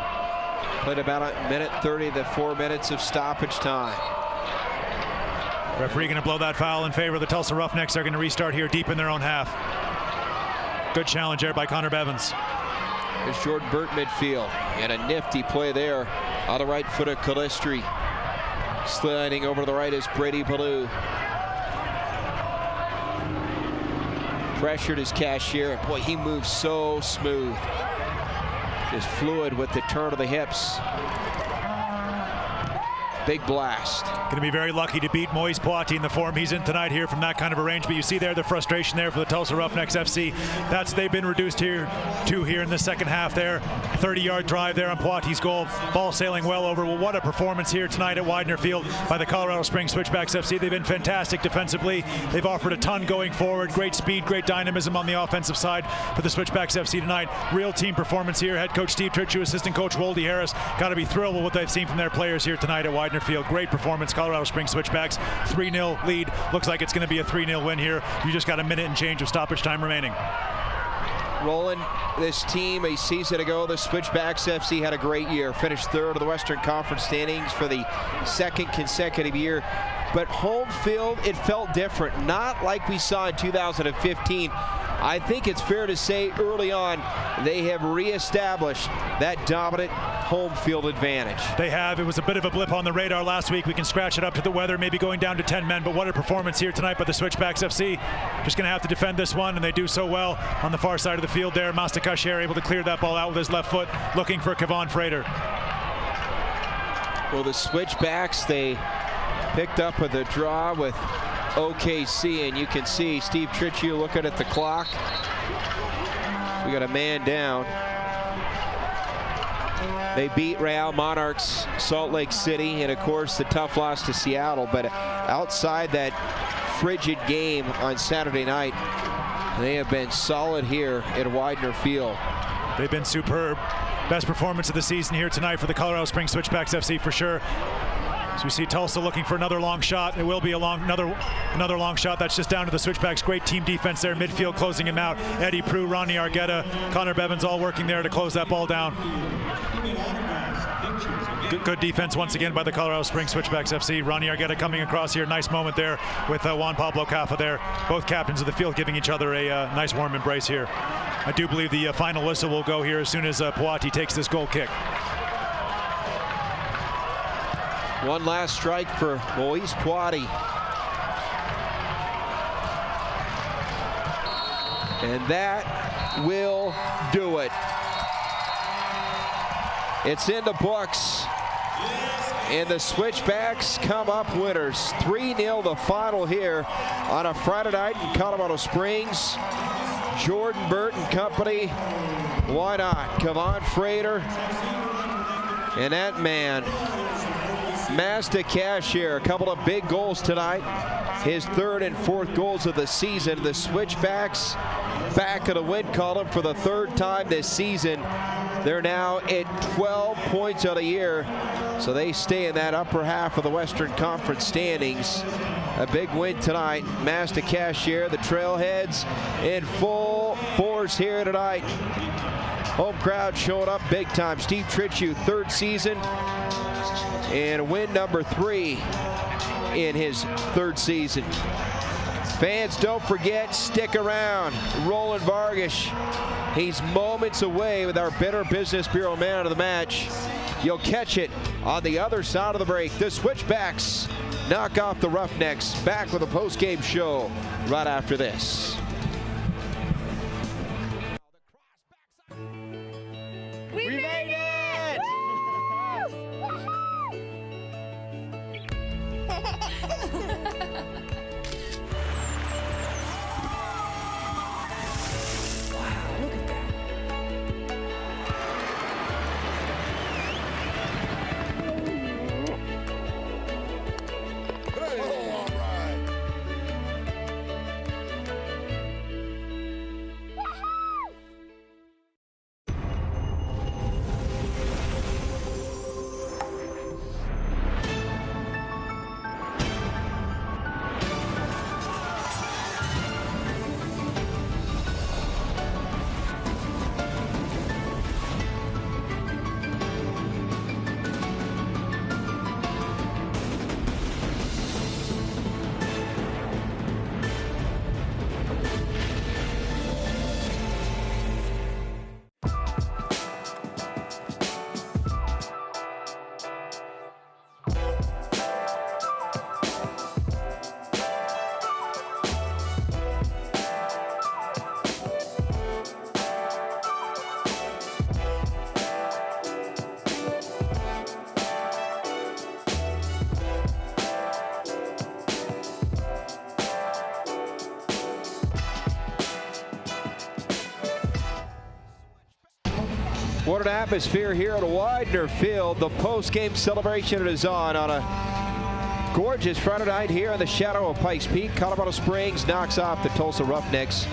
Played about a minute 30 to 4 minutes of stoppage time. Referee going to blow that foul in favor of the Tulsa Roughnecks. They're going to restart here deep in their own half. Good challenge there by Connor Bevins. There's Jordan Burt midfield, and a nifty play there on the right foot of Calistri. Sliding over to the right is Brady Ballou. Pressured his Cashier, and boy, he moves so smooth. Just fluid with the turn of the hips. Big blast. Going to be very lucky to beat Moise Poitiers in the form he's in tonight here from that kind of a range. But you see there the frustration there for the Tulsa Roughnecks FC. They've been reduced here in the second half there. 30-yard drive there on Poitiers' goal. Ball sailing well over. Well, what a performance here tonight at Widener Field by the Colorado Springs Switchbacks FC. They've been fantastic defensively. They've offered a ton going forward. Great speed, great dynamism on the offensive side for the Switchbacks FC tonight. Real team performance here. Head coach Steve Tritchu, assistant coach Woldy Harris. Got to be thrilled with what they've seen from their players here tonight at Widener Field. Great performance. Colorado Springs Switchbacks 3-0 lead. Looks like it's going to be a 3-0 win here. You just got a minute and change of stoppage time remaining. Roland, this team a season ago, the Switchbacks FC had a great year. Finished third of the Western Conference standings for the second consecutive year. But home field, it felt different. Not like we saw in 2015. I think it's fair to say early on they have reestablished that dominant home field advantage. They have. It was a bit of a blip on the radar last week. We can scratch it up to the weather, maybe going down to 10 men, but what a performance here tonight by the Switchbacks FC. Just going to have to defend this one, and they do so well on the far side of the field there. Mastakasher able to clear that ball out with his left foot, looking for Kevon Frater. Well, the Switchbacks, they picked up with a draw with OKC, and you can see Steve Tritchu looking at the clock. We got a man down. They beat Real Monarchs Salt Lake City, and of course the tough loss to Seattle. But outside that frigid game on Saturday night, they have been solid here at Widener Field. They've been superb. Best performance of the season here tonight for the Colorado Springs Switchbacks FC for sure. So we see Tulsa looking for another long shot. It will be another long shot. That's just down to the Switchbacks. Great team defense there. Midfield closing him out. Eddie Prue, Ronnie Argueta, Connor Bevins all working there to close that ball down. Good defense once again by the Colorado Springs Switchbacks FC. Ronnie Argueta coming across here. Nice moment there with Juan Pablo Caffa there. Both captains of the field giving each other a nice warm embrace here. I do believe the final whistle will go here as soon as Poitiers takes this goal kick. One last strike for Moise Poitiers. And that will do it. It's in the books. And the Switchbacks come up winners. 3-0 the final here on a Friday night in Colorado Springs. Jordan Burt and company. Why not? Kevon Frater. And that man, Mastakasher, a couple of big goals tonight. His third and fourth goals of the season. The Switchbacks back in the win column for the third time this season. They're now at 12 points on the year, so they stay in that upper half of the Western Conference standings. A big win tonight. Mastakasher, the Trailheads in full force here tonight. Home crowd showing up big time. Steve Tritchu, third season, and win number 3 in his third season. Fans, don't forget, stick around. Roland Vargas, he's moments away with our Better Business Bureau Man of the Match. You'll catch it on the other side of the break. The Switchbacks knock off the Roughnecks. Back with a post-game show right after this. We made it! What an atmosphere here at Widener Field. The post-game celebration is on a gorgeous Friday night here in the shadow of Pikes Peak. Colorado Springs knocks off the Tulsa Roughnecks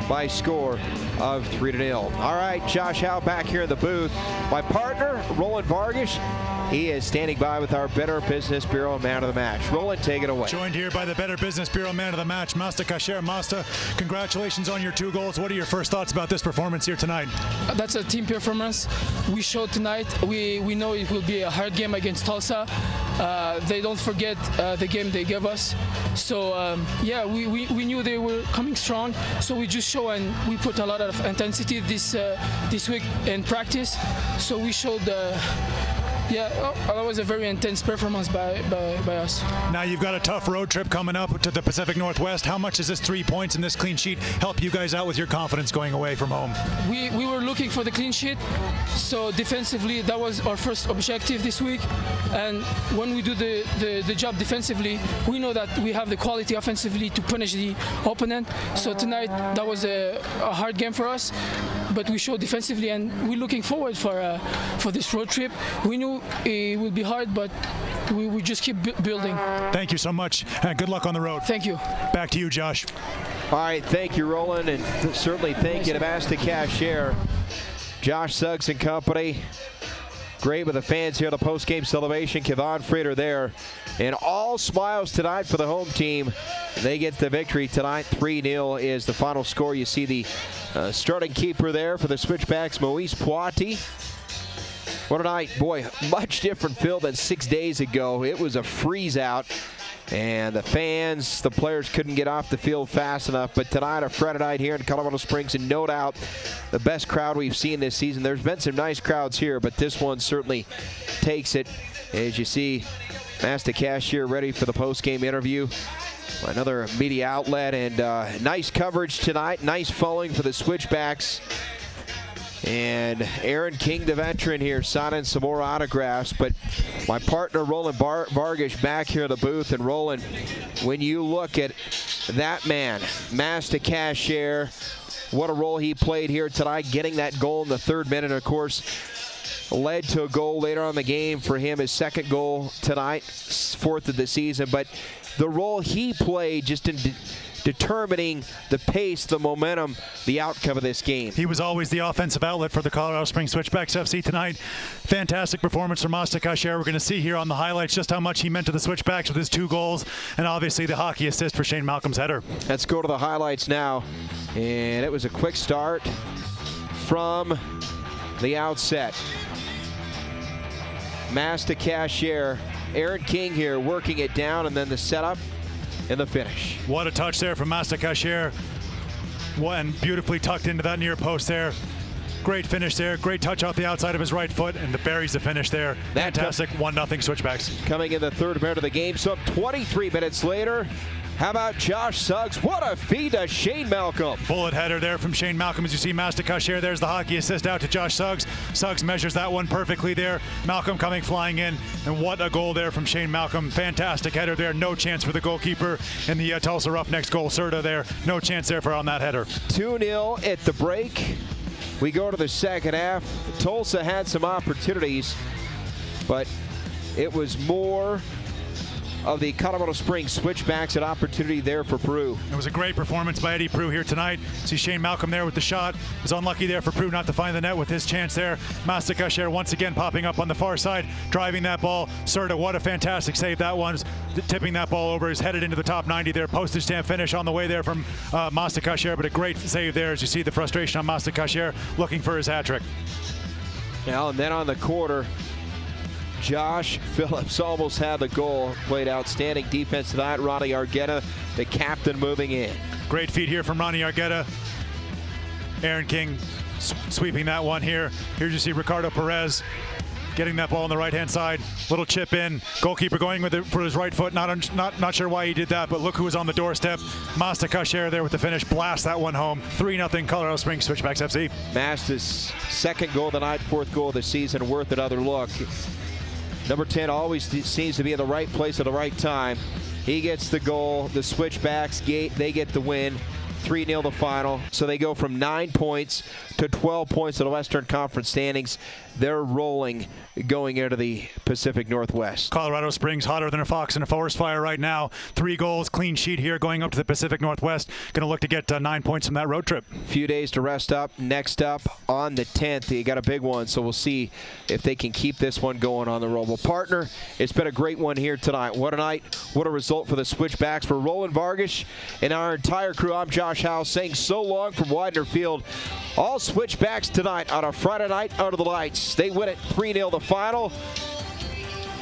by a score of 3-0. All right, Josh Howe back here in the booth. My partner, Roland Vargas. He is standing by with our Better Business Bureau Man of the Match. Roland, take it away. Joined here by the Better Business Bureau Man of the Match, Masta Kasher. Masta, congratulations on your 2 goals. What are your first thoughts about this performance here tonight? That's a team performance. We showed tonight. We know it will be a hard game against Tulsa. They don't forget the game they gave us. So, yeah, we knew they were coming strong. So we just show, and we put a lot of intensity this week in practice. So we showed that was a very intense performance by us. Now you've got a tough road trip coming up to the Pacific Northwest. How much does this 3 points and this clean sheet help you guys out with your confidence going away from home? We were looking for the clean sheet, so defensively that was our first objective this week. And when we do the job defensively, we know that we have the quality offensively to punish the opponent. So tonight that was a hard game for us, but we showed defensively, and we're looking forward for this road trip. We knew it will be hard, but we just keep building. Thank you so much, and good luck on the road. Thank you. Back to you, Josh. All right, thank you, Roland, and certainly thank you to Masta Kasher, Josh Suggs and company. Great with the fans here at the post-game celebration. Kevon Frieder there. And all smiles tonight for the home team. They get the victory tonight. 3-0 is the final score. You see the starting keeper there for the Switchbacks, Moise Poiti. What a night. Boy, much different field than 6 days ago. It was a freeze out. And the fans, the players couldn't get off the field fast enough. But tonight, a Friday night here in Colorado Springs, and no doubt the best crowd we've seen this season. There's been some nice crowds here, but this one certainly takes it. As you see, Masta Kasher ready for the post-game interview. Another media outlet, and nice coverage tonight. Nice following for the Switchbacks. And Aaron King, the veteran here, signing some more autographs. But my partner, Roland Vargas, back here in the booth. And Roland, when you look at that man, Masta Kasher, what a role he played here tonight, getting that goal in the 3rd minute, of course, led to a goal later on in the game for him, his 2nd goal tonight, 4th of the season. But the role he played just in determining the pace, the momentum, the outcome of this game. He was always the offensive outlet for the Colorado Springs Switchbacks FC tonight. Fantastic performance from Masta Kasher. We're going to see here on the highlights just how much he meant to the Switchbacks with his 2 goals, and obviously the hockey assist for Shane Malcolm's header. Let's go to the highlights now. And it was a quick start from the outset. Masta Kasher, Aaron King here working it down, and then the setup and the finish. What a touch there from Masta Kasher. And beautifully tucked into that near post there. Great finish there. Great touch off the outside of his right foot, and buries the finish there. Fantastic. 1-0 Switchbacks. Coming in the 3rd minute of the game, so 23 minutes later. How about Josh Suggs? What a feed to Shane Malcolm. Bullet header there from Shane Malcolm. As you see, Masta Kasher, there's the hockey assist out to Josh Suggs. Suggs measures that one perfectly there. Malcolm coming flying in, and what a goal there from Shane Malcolm. Fantastic header there. No chance for the goalkeeper in the Tulsa Roughnecks goal. Serta there. No chance there on that header. 2-0 at the break. We go to the 2nd half. Tulsa had some opportunities, but it was more of the Colorado Springs Switchbacks, an opportunity there for Prue. It was a great performance by Eddie Prue here tonight. See Shane Malcolm there with the shot. It was unlucky there for Prue not to find the net with his chance there. Masta Kasher once again popping up on the far side, driving that ball. Serta, what a fantastic save that one. Tipping that ball over, is headed into the top 90 there. Postage stamp finish on the way there from Masta Kasher, but a great save there as you see the frustration on Masta Kasher looking for his hat trick. Now, and then on the quarter, Josh Phillips almost had the goal. Played outstanding defense tonight. Ronnie Argueta, the captain, moving in. Great feed here from Ronnie Argueta. Aaron King sweeping that one here. Here you see Ricardo Perez getting that ball on the right-hand side. Little chip in. Goalkeeper going with it for his right foot. Not sure why he did that, but look who was on the doorstep. Masta Kasher there with the finish. Blast that one home. 3-0 Colorado Springs Switchbacks FC. Masta's 2nd goal of the night, 4th goal of the season. Worth another look. Number 10 always seems to be in the right place at the right time. He gets the goal. The Switchbacks, they get the win. 3-0 the final. So they go from 9 points to 12 points in the Western Conference standings. They're rolling going into the Pacific Northwest. Colorado Springs hotter than a fox in a forest fire right now. 3 goals, clean sheet here going up to the Pacific Northwest. Going to look to get 9 points from that road trip. Few days to rest up. Next up on the 10th, they got a big one, so we'll see if they can keep this one going on the road. Well, partner, it's been a great one here tonight. What a night. What a result for the Switchbacks. For Roland Vargas and our entire crew, I'm Josh Howe saying so long from Widener Field. All Switchbacks tonight on a Friday night under the lights. They win it 3-0 the final.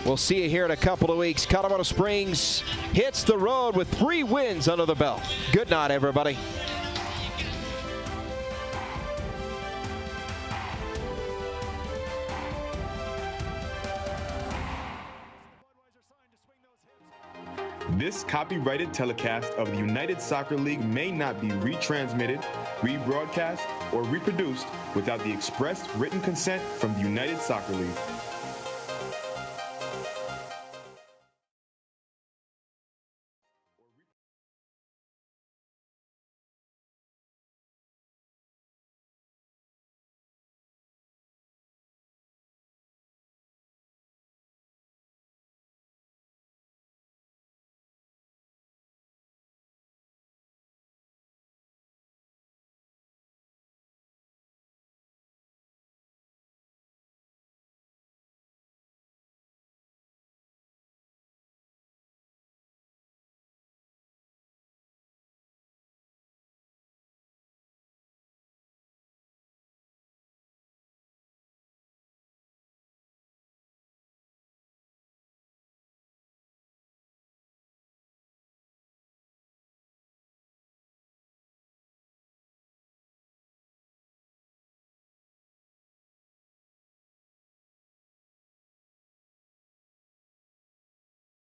We'll see you here in a couple of weeks. Colorado Springs hits the road with 3 wins under the belt. Good night, everybody. This copyrighted telecast of the United Soccer League may not be retransmitted, rebroadcast, or reproduced without the express written consent from the United Soccer League.